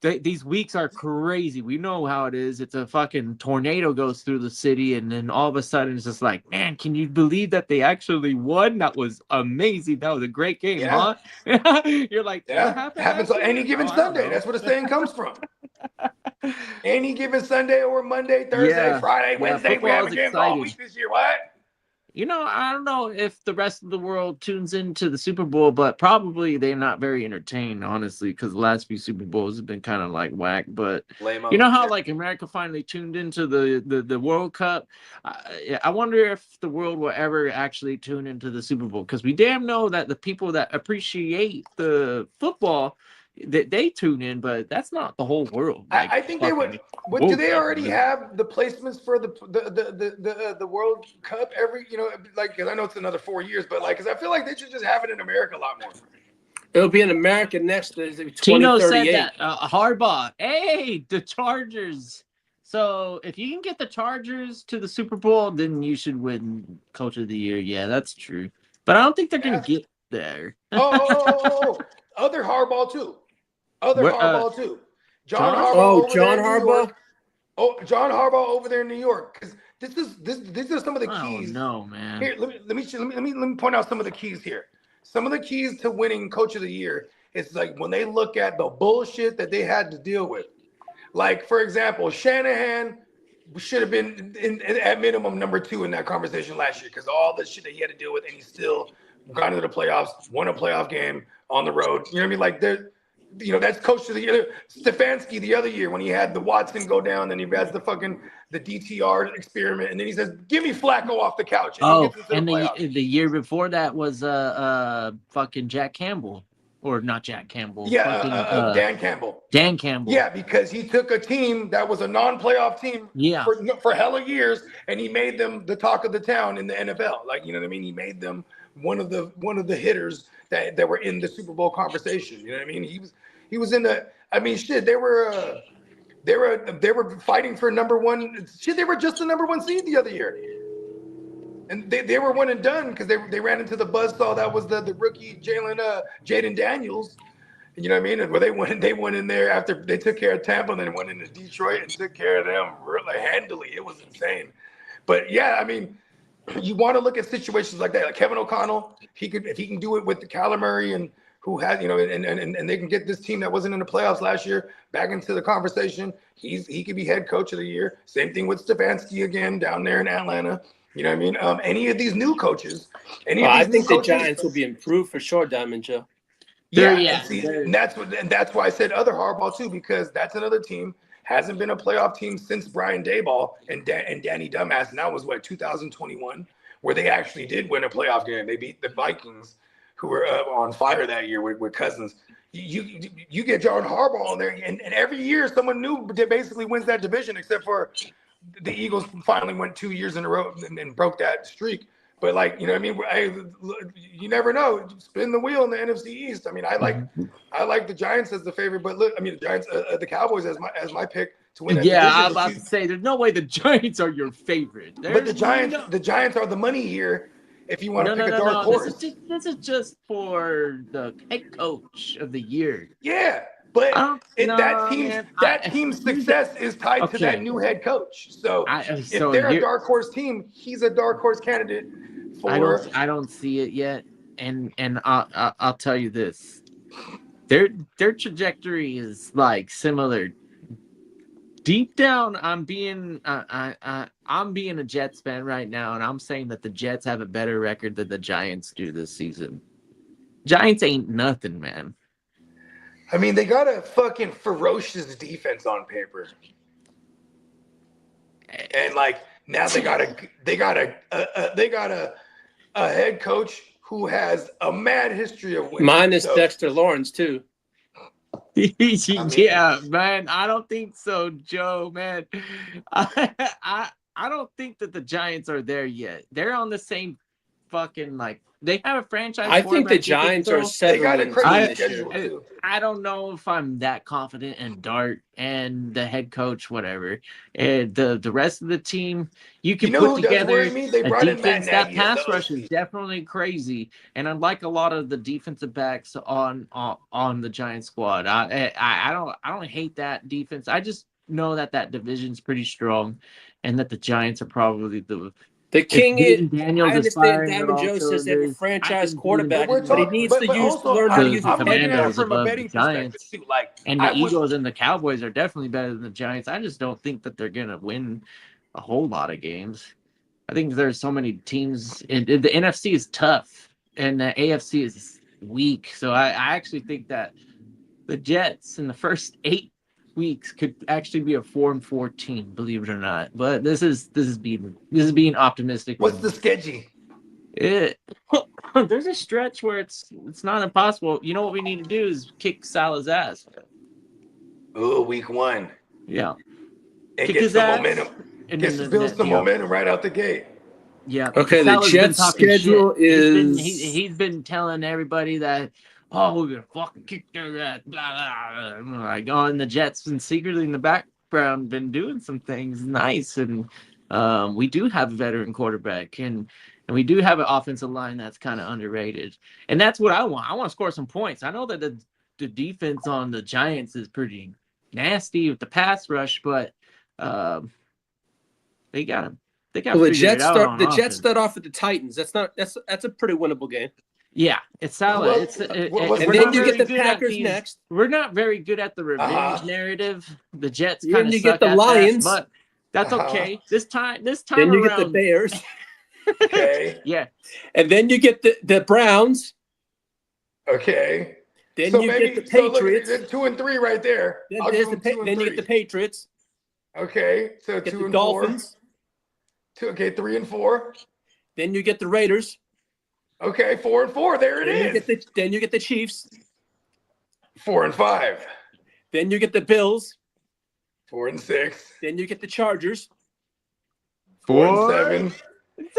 these weeks are crazy. We know how it is. It's a fucking tornado goes through the city, and then all of a sudden it's just like, man, can you believe that they actually won? That was amazing. That was a great game, huh? You're like, yeah, happens on any given Sunday. That's where the saying comes from. Any given Sunday or Monday, Thursday, Friday, Wednesday, we have a game all week this year. What? You know, I don't know if the rest of the world tunes into the Super Bowl, but probably they're not very entertained, honestly, because the last few Super Bowls have been kind of like whack. But you know how like America finally tuned into the World Cup? I wonder if the world will ever actually tune into the Super Bowl, because we damn know that the people that appreciate the football, they tune in, but that's not the whole world. Like, I think they would. But do they already have the placements for the World Cup every? You know, like because I know it's another 4 years, but like because I feel like they should just have it in America a lot more. It'll be in America next. Tino said that Harbaugh. Hey, the Chargers. So if you can get the Chargers to the Super Bowl, then you should win Coach of the Year. Yeah, that's true. But I don't think they're gonna get there. Other Harbaugh too. Harbaugh too. John Harbaugh. John Harbaugh over there in New York. Because these are some of the keys. Oh no, man. Here, let me point out some of the keys here. Some of the keys to winning Coach of the Year is like when they look at the bullshit that they had to deal with. Like for example, Shanahan should have been at minimum number 2 in that conversation last year because all the shit that he had to deal with, and he still got into the playoffs, won a playoff game on the road. You know what I mean? Like that's coach of the year. Stefanski the other year when he had the Watson go down, and he has the DTR experiment, and then he says, "Give me Flacco off the couch." And he gets into and the playoffs. the year before that was fucking Jack Campbell, or not Jack Campbell. Yeah, Dan Campbell. Dan Campbell. Yeah, because he took a team that was a non-playoff team for hella years, and he made them the talk of the town in the NFL. Like, you know what I mean? He made them one of the hitters that were in the Super Bowl conversation. You know what I mean? He was in the. I mean, shit. They were fighting for number one. Shit, they were just the number one seed the other year, and they were one and done because they ran into the buzzsaw that was the rookie Jaden Daniels. You know what I mean? And where they went in there after they took care of Tampa, and then went into Detroit and took care of them really handily. It was insane. But yeah, I mean, you want to look at situations like that. Like Kevin O'Connell, if he can do it with the Kyler Murray and who has, and they can get this team that wasn't in the playoffs last year back into the conversation. He could be head coach of the year. Same thing with Stefanski again down there in Atlanta. You know what I mean? Any of these new coaches, I think the Giants will be improved for sure, Diamond Joe. Yeah. And that's why I said other Harbaugh too, because that's another team. Hasn't been a playoff team since Brian Daboll and Danny Dumbass. And that was 2021, where they actually did win a playoff game. They beat the Vikings, who were on fire that year with Cousins. You get John Harbaugh on there, and every year someone new basically wins that division, except for the Eagles finally went 2 years in a row and broke that streak. But you know what I mean? You never know. Spin the wheel in the NFC East. I mean, I like the Giants as the favorite, but look, I mean, the Giants, the Cowboys as my pick to win. Yeah, I'm about to say there's no way the Giants are your favorite. But the Giants are the money here. If you want to pick a dark horse, this is just for the head coach of the year. Yeah, but that team's success is tied to that new head coach. So if they're a dark horse team, he's a dark horse candidate. I don't see it yet, and I'll tell you this: their trajectory is similar. Deep down, I'm being a Jets fan right now, and I'm saying that the Jets have a better record than the Giants do this season. Giants ain't nothing, man. I mean, they got a fucking ferocious defense on paper, and now they got a head coach who has a mad history of winning. Minus Dexter Lawrence too. Yeah, man. I don't think so, Joe. Man, I don't think that the Giants are there yet. They're on the same fucking they have a franchise. I think the Giants are settling. I don't know if I'm that confident in Dart and the head coach, whatever. And the rest of the team, you can put together a defense. That pass rush is definitely crazy, and I like a lot of the defensive backs on the Giants squad. I don't hate that defense. I just know that division's pretty strong, and that the Giants are probably the king is Daniels. I understand Diamond Joe says they have a franchise quarterback, but he needs to learn how to use the Commanders above the Giants. And the Eagles and the Cowboys are definitely better than the Giants. I just don't think that they're going to win a whole lot of games. I think there's so many teams. The NFC is tough, and the AFC is weak. So I actually think that the Jets in the first 8 weeks could actually be a 4-4 team, believe it or not. But this is being optimistic. What's the schedule? There's a stretch where it's not impossible. You know what we need to do is kick Salah's ass. Oh, week 1. Yeah. And get some momentum. And build some momentum right out the gate. Yeah. Okay, the Jets schedule is he's been telling everybody that we're gonna fucking kick their ass, blah blah. And the Jets and secretly in the background been doing some things nice, and we do have a veteran quarterback, and we do have an offensive line that's kind of underrated, and that's what I want. I want to score some points. I know that the defense on the Giants is pretty nasty with the pass rush, but they got the Jets start off with the Titans. That's a pretty winnable game. Yeah, it's solid. And then you get the Packers next. We're not very good at the revenge narrative. The Jets kind of you suck get the at Lions, that, but that's okay. This time then you around, get the Bears. Okay. Yeah. And then you get the Browns. Okay. Then So you maybe, get the so look, Patriots. there's 2 and 3 right there. Then, I'll give them 2 and then 3. you get the Patriots. Okay, so Get 2 the and Dolphins. 4. 3 and 4. Then you get the Raiders. Okay, 4 and 4. There it is. Then you get the Chiefs. 4 and 5. Then you get the Bills. 4 and 6. Then you get the Chargers. 4 and 7.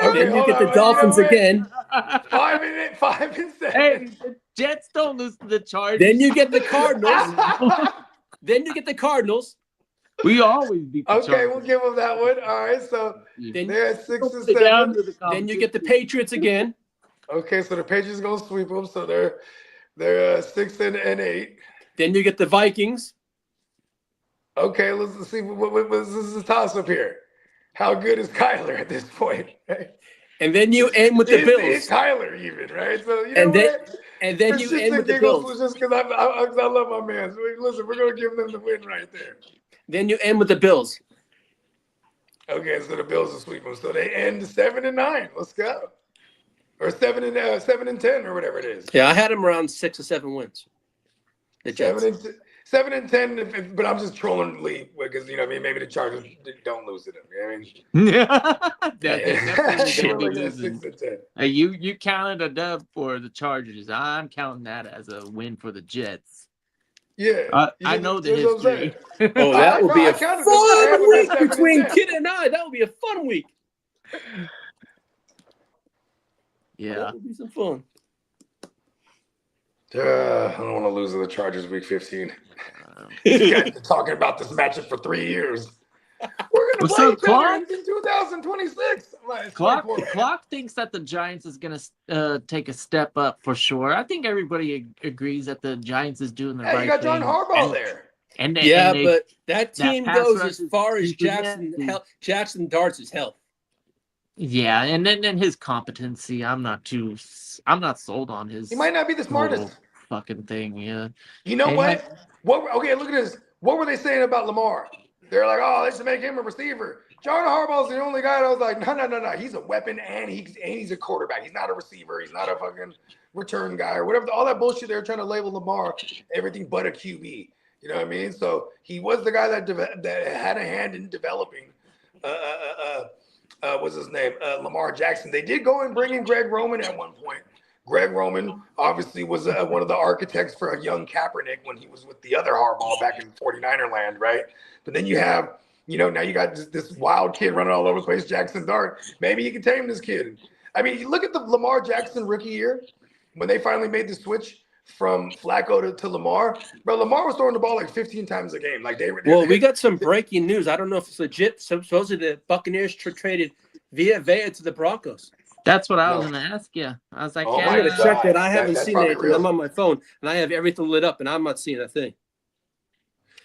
Okay, Then you get the hold on, Dolphins again. 5 and 7. Hey, the Jets don't lose to the Chargers. Then you get the Cardinals. Then you get the Cardinals. We always beat the Okay, Chargers. we'll give them that one. All right, so Then, they're at 6 and Down 7. to the then you get the Patriots again. Okay, so the Patriots gonna sweep them, so they're 6 and 8. Then you get the Vikings. Okay, let's see. What this is a toss up here. How good is Kyler at this point? And then you end with the Bills. It's Kyler even, right? So you And know then- what? And then For you shits end and with the giggles, Bills. just because I love my man. So listen, we're gonna give them the win right there. Then you end with the Bills. Okay, so the Bills will sweep them. So they end 7 and 9. Let's go. Or 7 and 10 or whatever it is. Yeah, I had them around 6 or 7 wins. The Jets. 7 and 10, but I'm just trolling Lee because you know what I mean. Maybe the Chargers don't lose to them. You know what I mean? Yeah, They definitely were should be looking at losing. 6 and 10. Hey, you counted a dub for the Chargers. I'm counting that as a win for the Jets. Yeah, I know the that's what I'm history. saying. Oh, that will be I a counted fun this. I had them at week 7 and between 10. Kitteh and I. That will be a fun week. Yeah. That will be some fun. I don't want to lose to the Chargers week 15. These guys been talking about this matchup for 3 years. We're gonna What's play up, each other Clark? in 2026. I'm like, it's Clock 24. thinks that the Giants is going to take a step up for sure. I think everybody agrees that the Giants is doing the Hey, right you got John thing. Harbaugh there. And Yeah, they, but that team pass goes rush as is far as super nasty. Jackson Dart's health. yeah, and then his competency, I'm not sold on his He might not be the smartest. whole fucking thing. Yeah. You know Hey, what? Okay, look at this. What were they saying about Lamar? They're like, oh, they should make him a receiver. John Harbaugh's the only guy that was like, no. He's a weapon and he's a quarterback. He's not a receiver. He's not a fucking return guy or whatever. All that bullshit they're trying to label Lamar everything but a QB. You know what I mean? So he was the guy that had a hand in developing. What's his name? Lamar Jackson. They did go and bring in Greg Roman at one point. Greg Roman obviously was one of the architects for a young Kaepernick when he was with the other Harbaugh back in 49er land, right? But then you have, now you got this wild kid running all over the place, Jackson Dart. Maybe you can tame this kid. I mean, you look at the Lamar Jackson rookie year when they finally made the switch from Flacco to Lamar. Bro, Lamar was throwing the ball like 15 times a game. Like we got some breaking news. I don't know if it's legit. Supposedly the Buccaneers traded Vea to the Broncos. That's what I was going to ask you. I was like, Oh I'm my going to check that. I haven't that's seen probably it. real. I'm on my phone and I have everything lit up and I'm not seeing a thing.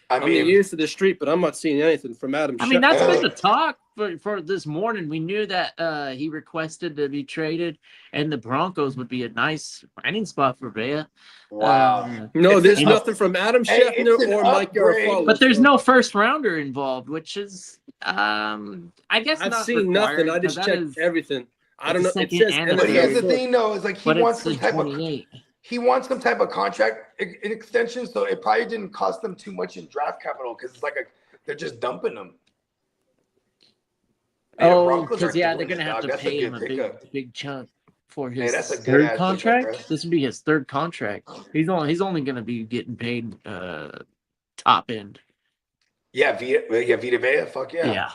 I I'm mean, used to the street, but I'm not seeing anything from Adam. I mean, that's been the talk for this morning. We knew that he requested to be traded, and the Broncos would be a nice landing spot for Vea. wow. No, there's an nothing from Adam Hey, it's Scheffner an or Mike upgrade. Garafolo. But there's no first rounder involved, which is, I guess, I've not seen required, nothing. I just but checked that is- everything. I don't know. it's a It second says and a But here's the third. thing, though, is like But he wants it's some in type of 28. he wants some type of contract extension, so it probably didn't cost them too much in draft capital because it's like they're just dumping them. Man, Oh, Broncos because are they're doing gonna it, have dog. to That's pay a him a good pickup. big chunk for Hey, his that's a good third ass pickup, contract. bro. This would be his third contract. He's only gonna be getting paid top end. Yeah, Vita Vea, fuck yeah. Yeah.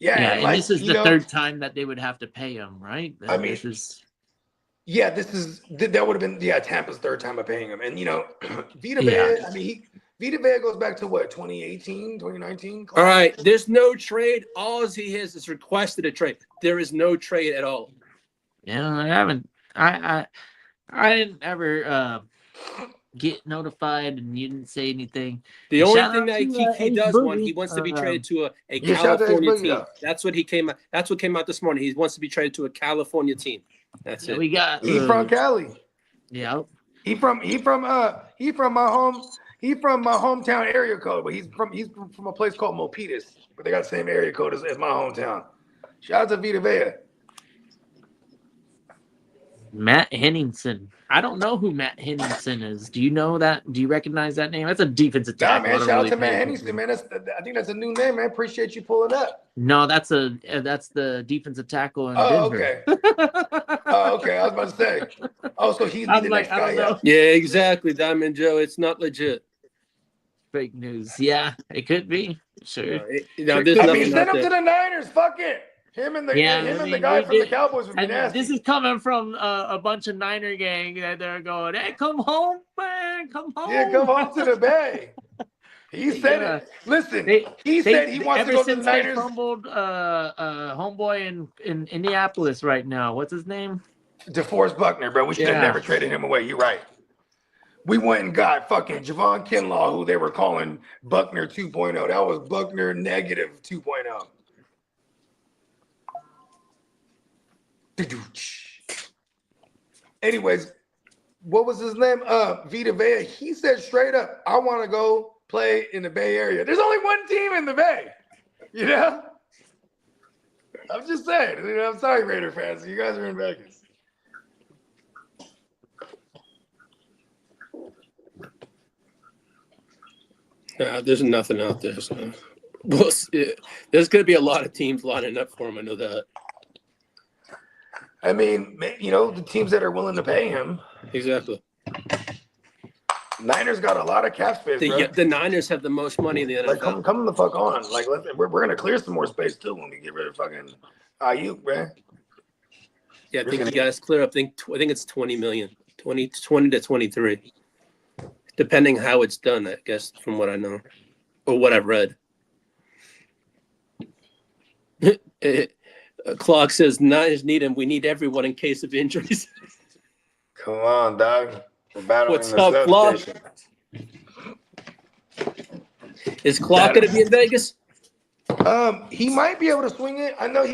Yeah, And like, this is you the know, third time that they would have to pay him, right? I mean, this is that would have been Tampa's third time of paying him. And Vita Yeah. Vea, I mean Vita Vea goes back to what, 2018, 2019? All right, there's no trade. All he has is requested a trade. There is no trade at all. Yeah, I haven't. I didn't ever get notified, and you didn't say anything. The And only shout thing out that to, he Ace does Boogie. want, he wants to be traded to a Yeah, shout out to Ace California Boogie, team. though. That's what came out this morning. He wants to be traded to a California team. That's it. We got. He's from Cali. Yeah. He from my hometown area code, but he's from a place called Milpitas, but they got the same area code as my hometown. Shout out to Vita Vea. Matt Henningsen. I don't know who Matt Henningsen is. Do you know that? Do you recognize that name? That's a defensive tackle. Nah, man. Shout out to Matt Henningsen, man. I think that's a new name, man. Appreciate you pulling up. No, that's the defensive tackle in Denver. Okay. Oh, okay. I was about to say. Oh, so he's the next guy. Yeah, exactly, Diamond Joe. It's not legit. Fake news. Yeah, it could be. Sure. Send him to the Niners. Fuck it. Him and the guy from the Cowboys would be nasty. This is coming from a bunch of Niner gang that they're going, "Hey, come home, man, come home." Yeah, come home to the Bay. He said it. Listen, he said he wants to go to the Niners. They fumbled homeboy in Indianapolis right now. What's his name? DeForest Buckner, bro. We should have never traded him away. You're right. We went and got fucking Javon Kinlaw, who they were calling Buckner 2.0. That was Buckner negative 2.0. Anyways, what was his name? Vita Vea. He said straight up, I want to go play in the Bay Area. There's only one team in the Bay. You know? I'm just saying. You know, I'm sorry, Raider fans. You guys are in Vegas. There's nothing out there. So there's going to be a lot of teams lining up for him. I know that. I mean, you know, the teams that are willing to pay him. Exactly. Niners got a lot of cap space, bro. The Niners have the most money in the NFL. Like, come the fuck on. Like, we're going to clear some more space, too, when we get rid of fucking Aiyuk, man. Yeah, I think you guys clear up. I think it's 20 million. 20 to 23. Depending how it's done, I guess, from what I know. Or what I've read. Clark says, Niners need him. We need everyone in case of injuries. Come on, dog. We're battling. What's up, Clark? Is Clark going to be in Vegas? He might be able to swing it. I know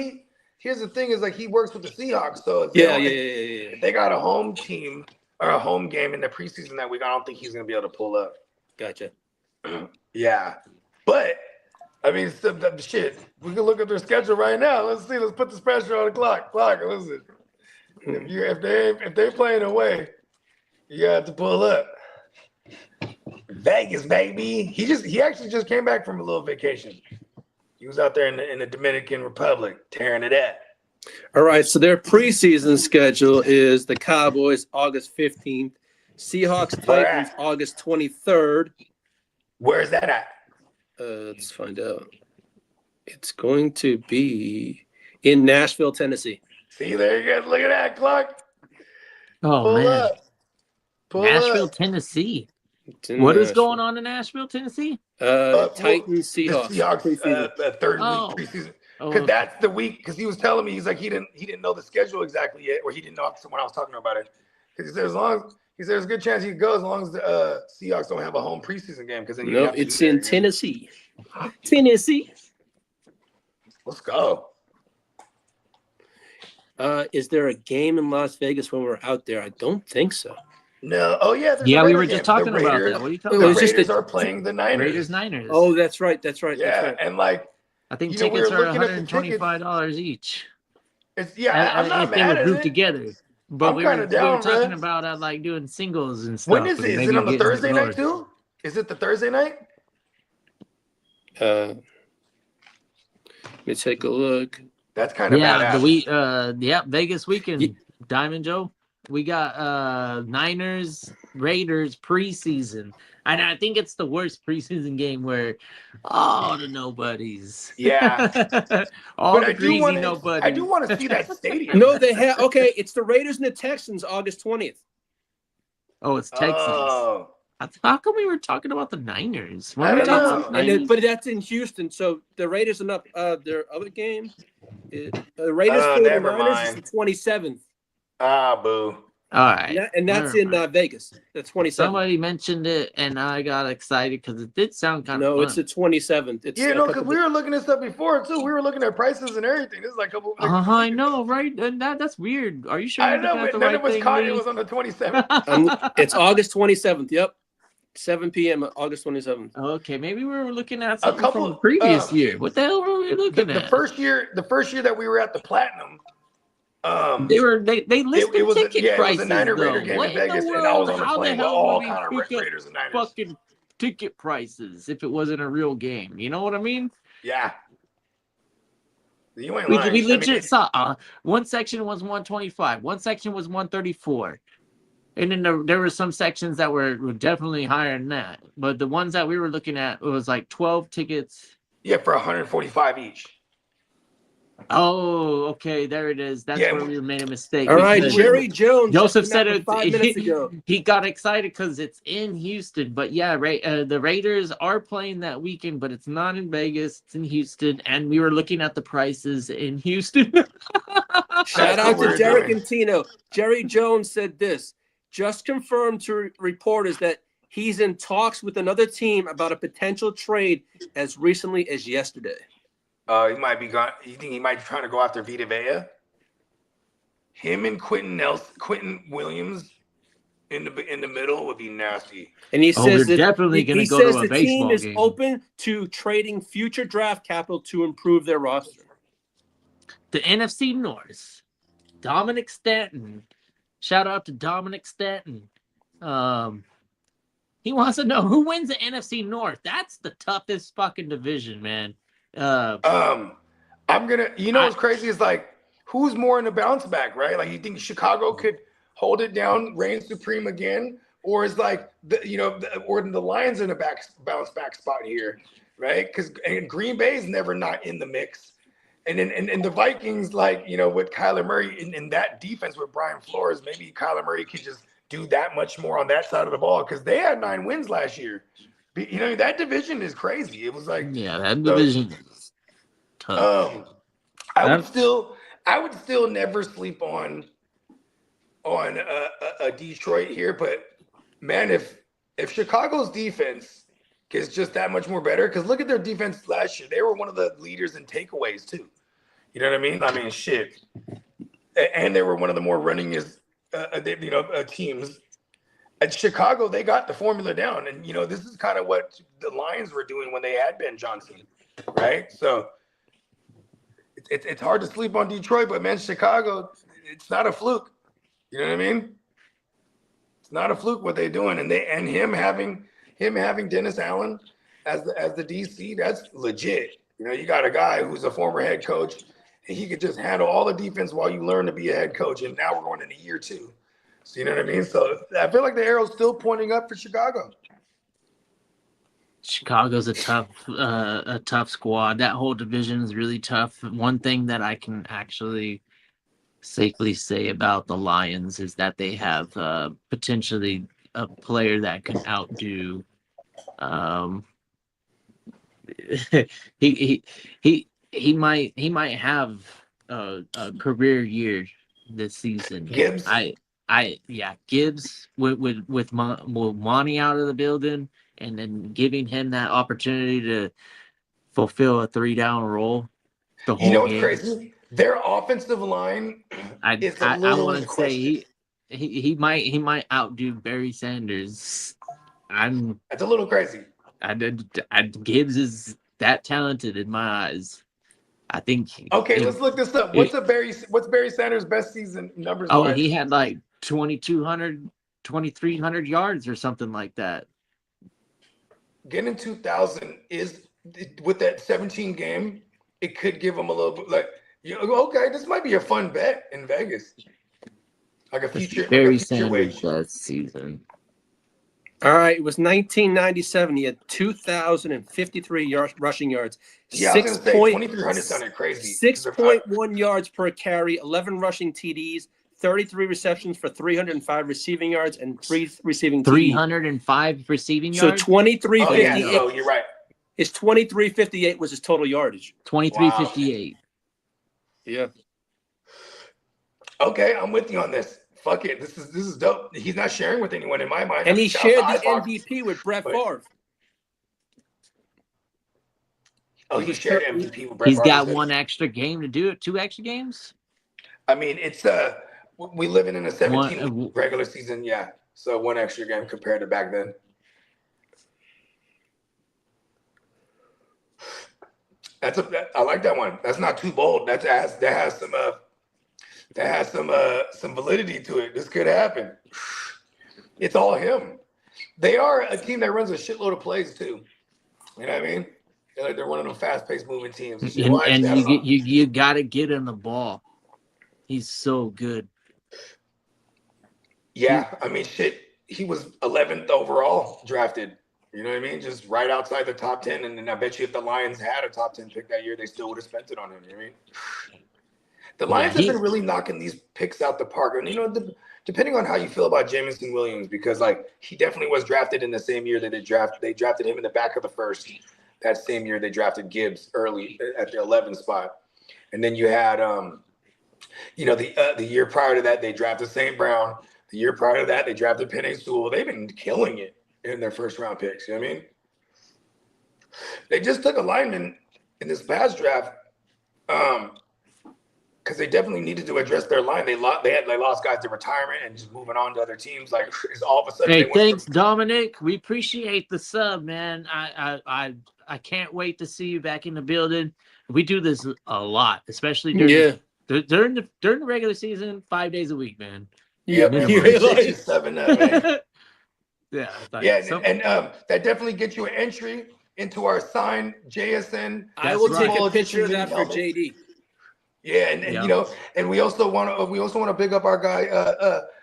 here's the thing is, like, he works with the Seahawks. So if they got a home team or a home game in the preseason that week, I don't think he's going to be able to pull up. Gotcha. Yeah. But I mean, shit. We can look at their schedule right now. Let's see. Let's put this pressure on the clock. Listen. If they're playing away, you got to pull up. Vegas, baby. He actually just came back from a little vacation. He was out there in the Dominican Republic tearing it up. All right. So their preseason schedule is the Cowboys August 15th, Seahawks Titans August 23rd. Where's that at? Let's find out. It's going to be in Nashville, Tennessee. See, there you go. Look at that clock. Oh, pull man. Up. Nashville, Tennessee. What is going on in Nashville, Tennessee? Titans, Seahawks. Seahawks, third week preseason. Because that's the week. Because he was telling me, he's like, he didn't know the schedule exactly yet, or he didn't know someone I was talking about it. Because he said there's a good chance he goes as long as the Seahawks don't have a home preseason game. Because no, it's in Tennessee. Tennessee. Let's go. Is there a game in Las Vegas when we're out there? I don't think so. No. Oh, yeah. Yeah, we were just talking about that. What are you talking about? The Raiders are playing the Niners. Niners. Oh, that's right. Yeah, that's right. And like, I think tickets are $125 each. I'm not if they mad were at grouped it. together. But we were talking about like doing singles and stuff. When is it? Is it on the Thursday night too? Is it the Thursday night? Let me take a look. That's kind of badass. Vegas weekend. Diamond Joe. We got Niners, Raiders preseason. And I think it's the worst preseason game where all the nobodies. Yeah. all the greasy nobodies. I do want to see that stadium. No, they have. Okay, it's the Raiders and the Texans August 20th. Oh, it's Texans. Oh. How come we were talking about the Niners? I don't know. But that's in Houston. So the Raiders are not their other game. The Raiders play the Niners is the 27th. Ah, boo. All right. And that's in Vegas. The 27th. Somebody mentioned it, and I got excited because it did sound kind of fun. No, it's the 27th. Because we were looking at stuff before, too. We were looking at prices and everything. This is like a couple. I know, right? And that's weird. Are you sure? I know, but none of us caught it was on the 27th. It's August 27th. Yep. 7 p.m. August 27th. Okay, maybe we were looking at something from the previous year. What the hell were we looking at? The first year that we were at the Platinum, They listed ticket it was a prices Niner Raider though. game What in in the Vegas, world? and I was on the How the plane with hell all would we kind of pick up Raiders and Niners. fucking ticket prices if it wasn't a real game? You know what I mean? Yeah. You ain't lying. We legit saw one section was 125, one section was 134. And then there were some sections that were definitely higher than that. But the ones that we were looking at, it was like 12 tickets. Yeah, for 145 each. Oh, okay, there it is. That's where we made a mistake. All right, Jerry Jones. Joseph said it 5 minutes ago. He got excited because it's in Houston. But yeah, the Raiders are playing that weekend, but it's not in Vegas. It's in Houston, and we were looking at the prices in Houston. Shout out to Derek and Tino. Jerry Jones said this. Just confirmed to reporters that he's in talks with another team about a potential trade as recently as yesterday. He might be gone. You think he might be trying to go after Vita Vea? Him and Quentin Williams in the middle would be nasty. And he says they're definitely going to go to a baseball game. He says the team is open to trading future draft capital to improve their roster. The NFC North, Dominic Stanton. Shout out to Dominic Stanton. He wants to know who wins the NFC North. That's the toughest fucking division, man. I'm gonna. What's crazy is like who's more in a bounce back, right? Like you think Chicago could hold it down, reign supreme again, or is like or the Lions in a bounce back spot here, right? Because Green Bay is never not in the mix. And then the Vikings, like, with Kyler Murray in that defense with Brian Flores, maybe Kyler Murray could just do that much more on that side of the ball because they had 9 wins last year. That division is crazy. It was like that division is tough. I would still never sleep on a Detroit here, but man, if Chicago's defense is just that much more better, because look at their defense last year. They were one of the leaders in takeaways too. You know what I mean? I mean, shit. And they were one of the more runningest, teams. At Chicago, they got the formula down. And, this is kind of what the Lions were doing when they had Ben Johnson, right? So it's hard to sleep on Detroit, but, man, Chicago, it's not a fluke. You know what I mean? It's not a fluke what they're doing. And him having Dennis Allen as the DC, that's legit. You got a guy who's a former head coach, and he could just handle all the defense while you learn to be a head coach. And now we're going into year 2. So you know what I mean? So I feel like the arrow's still pointing up for Chicago. Chicago's a tough squad. That whole division is really tough. One thing that I can actually safely say about the Lions is that they have potentially a player that can outdo. He might have a career year this season. Gibbs. Gibbs with Monty out of the building, and then giving him that opportunity to fulfill a 3-down role. The whole what's crazy? Their offensive line. I want to say he might outdo Barry Sanders. That's a little crazy. Gibbs is that talented in my eyes. I think. Okay, let's look this up. What's Barry Sanders' best season numbers? Oh, he had like 2,200, 2,300 yards or something like that. Getting 2,000 is with that 17 game. It could give him a little bit like, okay, this might be a fun bet in Vegas. Like a future. Barry Sanders last season. All right, it was 1997. He had 2,053 rushing yards. Yeah, 2,300 sounded crazy. 6.1 yards per carry, 11 rushing TDs, 33 receptions for 305 receiving yards, and 3 receiving TDs. 305 receiving yards? So 2358. Oh, you're right. His 2358 was his total yardage. 2358. Wow. Yeah. Okay, I'm with you on this. Fuck it. This is dope. He's not sharing with anyone in my mind. And he shared the MVP with Brett Favre. Oh, he shared MVP with Brett Favre. He's got one extra game to do it. 2 extra games? I mean, it's we living in a 17 regular season, yeah. So 1 extra game compared to back then. I like that one. That's not too bold. That has some that has some validity to it. This could happen. It's all him. They are a team that runs a shitload of plays too. You know what I mean? They're one of them fast-paced moving teams. And you got to get him the ball. He's so good. Yeah, I mean, shit. He was 11th overall drafted. You know what I mean? Just right outside the top 10. And then I bet you if the Lions had a top 10 pick that year, they still would have spent it on him. You know what I mean? The Lions have been really knocking these picks out the park. And, you know, depending on how you feel about Jameson Williams, because, like, he definitely was drafted in the same year that they drafted him in the back of the first. That same year they drafted Gibbs early at the 11th spot. And then you had, you know, the year prior to that, they drafted St. Brown. The year prior to that, they drafted Penei Sewell. They've been killing it in their first-round picks. You know what I mean? They just took a lineman in this past draft because they definitely needed to address their line. They lost guys to retirement and just moving on to other teams. Like, it's all of a sudden. Hey, thanks, Dominic. We appreciate the sub, man. I can't wait to see you back in the building. We do this a lot, especially during the regular season, 5 days a week, man. Yeah, man. Like, 7 man. Yeah, and that definitely gets you an entry into our signed JSN. I will take a picture of that for JD. Yeah, and you know, and we also want to big up our guy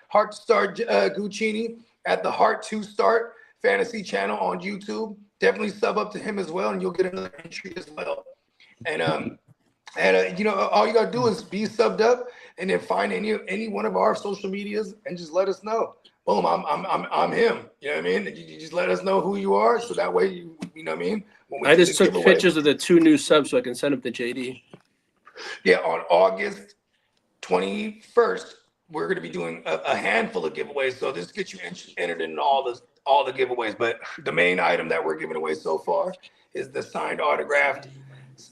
Heart to Start Guchinni at the Heart to Start Fantasy channel on YouTube. Definitely sub up to him as well, and you'll get another entry as well. And you know, all you gotta do is be subbed up, and then find any one of our social medias and just let us know. Boom, I'm him. You know what I mean? You just let us know who you are, so that way you know what I mean. I just took pictures of the 2 new subs so I can send them to JD. Yeah, on August 21st, we're going to be doing a handful of giveaways. So this gets you entered in all the giveaways. But the main item that we're giving away so far is the signed autographed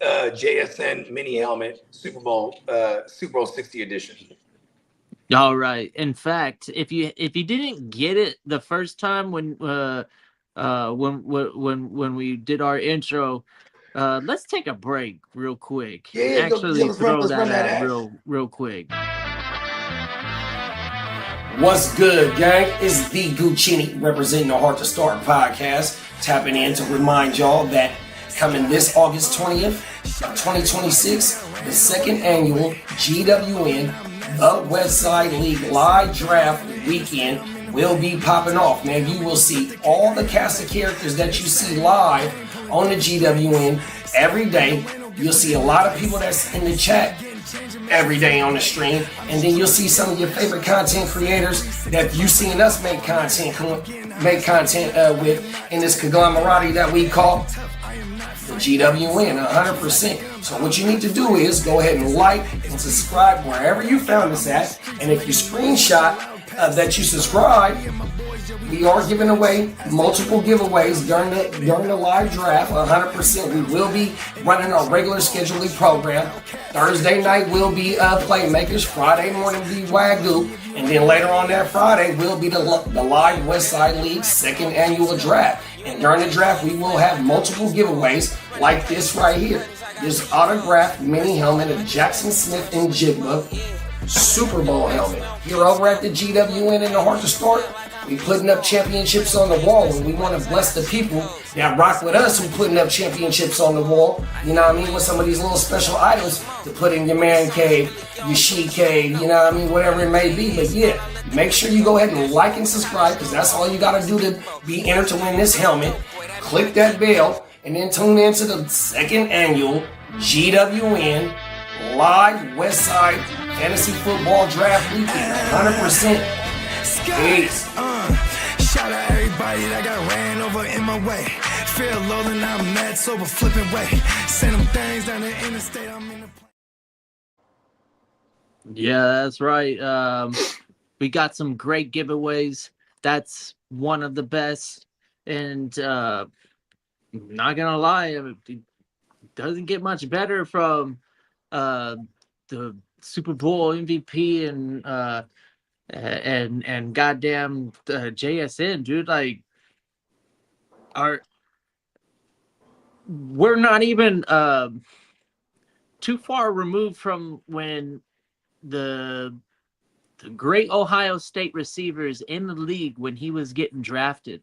JSN mini helmet Super Bowl 60 edition. All right. In fact, if you didn't get it the first time when we did our intro, let's take a break real quick. Let's throw run that out real quick. What's good, gang? It's the Guchinni representing the Heart to Start podcast, tapping in to remind y'all that coming this August 20th, 2026, the second annual GWN The Westside League live draft weekend will be popping off. Man, you will see all the cast of characters that you see live on the GWN every day. You'll see a lot of people that's in the chat every day on the stream, and then you'll see some of your favorite content creators that you've seen us make content with in this conglomerate that we call the GWN 100%. So what you need to do is go ahead and like and subscribe wherever you found us at, and if you screenshot that you subscribe, we are giving away multiple giveaways during the live draft. 100%. We will be running our regular scheduling program. Thursday night will be Playmakers. Friday morning will be WYGU, and then later on that Friday will be the live Westside League second annual draft. And during the draft, we will have multiple giveaways like this right here. This autographed mini helmet of Jackson Smith and Jigba Super Bowl helmet. Here over at the GWN in the Heart to Start, we putting up championships on the wall, and we want to bless the people that rock with us who putting up championships on the wall. You know what I mean? With some of these little special items to put in your man cave, your she cave, you know what I mean? Whatever it may be. But yeah, make sure you go ahead and like and subscribe, because that's all you got to do to be entered to win this helmet. Click that bell, and then tune in to the second annual GWN live Westside Fantasy Football Draft Weekend. 100%. Peace. Shout out everybody that got ran over in my way. Feel low and I'm mad sober flipping way. Send them things down the interstate. I'm in the Yeah, that's right. We got some great giveaways. That's one of the best. And not gonna lie, it doesn't get much better from the Super Bowl MVP and goddamn JSN, dude. Like, we're not even too far removed from when the great Ohio State receivers in the league when he was getting drafted,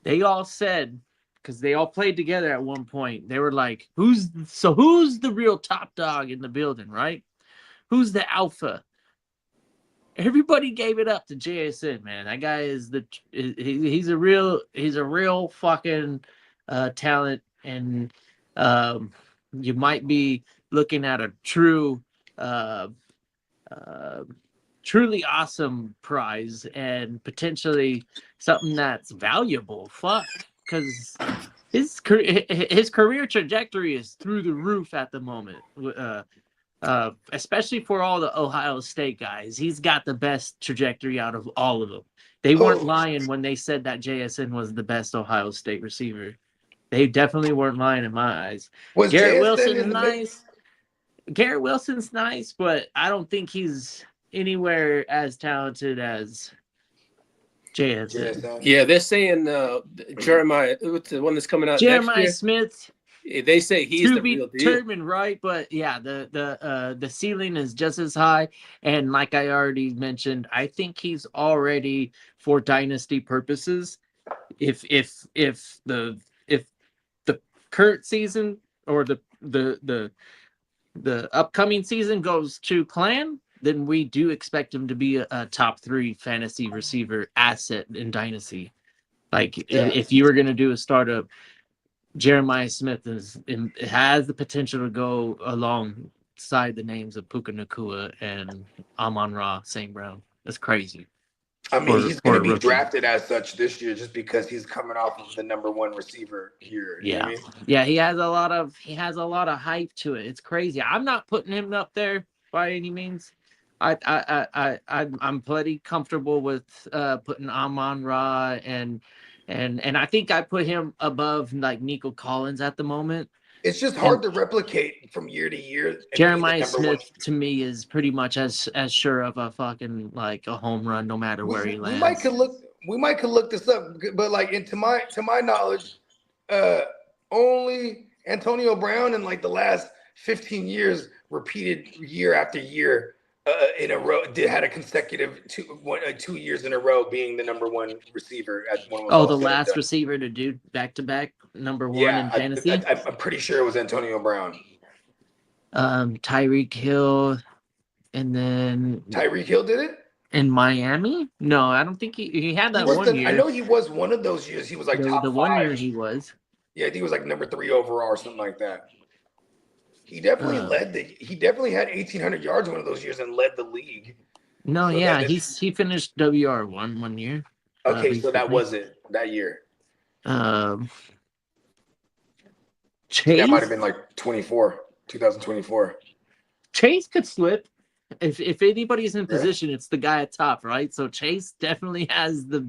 they all said, because they all played together at one point, they were like, who's the real top dog in the building, right? Who's the alpha? Everybody gave it up to JSN, man. That guy is he's a real fucking talent, and you might be looking at a true truly awesome prize and potentially something that's valuable. Fuck, because his career trajectory is through the roof at the moment. Especially for all the Ohio State guys, he's got the best trajectory out of all of them. They weren't lying when they said that JSN was the best Ohio State receiver. They definitely weren't lying in my eyes. Garrett Wilson's nice. Garrett Wilson's nice, but I don't think he's anywhere as talented as JSN. Yeah, they're saying Jeremiah, the one that's coming out Jeremiah next year. Smith. They say he's the real deal. Determined, right? But yeah, the ceiling is just as high. And like I already mentioned, I think he's already for dynasty purposes. If the current season or the upcoming season goes to plan, then we do expect him to be a top 3 fantasy receiver asset in dynasty. Like if you were going to do a startup, Jeremiah Smith has the potential to go alongside the names of Puka Nacua and Amon-Ra St. Brown. That's crazy. I mean, he's going to be drafted as such this year just because he's coming off of the number 1 receiver here. Yeah, you know what I mean? Yeah, he has a lot of hype to it. It's crazy. I'm not putting him up there by any means. I'm pretty comfortable with putting Amon-Ra and I think I put him above like Nico Collins at the moment. It's just hard to replicate from year to year. Jeremiah Smith to me is pretty much as sure of a fucking like a home run no matter where he lands. We might could look this up, but like to my knowledge, only Antonio Brown in like the last 15 years repeated year after year in a row had a consecutive 2 years in a row being the number 1 receiver at one. The last receiver to do back-to-back number 1 in fantasy. I'm pretty sure it was Antonio Brown. Tyreek Hill, and then Tyreek Hill did it in Miami. No, I don't think he had that one year. I know he was one of those years. He was like top 5. 1 year he was. Yeah, I think he was like number 3 overall or something like that. He definitely he definitely had 1,800 yards one of those years and led the league. No, so yeah, he finished WR1 1 year. Okay, so that was it that year. Chase, that might have been like 2024. Chase could slip. If anybody's in position, it's the guy at top, right? So Chase definitely has the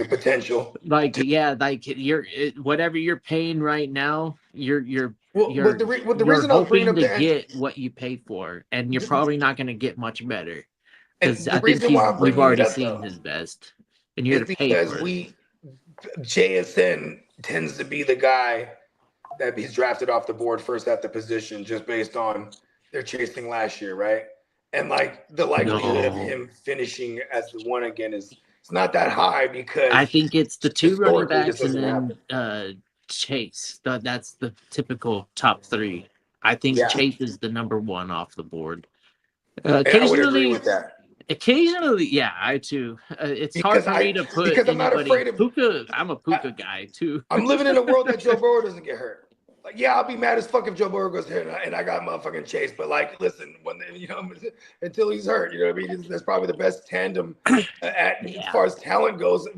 potential. Like whatever you're paying right now, you're the reason I'm bringing up to get what you pay for, and you're probably not going to get much better. Because I think we've already seen his best, and you're to pay for it. JSN tends to be the guy that he's drafted off the board first at the position, just based on their chasing last year, right? And like the likelihood of him finishing as the 1 again it's not that high because I think it's the 2 running backs and then Chase. That's the typical top 3. I think Chase is the number 1 off the board. Occasionally, I would agree with that. Occasionally, yeah, I too. It's hard for me to put because I'm not afraid of Puka. I'm a Puka guy too. I'm living in a world that Joe Burrow doesn't get hurt. Like, yeah, I'll be mad as fuck if Joe Burrow goes hurt and I got motherfucking Chase. But like, listen, until he's hurt, you know what I mean? That's probably the best tandem as far as talent goes,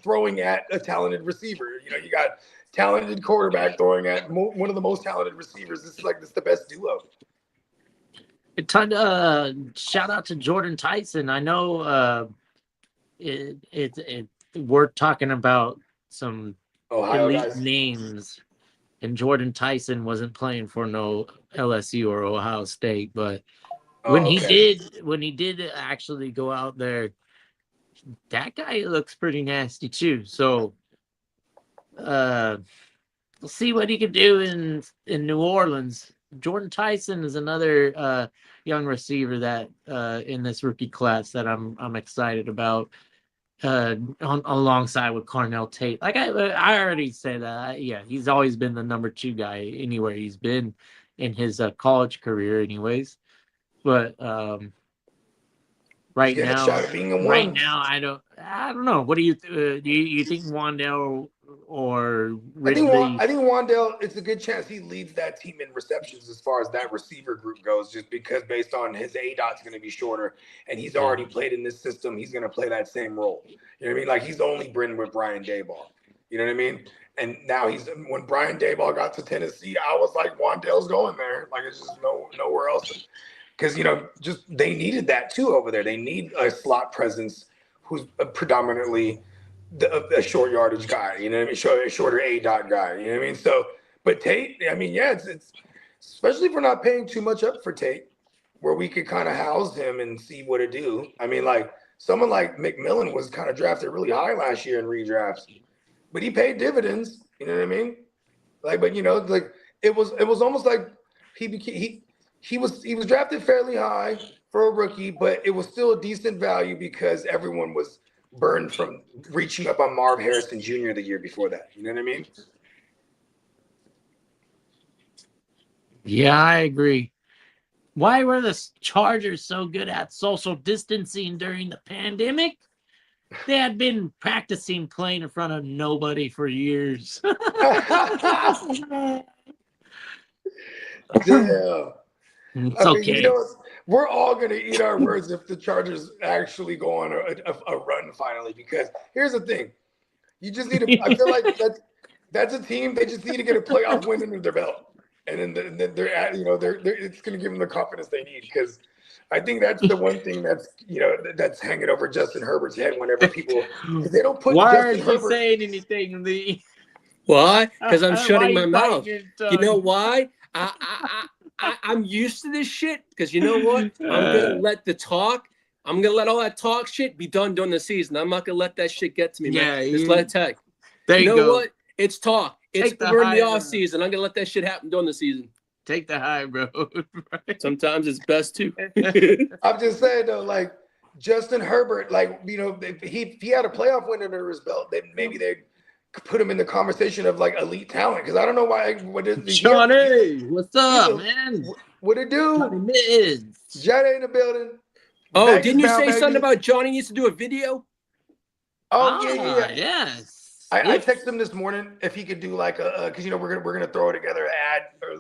throwing at a talented receiver. You know, you got talented quarterback throwing at one of the most talented receivers. This is the best duo. Shout out to Jordan Tyson. I know we're talking about some Ohio elite guys. Names, and Jordan Tyson wasn't playing for no LSU or Ohio State, but when he did actually go out there, that guy looks pretty nasty too. So we'll see what he can do in New Orleans. Jordan Tyson is another young receiver that in this rookie class that I'm excited about. Alongside with Cornell Tate, like I already said, yeah, he's always been the number 2 guy anywhere he's been in his college career, anyways. But right now, I don't know. What do you think Wandale or Ridley? I think Wandale, it's a good chance he leads that team in receptions as far as that receiver group goes, just because based on his ADOT's going to be shorter, and he's already played in this system. He's going to play that same role. You know what I mean? Like, he's only been with Brian Daboll. You know what I mean? And now when Brian Daboll got to Tennessee, I was like, Wandale's going there. Like, it's just nowhere else. Because, just they needed that too over there. They need a slot presence who's predominantly a short yardage guy, you know what I mean? A shorter ADOT guy, you know what I mean? So, but Tate, I mean, yeah, it's especially if we're not paying too much up for Tate, where we could kind of house him and see what it do. I mean, like someone like McMillan was kind of drafted really high last year in redrafts, but he paid dividends, you know what I mean? Like, but like it was almost like he was drafted fairly high for a rookie, but it was still a decent value because everyone was burned from reaching up on Marv Harrison Jr. the year before that. You know what I mean? Yeah, I agree. Why were the Chargers so good at social distancing during the pandemic? They had been practicing playing in front of nobody for years. Damn. It's okay. We're all going to eat our words if the Chargers actually go on a run finally, because here's the thing. You just need to – I feel like that's a team. They just need to get a playoff win under their belt. And then they're at, it's going to give them the confidence they need, because I think that's the one thing that's hanging over Justin Herbert's head whenever people – because they don't put Why Justin aren't you saying anything, Lee? Why? Because I'm shutting my mouth. You know why? I'm used to this shit, because you know what? I'm going to let I'm going to let all that talk shit be done during the season. I'm not going to let that shit get to me, man. Just let it take. There you know go. What? It's talk. We're in the off season. I'm going to let that shit happen during the season. Take the high road. Right? Sometimes it's best to. I'm just saying, though, like, Justin Herbert, like, if he had a playoff win under his belt, then maybe they'd put him in the conversation of like elite talent, because I don't know why. Johnny, what's up, man? What it do? Johnny in the building. Oh, Beck, didn't you say something about Johnny needs to do a video? Oh yeah. Yes. I texted him this morning if he could do like because we're gonna throw together an ad or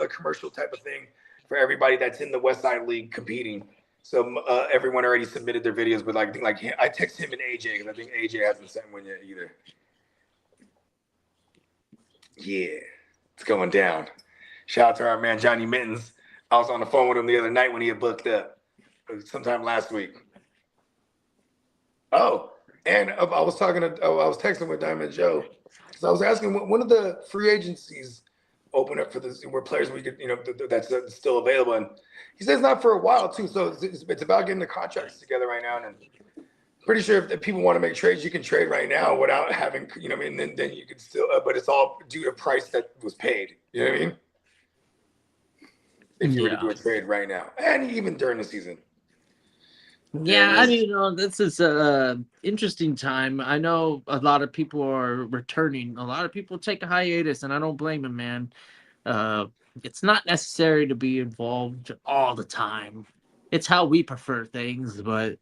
a commercial type of thing for everybody that's in the West Side League competing. So everyone already submitted their videos, but like I texted him and AJ, because I think AJ hasn't sent one yet either. Yeah, it's going down. Shout out to our man Johnny Mittens. I was on the phone with him the other night when he had booked up, sometime last week. Oh, and I was texting with Diamond Joe, because I was asking when of the free agencies open up for this, where players we could, that's still available, and he says not for a while too. So it's about getting the contracts together right now, and pretty sure if people want to make trades, you can trade right now without having, then you can still, but it's all due to price that was paid. You know what I mean? If you were to do a trade right now, and even during the season. Yeah, I mean, this is an interesting time. I know a lot of people are returning. A lot of people take a hiatus, and I don't blame them, man. It's not necessary to be involved all the time. It's how we prefer things, but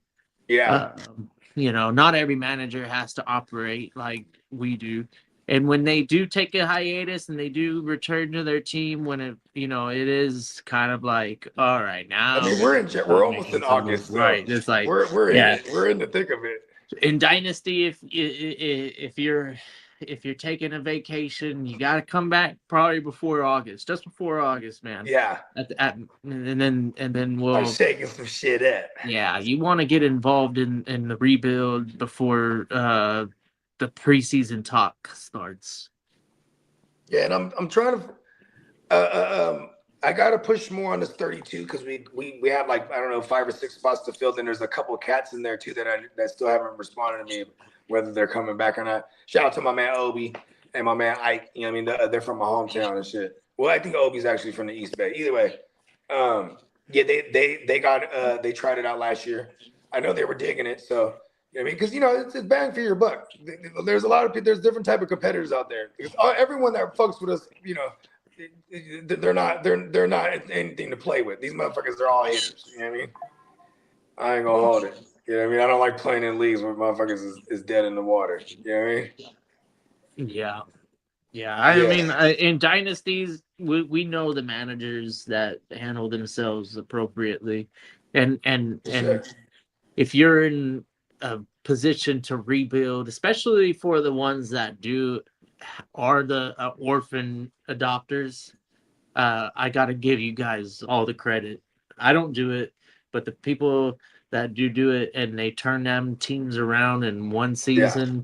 not every manager has to operate like we do. And when they do take a hiatus and they do return to their team, when it is kind of like, all right, now. I mean, we're almost in August, right? It's like we're in the thick of it. In Dynasty, if you're taking a vacation, you got to come back probably before August, just before August, man. Yeah. And then we'll I'm shaking some shit up. Yeah, you want to get involved in the rebuild before the preseason talk starts. Yeah, and I'm trying to. I got to push more on this 32, because we have like, I don't know, 5 or 6 spots to fill. Then there's a couple of cats in there too that still haven't responded to me, whether they're coming back or not. Shout out to my man Obi and my man Ike. You know what I mean? They're from my hometown and shit. Well, I think Obi's actually from the East Bay. Either way, yeah, they tried it out last year. I know they were digging it, so you know what I mean, because it's bang for your buck. There's a lot of people. There's different type of competitors out there. Because everyone that fucks with us, they're not anything to play with. These motherfuckers are all haters. You know what I mean? I ain't gonna hold it. You know what I mean? I don't like playing in leagues where motherfuckers is dead in the water. You know what I mean? Yeah. Yeah, I mean, in dynasties, we know the managers that handle themselves appropriately, and if you're in a position to rebuild, especially for the ones that are the orphan adopters, I got to give you guys all the credit. I don't do it, but the people that do it and they turn them teams around in one season. Yeah.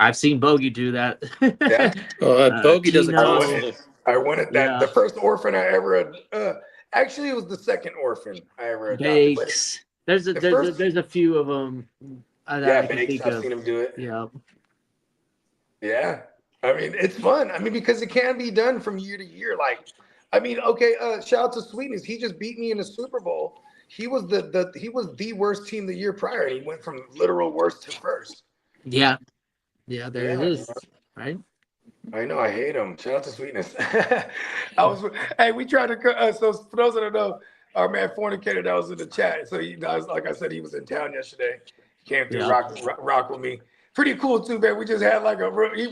I've seen Bogey do that. Yeah. Bogey does it constantly. I wanted that. Yeah. The first orphan I ever actually it was the second orphan I ever adopted. Bakes. There's a few of them. Bakes. I've seen him do it. Yeah. Yeah. I mean, it's fun. I mean, because it can be done from year to year. Like, I mean, okay, shout out to Sweetness. He just beat me in the Super Bowl. He was the worst team the year prior, and he went from literal worst to first. Yeah. Yeah, it is, right? I know, I hate him. Shout out to Sweetness. We tried to. So for those that don't know, our man Fornicator that was in the chat. So like I said, he was in town yesterday. He came through rock with me. Pretty cool too, man. We just had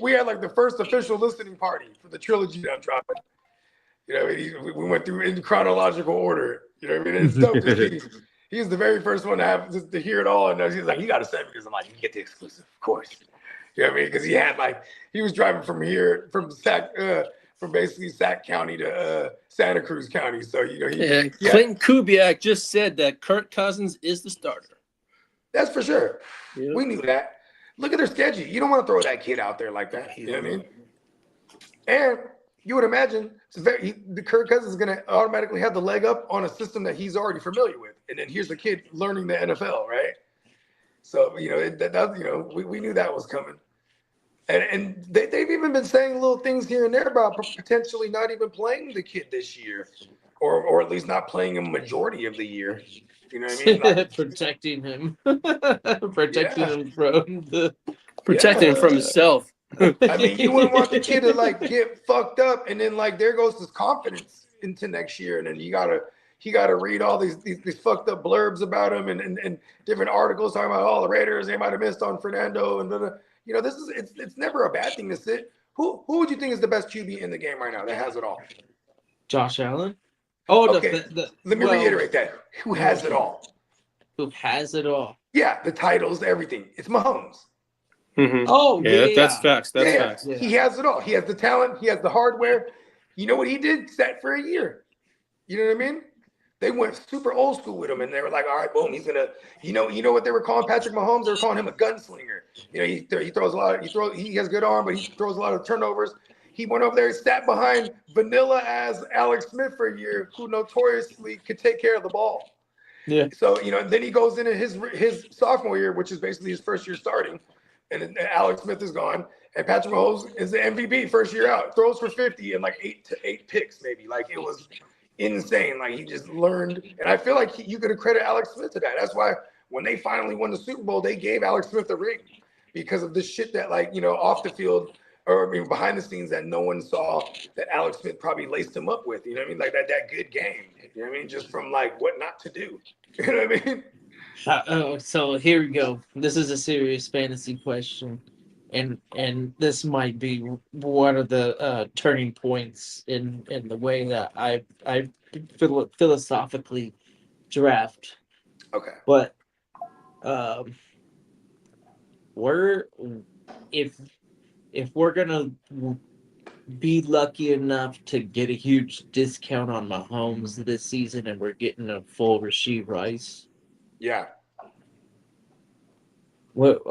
we had the first official listening party for the trilogy that I'm dropping. You know, we went through in chronological order. You know what I mean? It's dope. He was the very first one to hear it all, and he's like, "You got to send me," because I'm like, "You get the exclusive, of course." You know what I mean? Because he was driving from basically Sac County to Santa Cruz County. So, Clinton Kubiak just said that Kirk Cousins is the starter. That's for sure. Yep. We knew that. Look at their schedule. You don't want to throw that kid out there like that. You know what I mean? And you would imagine the Kirk Cousins is going to automatically have the leg up on a system that he's already familiar with. And then here's the kid learning the NFL, right? So, we knew that was coming. And they've even been saying little things here and there about potentially not even playing the kid this year, or at least not playing him majority of the year. You know what I mean? Protecting him. Protecting him from himself. I mean, you wouldn't want the kid to get fucked up and then there goes his confidence into next year, and then he gotta read all these fucked up blurbs about him and different articles talking about all the Raiders they might have missed on Fernando and blah, blah. It's never a bad thing to sit. Who would you think is the best QB in the game right now that has it all? Josh Allen. Oh, okay. Let me reiterate that. Who has it all? Who has it all? Yeah, the titles, everything. It's Mahomes. Mm-hmm. Oh, yeah, that's facts. That's facts. Yeah. He has it all. He has the talent. He has the hardware. You know what he did? Sat for a year. You know what I mean? They went super old school with him, and they were like, "All right, boom, he's gonna." You know what they were calling Patrick Mahomes? They were calling him a gunslinger. He throws a lot. He has good arm, but he throws a lot of turnovers. He went over there and sat behind vanilla as Alex Smith for a year, who notoriously could take care of the ball. Yeah. So then he goes into his sophomore year, which is basically his first year starting, and Alex Smith is gone, and Patrick Mahomes is the MVP first year out, throws for 50 and 8 picks maybe. It was insane. He just learned, and I feel like you could have credited Alex Smith to that. That's why when they finally won the Super Bowl, they gave Alex Smith the ring because of the shit that off the field or behind the scenes that no one saw that Alex Smith probably laced him up with. You know what I mean? That good game. You know what I mean? Just from what not to do. You know what I mean? So here we go. This is a serious fantasy question. And this might be one of the turning points in the way that I philosophically draft. Okay. But if we're gonna be lucky enough to get a huge discount on Mahomes this season, and we're getting a full Rashee Rice. Yeah. What?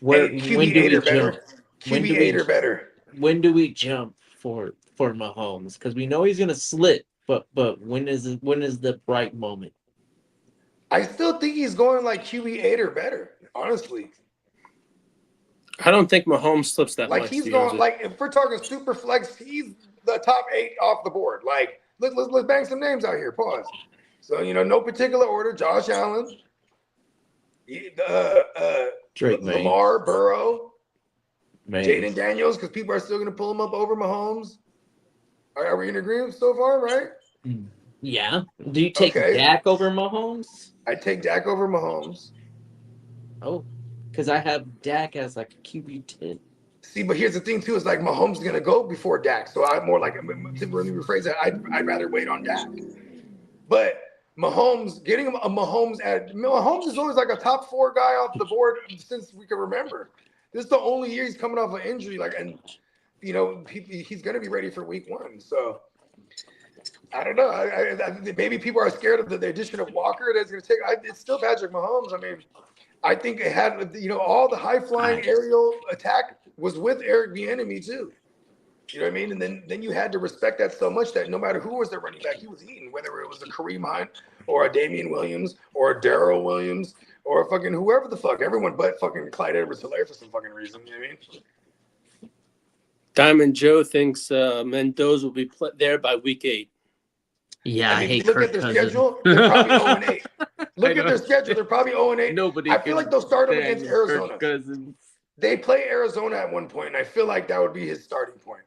When do we jump? QB8 or better. When do we jump for Mahomes? Because we know he's gonna slip, but when is the right moment? I still think he's going QB8 or better. Honestly, I don't think Mahomes slips that Like much. he's going like if we're talking super flex, he's the top 8 off the board. Like let's bang some names out here. Pause. So no particular order. Josh Allen, Drake May. Lamar, Burrow, May. Jaden Daniels, because people are still going to pull him up over Mahomes. Are we in agreement so far, right? Yeah. Do you take Dak over Mahomes? I take Dak over Mahomes. Oh, because I have Dak as like a QB10. See, but here's the thing too: is like Mahomes is going to go before Dak, so I'm more like to really rephrase that. I'd rather wait on Dak, but. Mahomes, getting a Mahomes is always like a top 4 guy off the board since we can remember. This is the only year he's coming off an injury, he's going to be ready for week 1. So I don't know. I maybe people are scared of the addition of Walker. That's going to take. It's still Patrick Mahomes. I mean, I think it had all the high flying aerial attack was with Eric Bieniemy too. You know what I mean? And then you had to respect that so much that no matter who was their running back, he was eating, whether it was a Kareem Hunt or a Damian Williams or a Darrell Williams or fucking whoever the fuck. Everyone but fucking Clyde Edwards-Helaire for some fucking reason. You know what I mean? Diamond Joe thinks Mendoza will be there by week 8. Yeah, I hate look Kirk at their Cousins. schedule, they're probably 0-8. Look at their schedule, they're probably 0-8. Nobody. I feel like they'll start them against Arizona. Kirk Cousins. They play Arizona at one point, and I feel like that would be his starting point.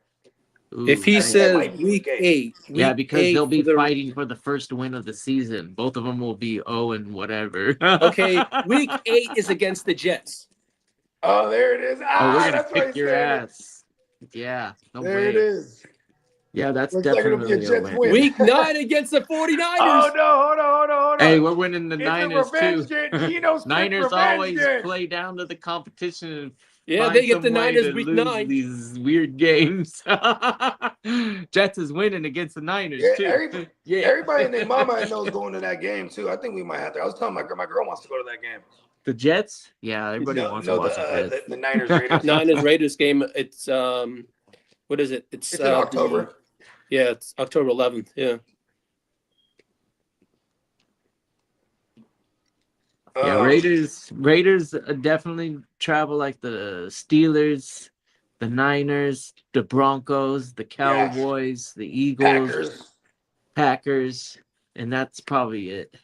Ooh, If he says week 8, yeah, because they'll be fighting for the first win of the season. Both of them will be 0 and whatever. Okay, week 8 is against the Jets. Oh, there it is. Oh, we're gonna that's kick your ass. Yeah, no there way. it is. Yeah, that's Looks like it'll definitely be a a Jets win. win. Week 9 against the 49ers. Oh no, hold on. Hey, we're winning the It's Niners a revenge too. game. Geno Smith Niners revenge always game. play down to the competition. And Yeah, find they get the some way Niners to week lose 9. These weird games. Jets is winning against the Niners too. Everybody and their mama I know is going to that game too. I think we might have to. I was telling my girl wants to go to that game. The Jets? Yeah, everybody wants to watch the Jets. The Niners Raiders. Niners Raiders game. It's what is it? It's in October. Yeah, it's October 11th. Yeah. Yeah, Raiders definitely travel like the Steelers, the Niners, the Broncos, the Cowboys, the Eagles, Packers, and that's probably it.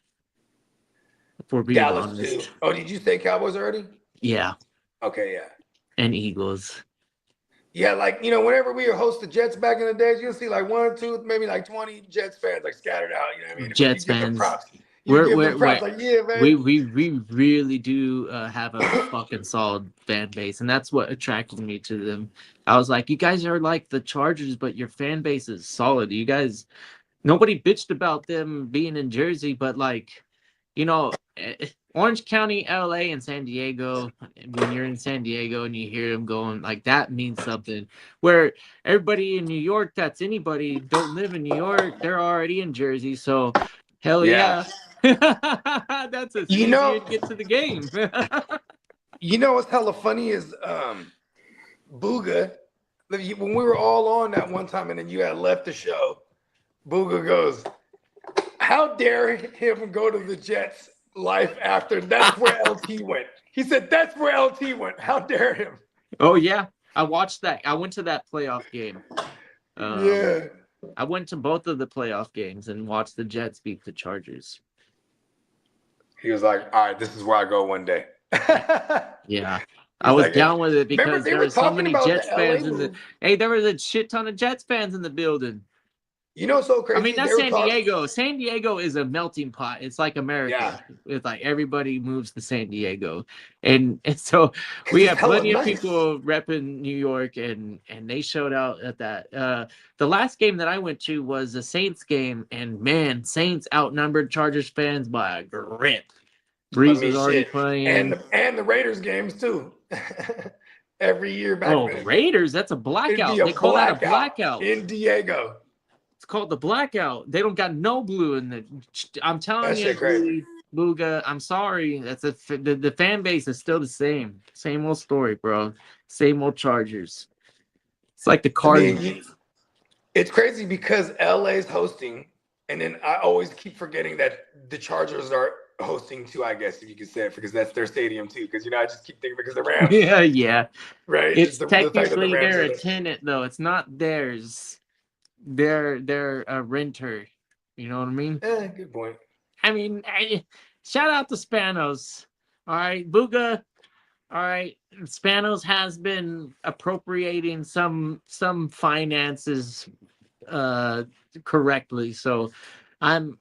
If we're being honest. Too. Oh, did you say Cowboys already? Yeah. Okay, yeah. And Eagles. Yeah, like, whenever we host the Jets back in the days, you'll see like 1, 2, maybe like 20 Jets fans like scattered out. You know what I mean? Jets fans. We're like, yeah, man. We really do have a fucking solid fan base, and that's what attracted me to them. I was like, you guys are like the Chargers, but your fan base is solid. You guys, nobody bitched about them being in Jersey, but like, Orange County, LA, and San Diego, when you're in San Diego and you hear them going, like, that means something. Where everybody in New York, that's anybody, don't live in New York, they're already in Jersey, so hell yeah. That's as easy to get to the game. What's hella funny is Booga, when we were all on that one time and then you had left the show, Booga goes, how dare him go to the Jets life after that's where LT went. He said that's where LT went. How dare him? Oh yeah, I watched that. I went to that playoff game. Yeah, I went to both of the playoff games and watched the Jets beat the Chargers. He was like, all right, this is where I go one day. Yeah, I was down with it because there were so many Jets fans in the. Hey, there was a shit ton of Jets fans in the building. So crazy. I mean, that's San Diego. San Diego is a melting pot. It's like America. Yeah. It's like everybody moves to San Diego. And so we have plenty of people repping New York, and they showed out at that. The last game that I went to was a Saints game, and man, Saints outnumbered Chargers fans by a grip. Breeze was already playing. And the Raiders games, too. Every year back then. Oh, Raiders? That's a blackout. They call that a blackout. In Diego. It's called the blackout. They don't got no blue in the. I'm telling you, Booga. I'm sorry. That's the fan base is still the same. Same old story, bro. Same old Chargers. It's like the Cardinals. It's crazy because LA's hosting, and then I always keep forgetting that the Chargers are hosting too, I guess, if you could say it, because that's their stadium too. Because I just keep thinking because the Rams. Yeah. Right. It's the fact that technically the Rams they're are a tenant though. It's not theirs. They're a renter. You know what I mean? Good point. I mean, shout out to Spanos. All right, Booga. All right, Spanos has been appropriating some finances correctly. So I'm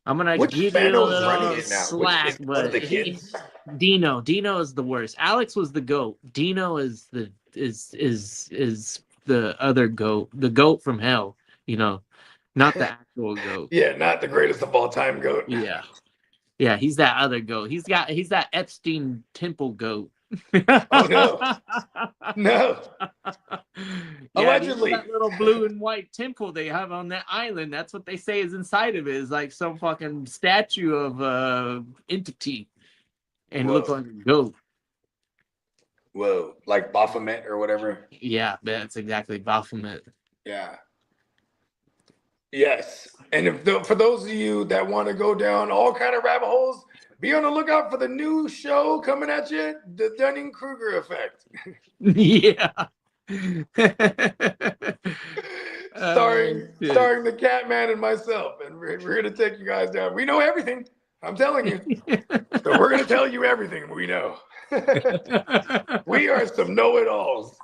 gonna Which give you a Spanos running little it now? slack, but the kids? Dino is the worst. Alex was the GOAT. Dino is the other GOAT, the GOAT from hell. Not the actual GOAT. Yeah, not the greatest of all time GOAT. Yeah, he's that other GOAT. He's that Epstein Temple GOAT. Oh no. Allegedly. That little blue and white temple they have on that island. That's what they say is inside of it. Is like some fucking statue of entity, and look like a goat. Whoa, like Baphomet or whatever. Yeah, that's exactly Baphomet. Yeah. Yes, and for those of you that want to go down all kind of rabbit holes, be on the lookout for the new show coming at you, the Dunning-Kruger effect. Yeah. starring the Catman and myself, and we're going to take you guys down. We know everything. I'm telling you. So we're going to tell you everything we know. We are some know-it-alls.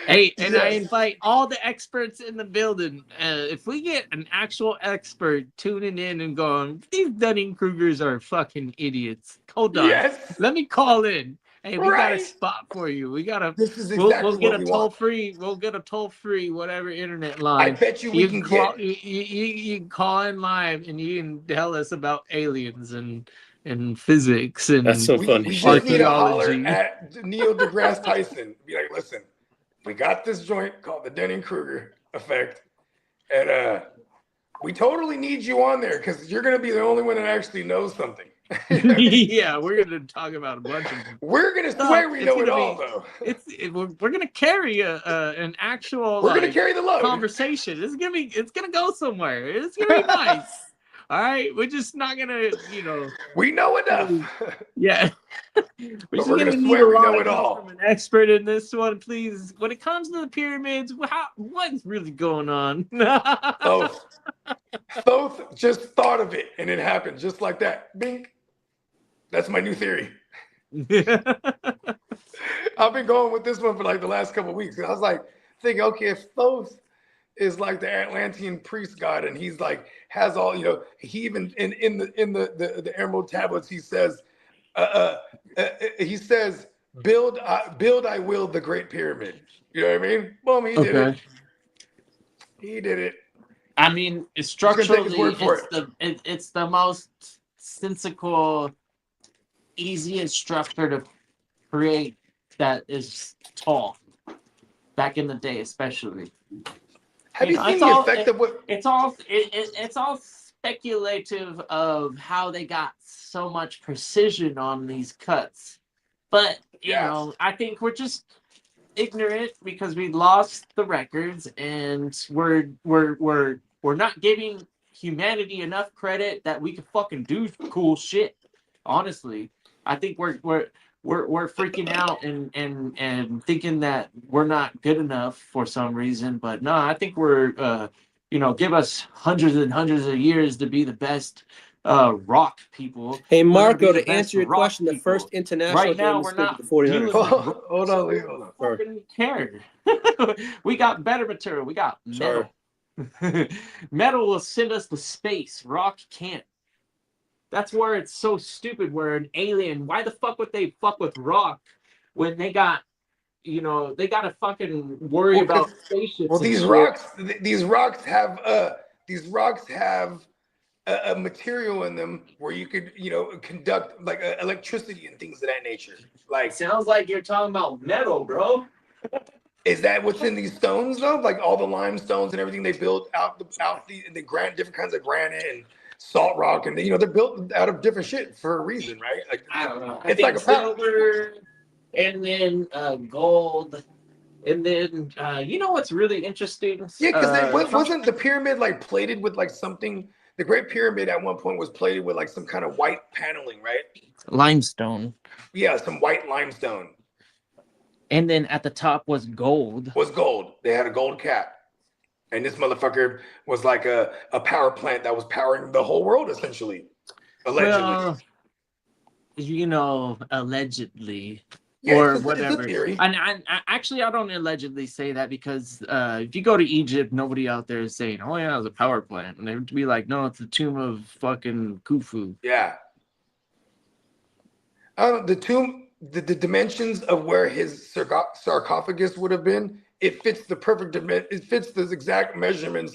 Hey, and I invite all the experts in the building. If we get an actual expert tuning in and going, these Dunning-Krugers are fucking idiots. Hold on. Yes. Let me call in. Hey, we got a spot for you. We got a. This is exactly we'll get what a we toll want. free. We'll get a toll free whatever internet line. I bet you can call. get. You can call in live and you can tell us about aliens and physics and. That's so funny. We just need to holler at Neil deGrasse Tyson. Be like, listen, we got this joint called the Dunning-Kruger effect, and we totally need you on there because you're going to be the only one that actually knows something. Yeah, we're gonna talk about a bunch of. We're gonna swear we know it all, though. We're gonna carry an actual. We're gonna carry the load. Conversation. It's gonna go somewhere. It's gonna be nice. All right, we're just not gonna, We know enough. Yeah. We're gonna swear we know it all. From an expert in this one, please. When it comes to the pyramids, what's really going on? Thoth just thought of it, and it happened just like that. Bink. That's my new theory. I've been going with this one for like the last couple of weeks. I was like thinking, okay, if Thoth is like the Atlantean priest god, and he's like has all, he even in the Emerald Tablets he says, build I will the Great Pyramid. You know what I mean? Boom, he did it. He did it. I mean, structurally, it's the most sensical, easiest structure to create that is tall. Back in the day, especially. Have you seen the effect of what? It's all speculative of how they got so much precision on these cuts, but I think we're just ignorant because we lost the records, and we're not giving humanity enough credit that we can fucking do cool shit. Honestly, I think we're freaking out and thinking that we're not good enough for some reason. But no, I think we're give us hundreds and hundreds of years to be the best rock people. Hey Marco, to answer your question, the first international right now we're not the 49ers. Hold on. Fucking care. We got better material. We got metal. Metal will send us to space. Rock can't. That's where it's so stupid. Where an alien, why the fuck would they fuck with rock when they got, they got to fucking worry about spaceships? Well, these rocks have a material in them where you could, conduct like electricity and things of that nature. Like, sounds like you're talking about metal, bro. Is that what's in these stones though? Like all the limestones and everything they built out the different kinds of granite and salt rock, and they're built out of different shit for a reason, right? Like, I don't know. It's like a silver, and then gold, and then what's really interesting? Yeah, because wasn't the pyramid like plated with like something the Great Pyramid at one point was plated with like some kind of white paneling, right? Limestone. Yeah, some white limestone. And then at the top was gold. They had a gold cap. And this motherfucker was like a power plant that was powering the whole world, essentially. Allegedly. Well, you know, allegedly. Yeah, Or it's whatever. a theory. And actually, I don't allegedly say that because if you go to Egypt, nobody out there is saying, "Oh yeah, it was a power plant," and they would be like, "No, it's the tomb of fucking Khufu." Yeah. The tomb, the dimensions of where his sarcophagus would have been, it fits the perfect dimension. It fits the exact measurements.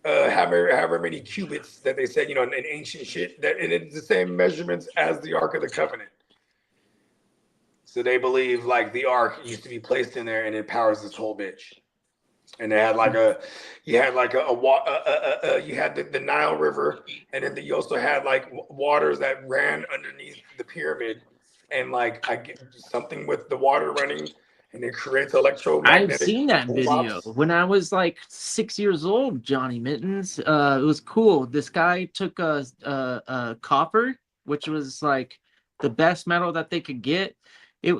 However many cubits that they said, in ancient shit, and it's the same measurements as the Ark of the Covenant. So they believe like the Ark used to be placed in there and it powers this whole bitch. And they had you had the Nile River, and then you also had like waters that ran underneath the pyramid, and like I get something with the water running, and it creates electromagnetic. I've seen that video when I was like 6 years old. Johnny Mittens. It was cool. This guy took a copper, which was like the best metal that they could get. They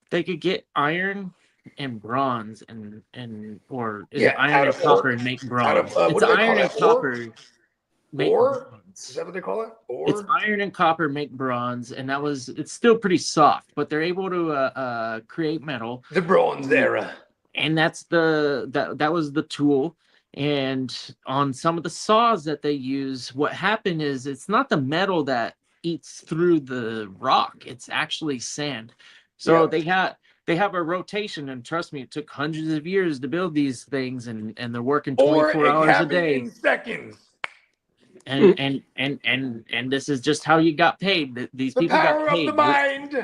could get iron and bronze and iron and copper and make bronze. It's iron and copper. Ore? Is that what they call it? Ore? It's iron and copper make bronze, and it's still pretty soft, but they're able to create metal. The Bronze Era. And that was the tool. And on some of the saws that they use, what happened is it's not the metal that eats through the rock, it's actually sand. So they have a rotation, and trust me, it took hundreds of years to build these things, and they're working 24 hours a day. In seconds. And this is just how you got paid. These people got paid. The power of the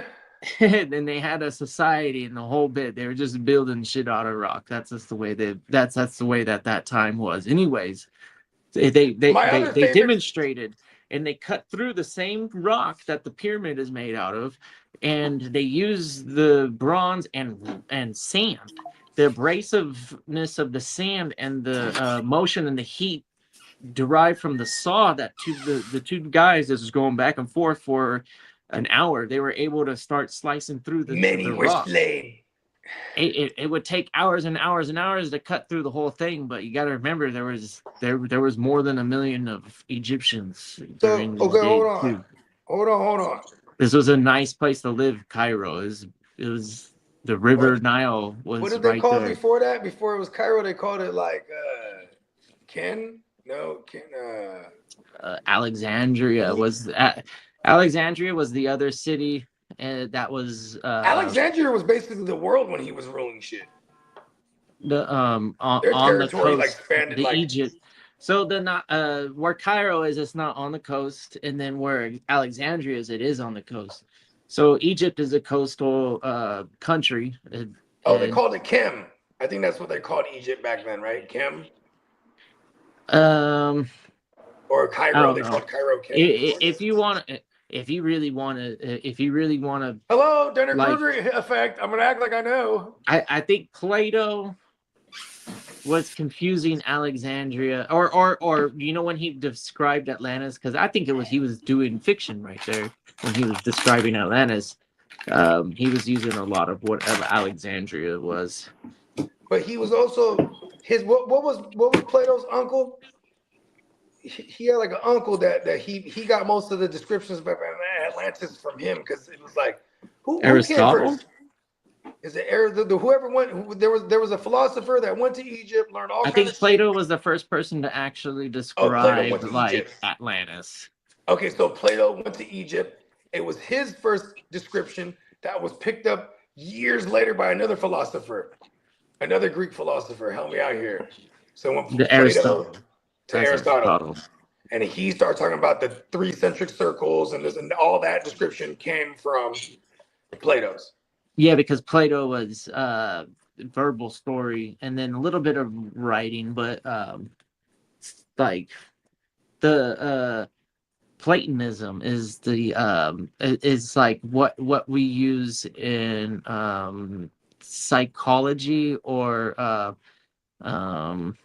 mind. Then they had a society and the whole bit. They were just building shit out of rock. That's just the way that's the way that time was. Anyways, they demonstrated, and they cut through the same rock that the pyramid is made out of, and they use the bronze and sand. The abrasiveness of the sand and the motion and the heat derived from the saw that the two guys that was going back and forth for an hour. They were able to start slicing through the rock. It would take hours and hours and hours to cut through the whole thing, but you got to remember there was more than 1 million of Egyptians during this day. Hold on. This was a nice place to live, Cairo. It was the River Nile was. What did they right call there. it before that? Before it was Cairo, they called it like Alexandria was Alexandria was the other city, and that was Alexandria was basically the world when he was ruling shit. On the coast, Egypt. So where Cairo is, it's not on the coast, and then where Alexandria is, it is on the coast. So Egypt is a coastal country. They called it Kem. I think that's what they called Egypt back then, right? Kem. Or Cairo. They called Cairo Kem. If you really want to. Hello, Denner Kruger effect. I'm gonna act like I know. I think Plato was confusing Alexandria, or when he described Atlantis, because I think he was doing fiction right there when he was describing Atlantis. He was using a lot of whatever Alexandria was. But he was also what was Plato's uncle? He had like an uncle that he got most of the descriptions of Atlantis from him, because it was like who Aristotle? Is it whoever went? There was a philosopher that went to Egypt, learned all. I think Plato was the first person to actually describe Atlantis. Okay, so Plato went to Egypt. It was his first description that was picked up years later by another philosopher, another Greek philosopher. Help me out here. So when Aristotle. And he started talking about the 3 centric circles and all that description came from Plato's. Yeah, because Plato was verbal story and then a little bit of writing, but like the Platonism is is like what we use in psychology or not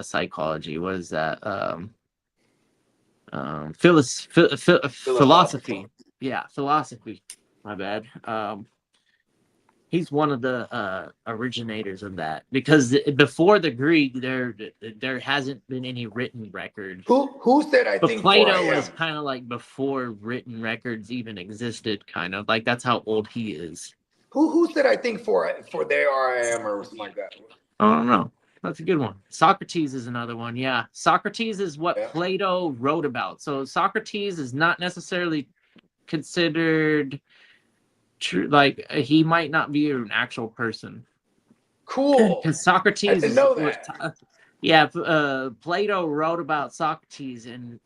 psychology. What is that? Philosophy. Yeah, philosophy. My bad. He's one of the originators of that, because before the Greek, there hasn't been any written record. Who said I but think Plato was kind of like before written records even existed, kind of like that's how old he is. Who said I think for there I am or something like that? I don't know. That's a good one. Socrates is another one. Yeah, Socrates is what Plato wrote about. So Socrates is not necessarily considered true. Like he might not be an actual person. Cool. Because Socrates. I didn't know that. Yeah, Plato wrote about Socrates, and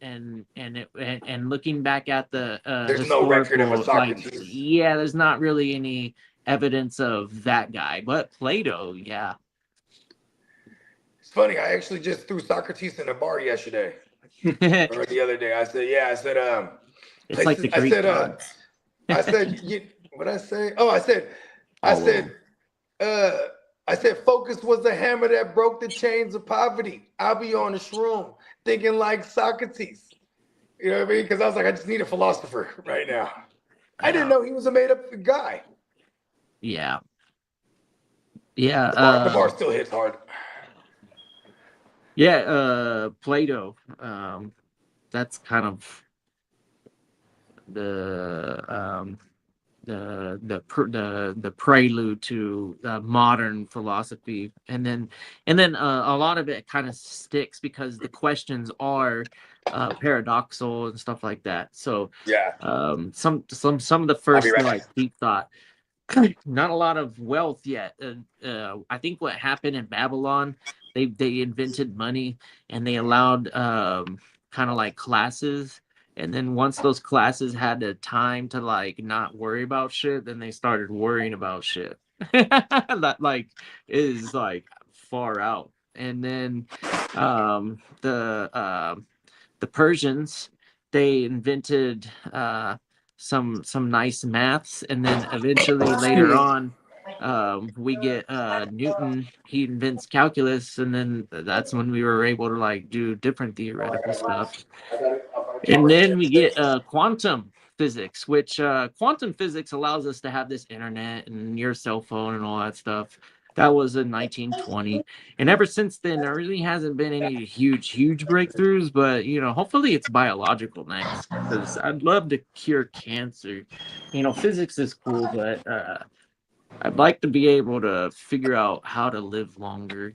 looking back at the there's no record of a Socrates. There's not really any evidence of that guy, but Plato, yeah. It's funny. I actually just threw Socrates in a bar yesterday or the other day. I said, it's places, like the Greek gods. I said, what I say? Oh, I said, focus was the hammer that broke the chains of poverty. I'll be on a shroom thinking like Socrates. You know what I mean? Because I was like, I just need a philosopher right now. I didn't know he was a made-up guy. Yeah. Yeah. The bar still hits hard. Yeah, Plato. That's kind of the prelude to modern philosophy, and then a lot of it kind of sticks because the questions are paradoxical and stuff like that. So some of the first like deep thought. Not a lot of wealth yet. I think what happened in Babylon, they invented money and they allowed kind of like classes. And then once those classes had the time to like not worry about shit, then they started worrying about shit. That like is like far out. And then the Persians, they invented some nice maths, and then eventually later on we get Newton. He invents calculus, and then that's when we were able to like do different theoretical stuff. And then we get quantum physics, which quantum physics allows us to have this internet and your cell phone and all that stuff. That was in 1920. And ever since then, there really hasn't been any huge breakthroughs. But, hopefully it's biological next. Because I'd love to cure cancer. Physics is cool, but I'd like to be able to figure out how to live longer.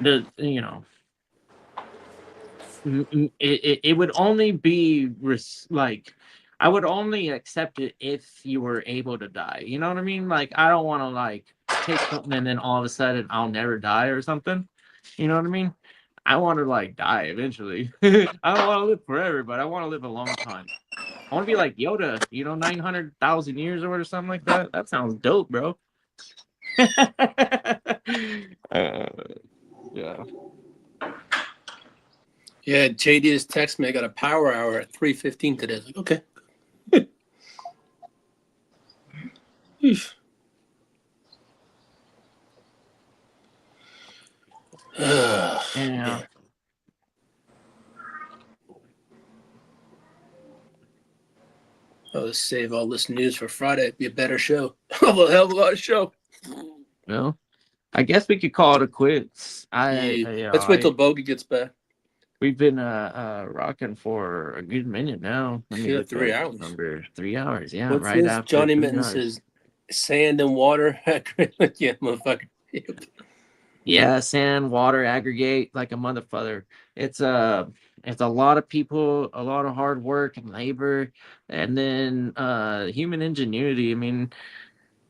It would only be like, I would only accept it if you were able to die. You know what I mean? Like, I don't want to like take something and then all of a sudden I'll never die or something. You know what I mean? I want to like die eventually. I don't want to live forever, but I want to live a long time. I want to be like Yoda, 900,000 years or something like that. That sounds dope, bro. Yeah. Yeah, JD just texted me. I got a power hour at 3:15 today. I was like, okay. Yeah. I'll just save all this news for Friday. It'd be a better show. A hell of a lot of show. Well, I guess we could call it a quits. Let's wait till Bogey gets back. We've been rocking for a good minute now. 3 hours. 3 hours, yeah. What's right this? after Johnny Mitten says sand and water. Yeah, motherfucker. Yeah, sand, water, aggregate like a motherfucker. It's a lot of people, a lot of hard work and labor, and then human ingenuity. I mean,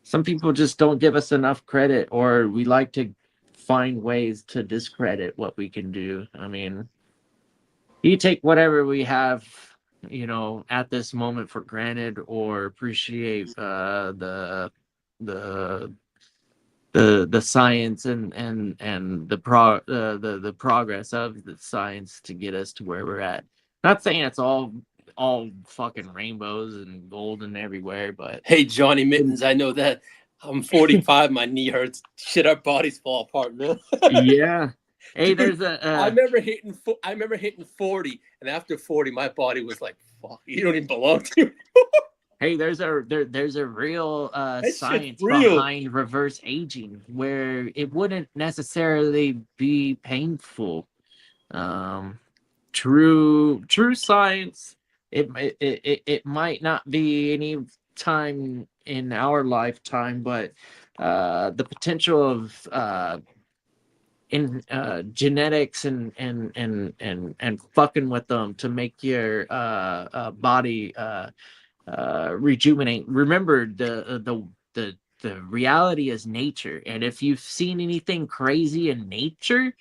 some people just don't give us enough credit, or we like to find ways to discredit what we can do. I mean, you take whatever we have, at this moment for granted, or appreciate the science and the progress of the science to get us to where we're at. Not saying it's all fucking rainbows and golden everywhere, but hey, Johnny Mittens, I know that I'm 45. My knee hurts. Shit, our bodies fall apart, man. Yeah. Hey, Dude, there's I remember hitting 40, and after 40, my body was like, "Fuck, you don't even belong to me." Hey, there's a real science real. behind reverse aging where it wouldn't necessarily be painful. True science. It might not be any time in our lifetime, but the potential of in genetics and fucking with them to make your body rejuvenate. Remember the reality is nature, and if you've seen anything crazy in nature,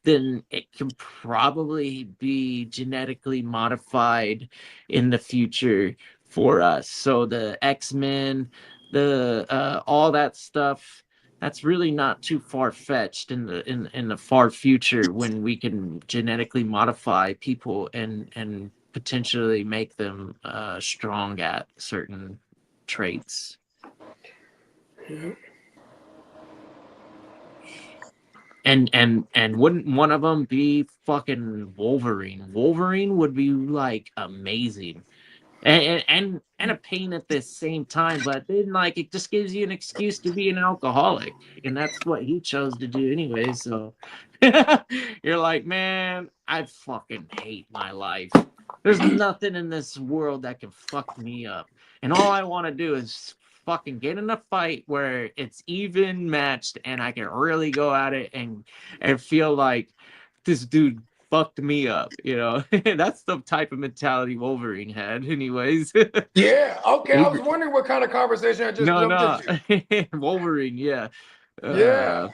then it can probably be genetically modified in the future for us. So the X-Men, the all that stuff, that's really not too far-fetched in the far future when we can genetically modify people and potentially make them strong at certain traits. And wouldn't one of them be fucking Wolverine? Wolverine would be like amazing, and a pain at the same time. But then like it just gives you an excuse to be an alcoholic, and that's what he chose to do anyway. So you're like, man, I fucking hate my life. There's nothing in this world that can fuck me up, and all I want to do is fucking get in a fight where it's even matched and I can really go at it and feel like this dude fucked me up, you know. That's the type of mentality Wolverine had anyways. Yeah, okay. I was wondering what kind of conversation I just jumped into. Wolverine, yeah. Yeah.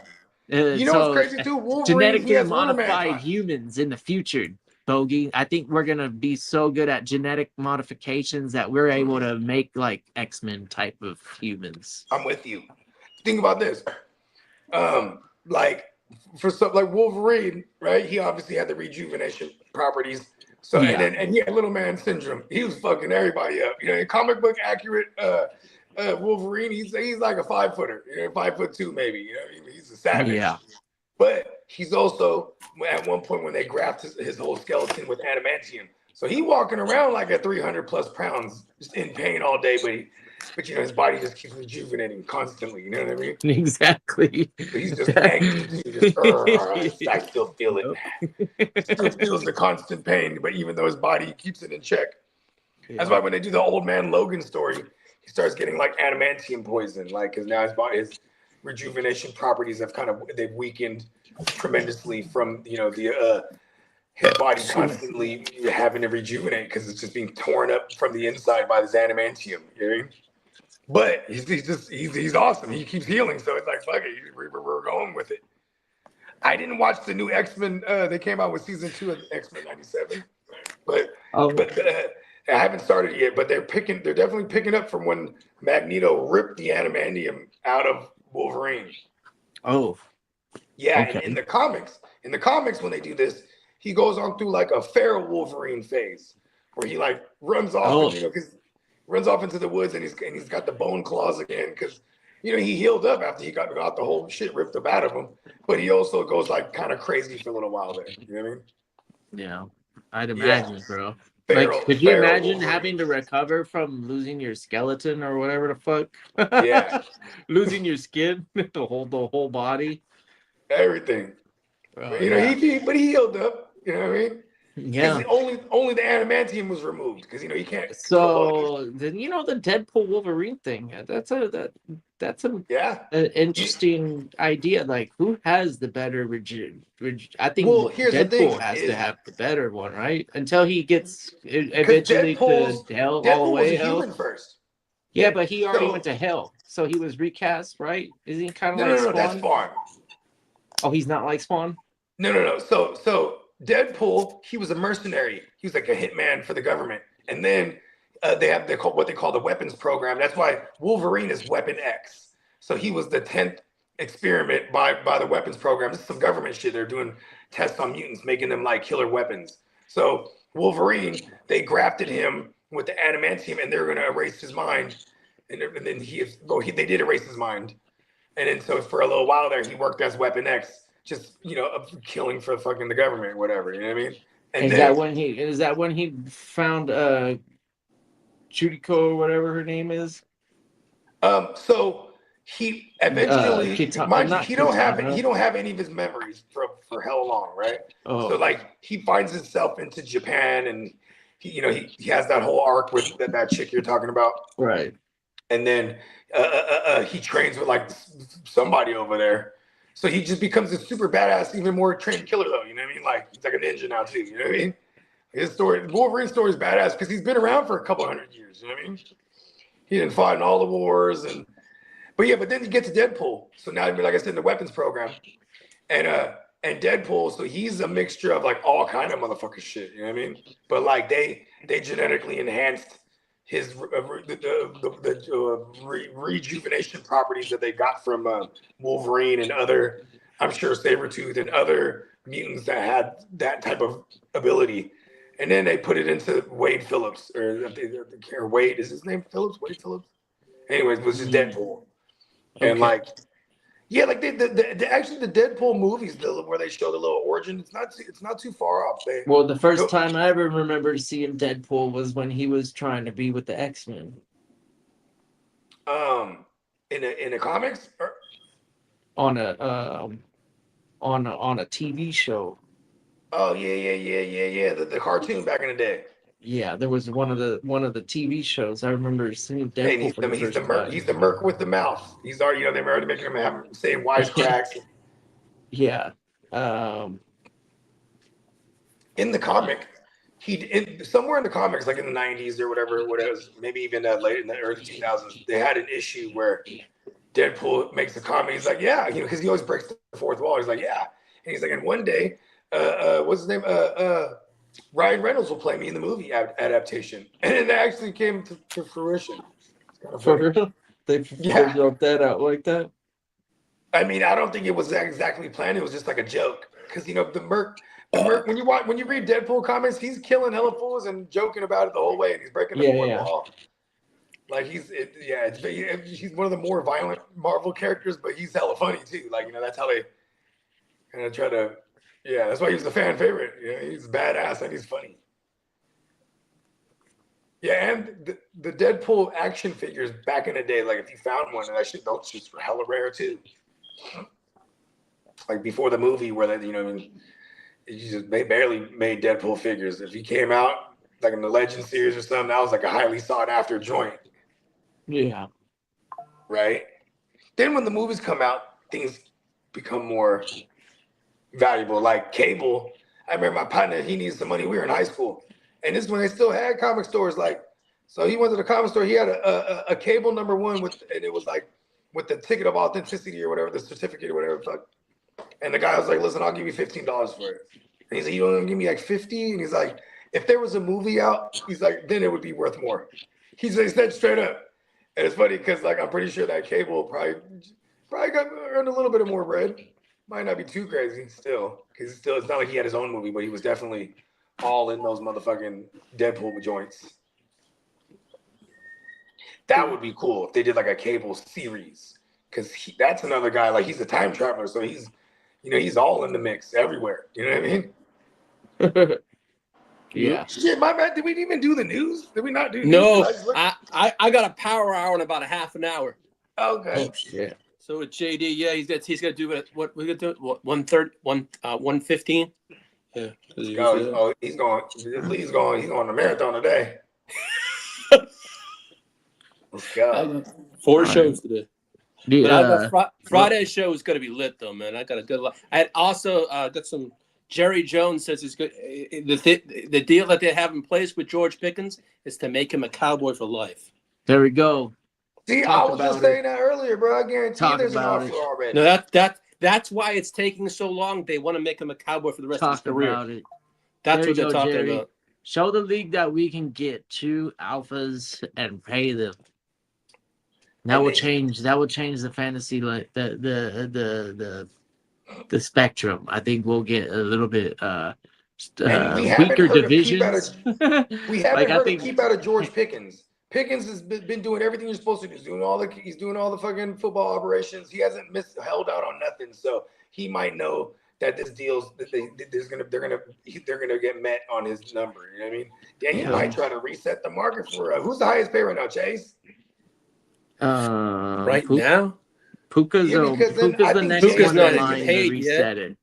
You know what's crazy too? Wolverine, genetically modified humans in the future, Bogey. I think we're gonna be so good at genetic modifications that we're able to make like X-Men type of humans. I'm with you. Think about this. Like for stuff like Wolverine, right? He obviously had the rejuvenation properties. So Yeah. and he had little man syndrome. He was fucking everybody up. You know, in comic book accurate Wolverine, he's like a 5-footer, you know, 5'2" maybe. You know, he's a savage. Yeah. But he's also at one point when they grafted his whole skeleton with adamantium. So he walking around like at 300 plus pounds, just in pain all day, but you know, his body just keeps rejuvenating constantly. You know what I mean? Exactly. But he's just angry. I still feel it. Still feels the constant pain, but even though his body keeps it in check. Yeah. That's why when they do the old man Logan story, he starts getting like adamantium poison, like because now his rejuvenation properties have they've weakened tremendously from, you know, the his body constantly having to rejuvenate because it's just being torn up from the inside by this adamantium. You know what I mean? But he's awesome. He keeps healing, so it's like fuck it, we're going with it. I didn't watch the new X-Men. They came out with season 2 of X-Men '97, but I haven't started yet. But they're definitely picking up from when Magneto ripped the adamantium out of Wolverine. Oh, yeah. Okay. And in the comics, when they do this, he goes on through like a feral Wolverine phase where he like runs off, and, you know, because runs off into the woods and he's got the bone claws again because, you know, he healed up after he got the whole shit ripped up out of him, but he also goes like kind of crazy for a little while there. You know what I mean? Yeah, I'd imagine, bro. Feral, like, could you imagine Wolverine. having to recover from losing your skeleton or whatever the fuck? Yeah. Losing your skin, the whole body, everything. You know, he healed up. You know what I mean? Yeah. Only the adamantium was removed because, you know, he can't. So then, you know, the Deadpool Wolverine thing. That's an interesting idea. Like, who has the better I think Deadpool has to have the better one, right? Until he gets eventually to hell all the way. Deadpool was a human first. Yeah, but he already went to hell, so he was recast, right? Isn't he kind of like Spawn? No, that's Spawn. Oh, he's not like Spawn? No. So Deadpool, he was a mercenary. He was like a hitman for the government. And then they have what they call the weapons program. That's why Wolverine is Weapon X. So he was the 10th experiment by the weapons program. This is some government shit. They're doing tests on mutants, making them like killer weapons. So Wolverine, they grafted him with the adamantium, and they're going to erase his mind and then they did erase his mind, and then so for a little while there, he worked as Weapon X, just killing for fucking the government, whatever. You know what I mean? And is that when he found Chudiko or whatever her name is? So he eventually, he don't have any of his memories for hell long, right? Oh. So like he finds himself into Japan, and he has that whole arc with that chick you're talking about, right? And then he trains with like somebody over there, so he just becomes a super badass, even more trained killer though. You know what I mean? Like he's like a ninja now too. You know what I mean? Wolverine's story is badass because he's been around for a couple hundred years. You know what I mean? He didn't fight in all the wars, but then you get to Deadpool. So now, like I said, in the weapons program, and Deadpool, so he's a mixture of like all kind of motherfucking shit. You know what I mean? But like they genetically enhanced his rejuvenation properties that they got from Wolverine and other, I'm sure Sabretooth and other mutants that had that type of ability. And then they put it into Wade Phillips, or Wade, is his name Phillips? Wade Phillips? Anyways, it was just Deadpool. Okay. And like, yeah, like actually the Deadpool movies where they show the little origin, it's not too far off. The first time I ever remember seeing Deadpool was when he was trying to be with the X-Men. In the comics, or? On a TV show. Oh yeah. The cartoon back in the day. Yeah, there was one of the TV shows. I remember seeing Deadpool. He's the merc with the mouth. He's already, they're already making him say wisecracks. Yeah. In the comic, somewhere in the comics, like in the 90s or whatever it was, maybe even late in the early 2000s, they had an issue where Deadpool makes a comment. He's like, yeah, because he always breaks the fourth wall. He's like, yeah, and he's like, and one day, what's his name? Ryan Reynolds will play me in the movie adaptation, and it actually came to fruition. For real? They wrote that out like that? I mean, I don't think it was exactly planned. It was just like a joke, because the merc. When you read Deadpool comics, he's killing hella fools and joking about it the whole way, and he's breaking the fourth wall. Like he's one of the more violent Marvel characters, but he's hella funny too. Like that's how they kind of try to. Yeah, that's why he was the fan favorite. He's badass and he's funny. Yeah, and the Deadpool action figures back in the day, like if you found one, and that shit, those shits were hella rare too. Like before the movie, where they barely made Deadpool figures. If he came out like in the Legend series or something, that was like a highly sought after joint. Yeah. Right. Then when the movies come out, things become more valuable. Like Cable, I remember my partner, he needed some money. We were in high school, and this is when they still had comic stores. Like, so he went to the comic store. He had a Cable #1 and it was like with the ticket of authenticity or whatever, the certificate or whatever. Fuck. And the guy was like, "Listen, I'll give you $15 for it." And he's like, "You don't give me like 50?" And he's like, "If there was a movie out, he's like, then it would be worth more." He said straight up. And it's funny because like I'm pretty sure that Cable probably earned a little bit of more bread. Might not be too crazy still, because it's not like he had his own movie, but he was definitely all in those motherfucking Deadpool joints. That would be cool if they did like a Cable series, because that's another guy, like he's a time traveler, so he's all in the mix everywhere. You know what I mean? Yeah. Shit, my bad. Did we even do the news? Did we not do? No, I got a power hour in about a half an hour. Okay. Oh shit. So with JD, yeah, he's got to do it. What we're gonna do? 1:15. Yeah. He's going a marathon today. Let's go. 4 shows today. Yeah. But Friday's show is going to be lit, though, man. I got a good luck. I had also got some. Jerry Jones says it's good. The deal that they have in place with George Pickens is to make him a Cowboy for life. There we go. See, I was just saying that earlier, bro. I guarantee there's an offer already. No, that's why it's taking so long. They want to make him a Cowboy for the rest of his career. About it. That's what they're talking about. Show the league that we can get 2 alphas and pay them. That will change the fantasy, like the spectrum. I think we'll get a little bit weaker divisions. We haven't heard a keep out of George Pickens. Pickens has been doing everything you're supposed to do. He's doing all the fucking football operations. He hasn't held out on nothing. So he might know that this deal's they're gonna get met on his number. You know what I mean? Then he might try to reset the market for who's the highest pay right now, Chase? Right now, Puka's the next one in line to reset it.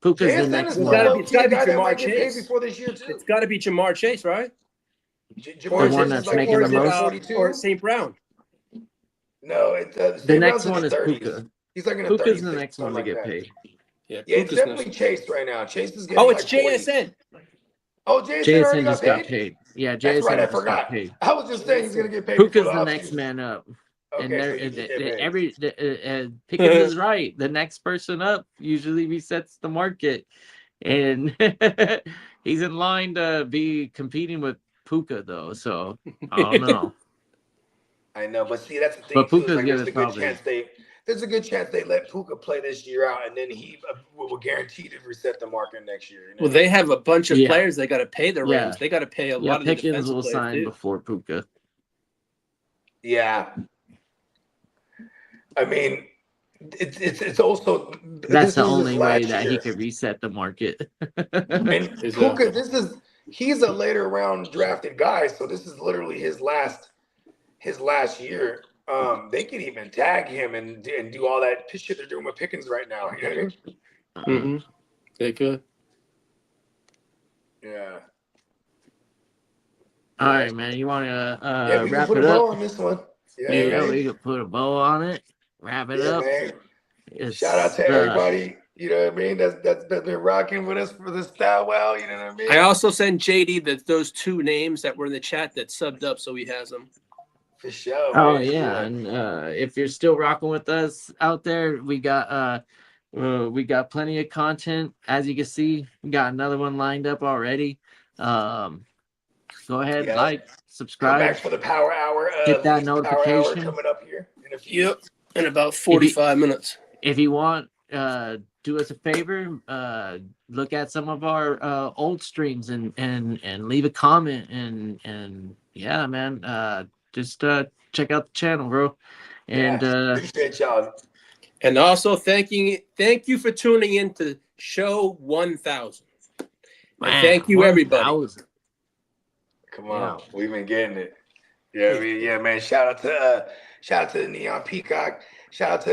Puka's the next one. It's got to be Jamar Chase before this year too. It's got to be Jamar Chase, right? Jamar Chase that's like making the most. Or St. Brown. No, the next one is 30s. Puka. He's like in the Puka's 30s, the next one to get paid. Yeah, it's definitely Chase right now. Chase is getting. Oh, it's JSN. Oh, JSN just got paid. Yeah, JSN right, I just forgot. got paid. I was just saying he's gonna get paid. Puka's the next man up. And Pickens is right. The next person up usually resets the market, and he's in line to be competing with Puka though. So I don't know. I know, but see, that's the thing. But Puka's like, there's a good chance they let Puka play this year out, and then he will guarantee to reset the market next year. You know? Well, they have a bunch of players they got to pay the Rams. They got to pay a lot of the Pickens will sign too. before Puka. Yeah. I mean, it's also that's the only way that he could reset the market. And Puka, he's a later round drafted guy, so this is literally his last year. They could even tag him and do all that shit they're doing with Pickens right now. You know what I mean? Mm-hmm. They could. Yeah. All right, man. You want to we wrap can put it a bow up? on this one. Yeah, we can put a bow on it. Wrap it up. Shout out to everybody. You know what I mean? That's been rocking with us for the style. Well, you know what I mean? I also sent JD those two names that were in the chat that subbed up, so he has them. For sure. Oh yeah, and if you're still rocking with us out there, we got plenty of content. As you can see, we got another one lined up already. Go ahead, like, subscribe. Come back for the Power Hour. Get that notification coming up here in a few. Yep, in about 45 minutes. If you want, do us a favor. Look at some of our old streams and leave a comment and yeah, man. Just check out the channel, bro. And appreciate y'all. And also thank you for tuning in to show 1000. Thank you, 1, everybody. 1,000. Come on, we've been getting it. Yeah, man. Shout out to the Neon Peacock. Shout out to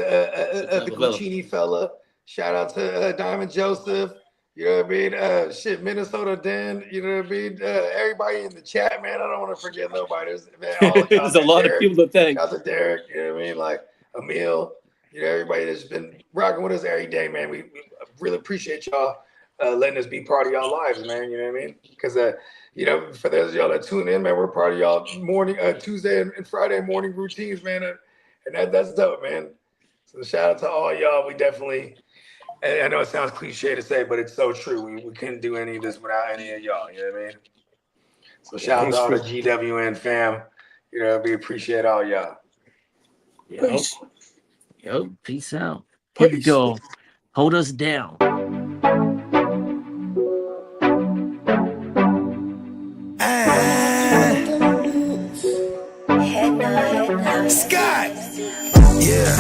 the Guchinni fella. Shout out to Diamond Joseph. You know what I mean? Minnesota Den. You know what I mean? Everybody in the chat, man. I don't want to forget nobody. There's a lot of people to thank. Shout out to Derek. You know what I mean? Like Emil. You know, everybody that's been rocking with us every day, man. We really appreciate y'all letting us be part of y'all lives, man. You know what I mean? Because you know, for those of y'all that tune in, man, we're part of y'all morning, Tuesday and Friday morning routines, man. And that's dope, man. So shout out to all y'all. We definitely. I know it sounds cliche to say, but it's so true. We couldn't do any of this without any of y'all. You know what I mean? So shout out to all the GWN fam. You know, we appreciate all y'all. Peace. Yo, peace out. Here we go. Hold us down. Scott. Yeah,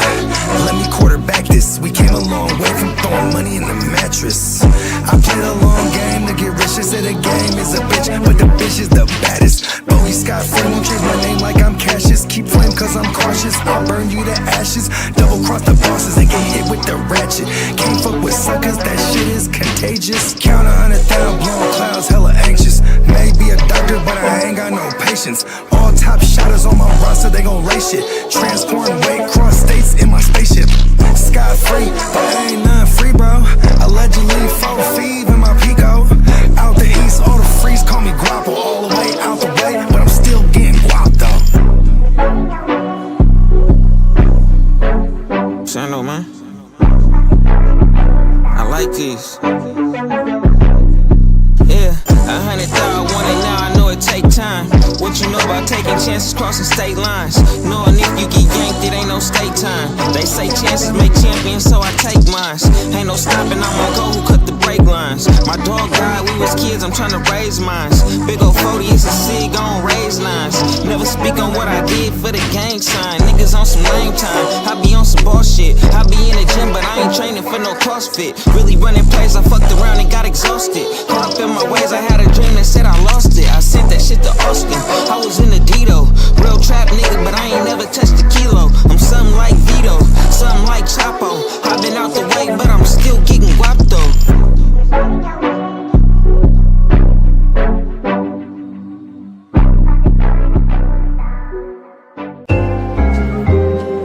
let me quarterback this. We came a long way from throwing money in the mattress. I played a long game to get rich. They say the game is a bitch, but the bitch is the baddest. Bogey Scott Flame won't change my name like I'm Cassius. Keep flame cause I'm cautious. I'll burn you to ashes. Double cross the bosses and get hit with the ratchet. Can't fuck with suckers, that shit is contagious. Count 100,000 blowing clouds, hella anxious. Maybe a doctor, but I ain't got no patience. All top shotters on my roster, they gon' race shit. Transport weight, cross states in my spaceship. Sky free, but ain't nothing free, bro. Allegedly 4 feet in my Pico. Out the east, all the freaks call me Guapo. All the way out the way, but I'm still getting guap though. Sando, man. I like this. Yeah, 100,000 want it now. I know it take time. What you know about taking taking chances crossing state lines. Knowing if you get yanked, it ain't no state time. They say chances make champions, so I take mines. Ain't no stopping, I'm on go, who cut the brake lines. My dog died, we was kids, I'm trying to raise mines. Big ol' 40 is a sig, gon' raise lines. Never speak on what I did for the gang sign. Niggas on some lame time, I be on some bullshit. I be in the gym, but I ain't training for no CrossFit. Really running plays, I fucked around and got exhausted. Caught up in my ways, I had a dream that said I lost it. I sent that shit to Austin, I was in the Deebo. Real trap nigga, but I ain't never touched a kilo. I'm something like Vito, something like Chapo. I've been out the way, but I'm still getting guap though.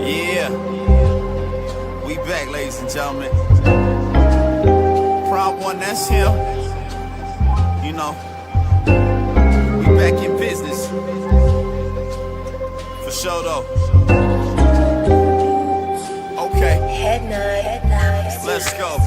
Yeah, we back, ladies and gentlemen. Prop one, that's him. You know, we back in business. For sure though. Okay, let's go.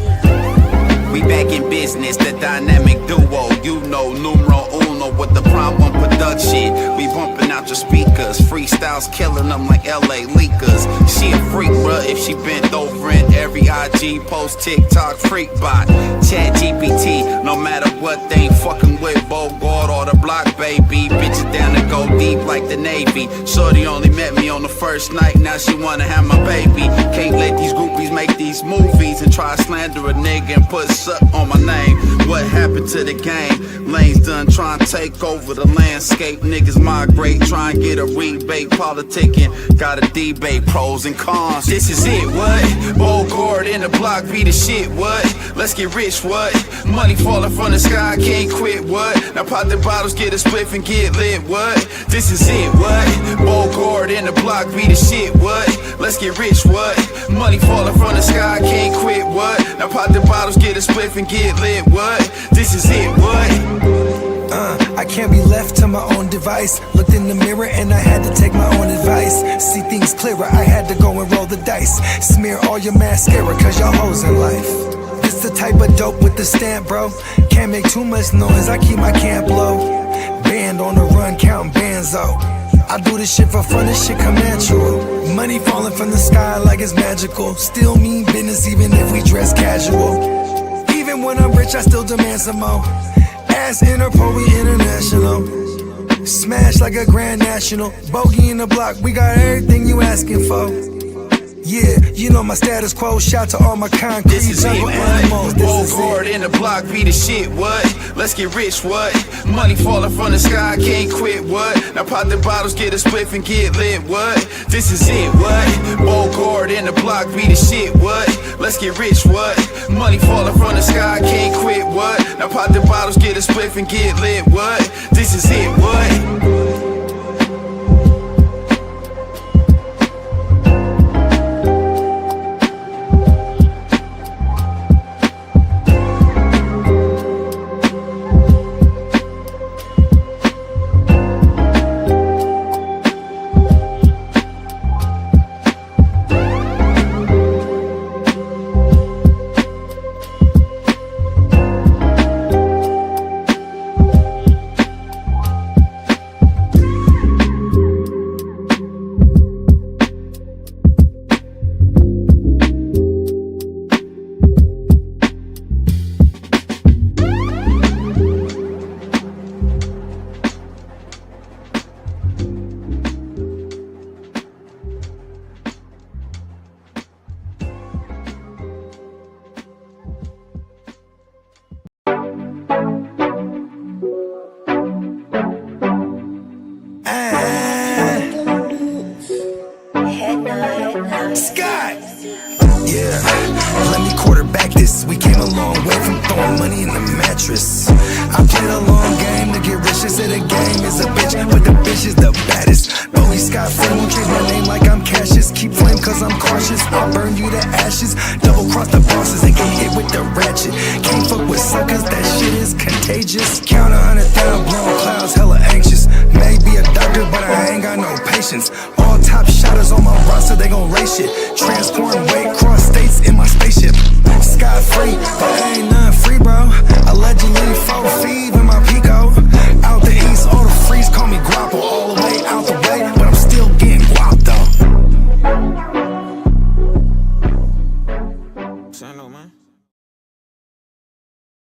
We back in business, the dynamic duo. You know, numero uno with the Prime One production. We bumping out your speakers, freestyles killing them like LA leakers. She a freak, bruh, if she bent over in every IG post, TikTok freak bot. Chat GPT, no matter what, they ain't fucking with Bogard or the block, baby. Bitches down to go deep like the Navy. Shorty only met me on the first night, now she wanna have my baby. Can't let these groupies make these movies and try to slander a nigga and put suck on my name. What happened to the game? Lanes done trying to take over the landscape. Niggas migrate, try and get a rebate. Politicking, gotta debate pros and cons. This is it, what? Bogard in the block be the shit, what? Let's get rich, what? Money falling from the sky, can't quit, what? Now pop the bottles, get a spliff and get lit, what? This is it, what? Bogard in the block be the shit, what? Let's get rich, what? Money falling from the sky, can't quit, what? Now pop the bottles, get a spliff and get lit, what? This is it, what? I can't be left to my own device. Looked in the mirror and I had to take my own advice. See things clearer, I had to go and roll the dice. Smear all your mascara cause y'all hoes in life. This the type of dope with the stamp, bro. Can't make too much noise, I keep my camp low. Band on the run, counting banzo. I do this shit for fun, this shit come natural. Money falling from the sky like it's magical. Still mean business even if we dress casual. Even when I'm rich, I still demand some more. Ass Interpol, we international. Smash like a grand national. Bogey in the block, we got everything you asking for. Yeah, you know my status quo. Shout to all my concrete this is jungle it, animals. Bogard in the block be the shit, what? Let's get rich, what? Money falling from the sky, can't quit, what? Now pop the bottles, get a spliff and get lit, what? This is it, what? Bogard in the block be the shit, what? Let's get rich, what? Money falling from the sky, can't quit, what? Now pop the bottles, get a spliff and get lit, what? This is it, what? Scott! Yeah, let me quarterback this. We came a long way from throwing money in the mattress. I played a long game to get rich. They say the game is a bitch, but the bitch is the baddest. Only Scott Flame won't change my name like I'm Cassius. Keep flame cause I'm cautious. I'll burn you to ashes. Double cross the bosses and get hit with the ratchet. Can't fuck with suckers, that shit is contagious. Count 100,000 blowing clouds, hella anxious. Maybe a doctor, but I ain't got no patience. All top shotters on my roster, they gon' race shit. Transporting weight, cross states in my spaceship. Sky free,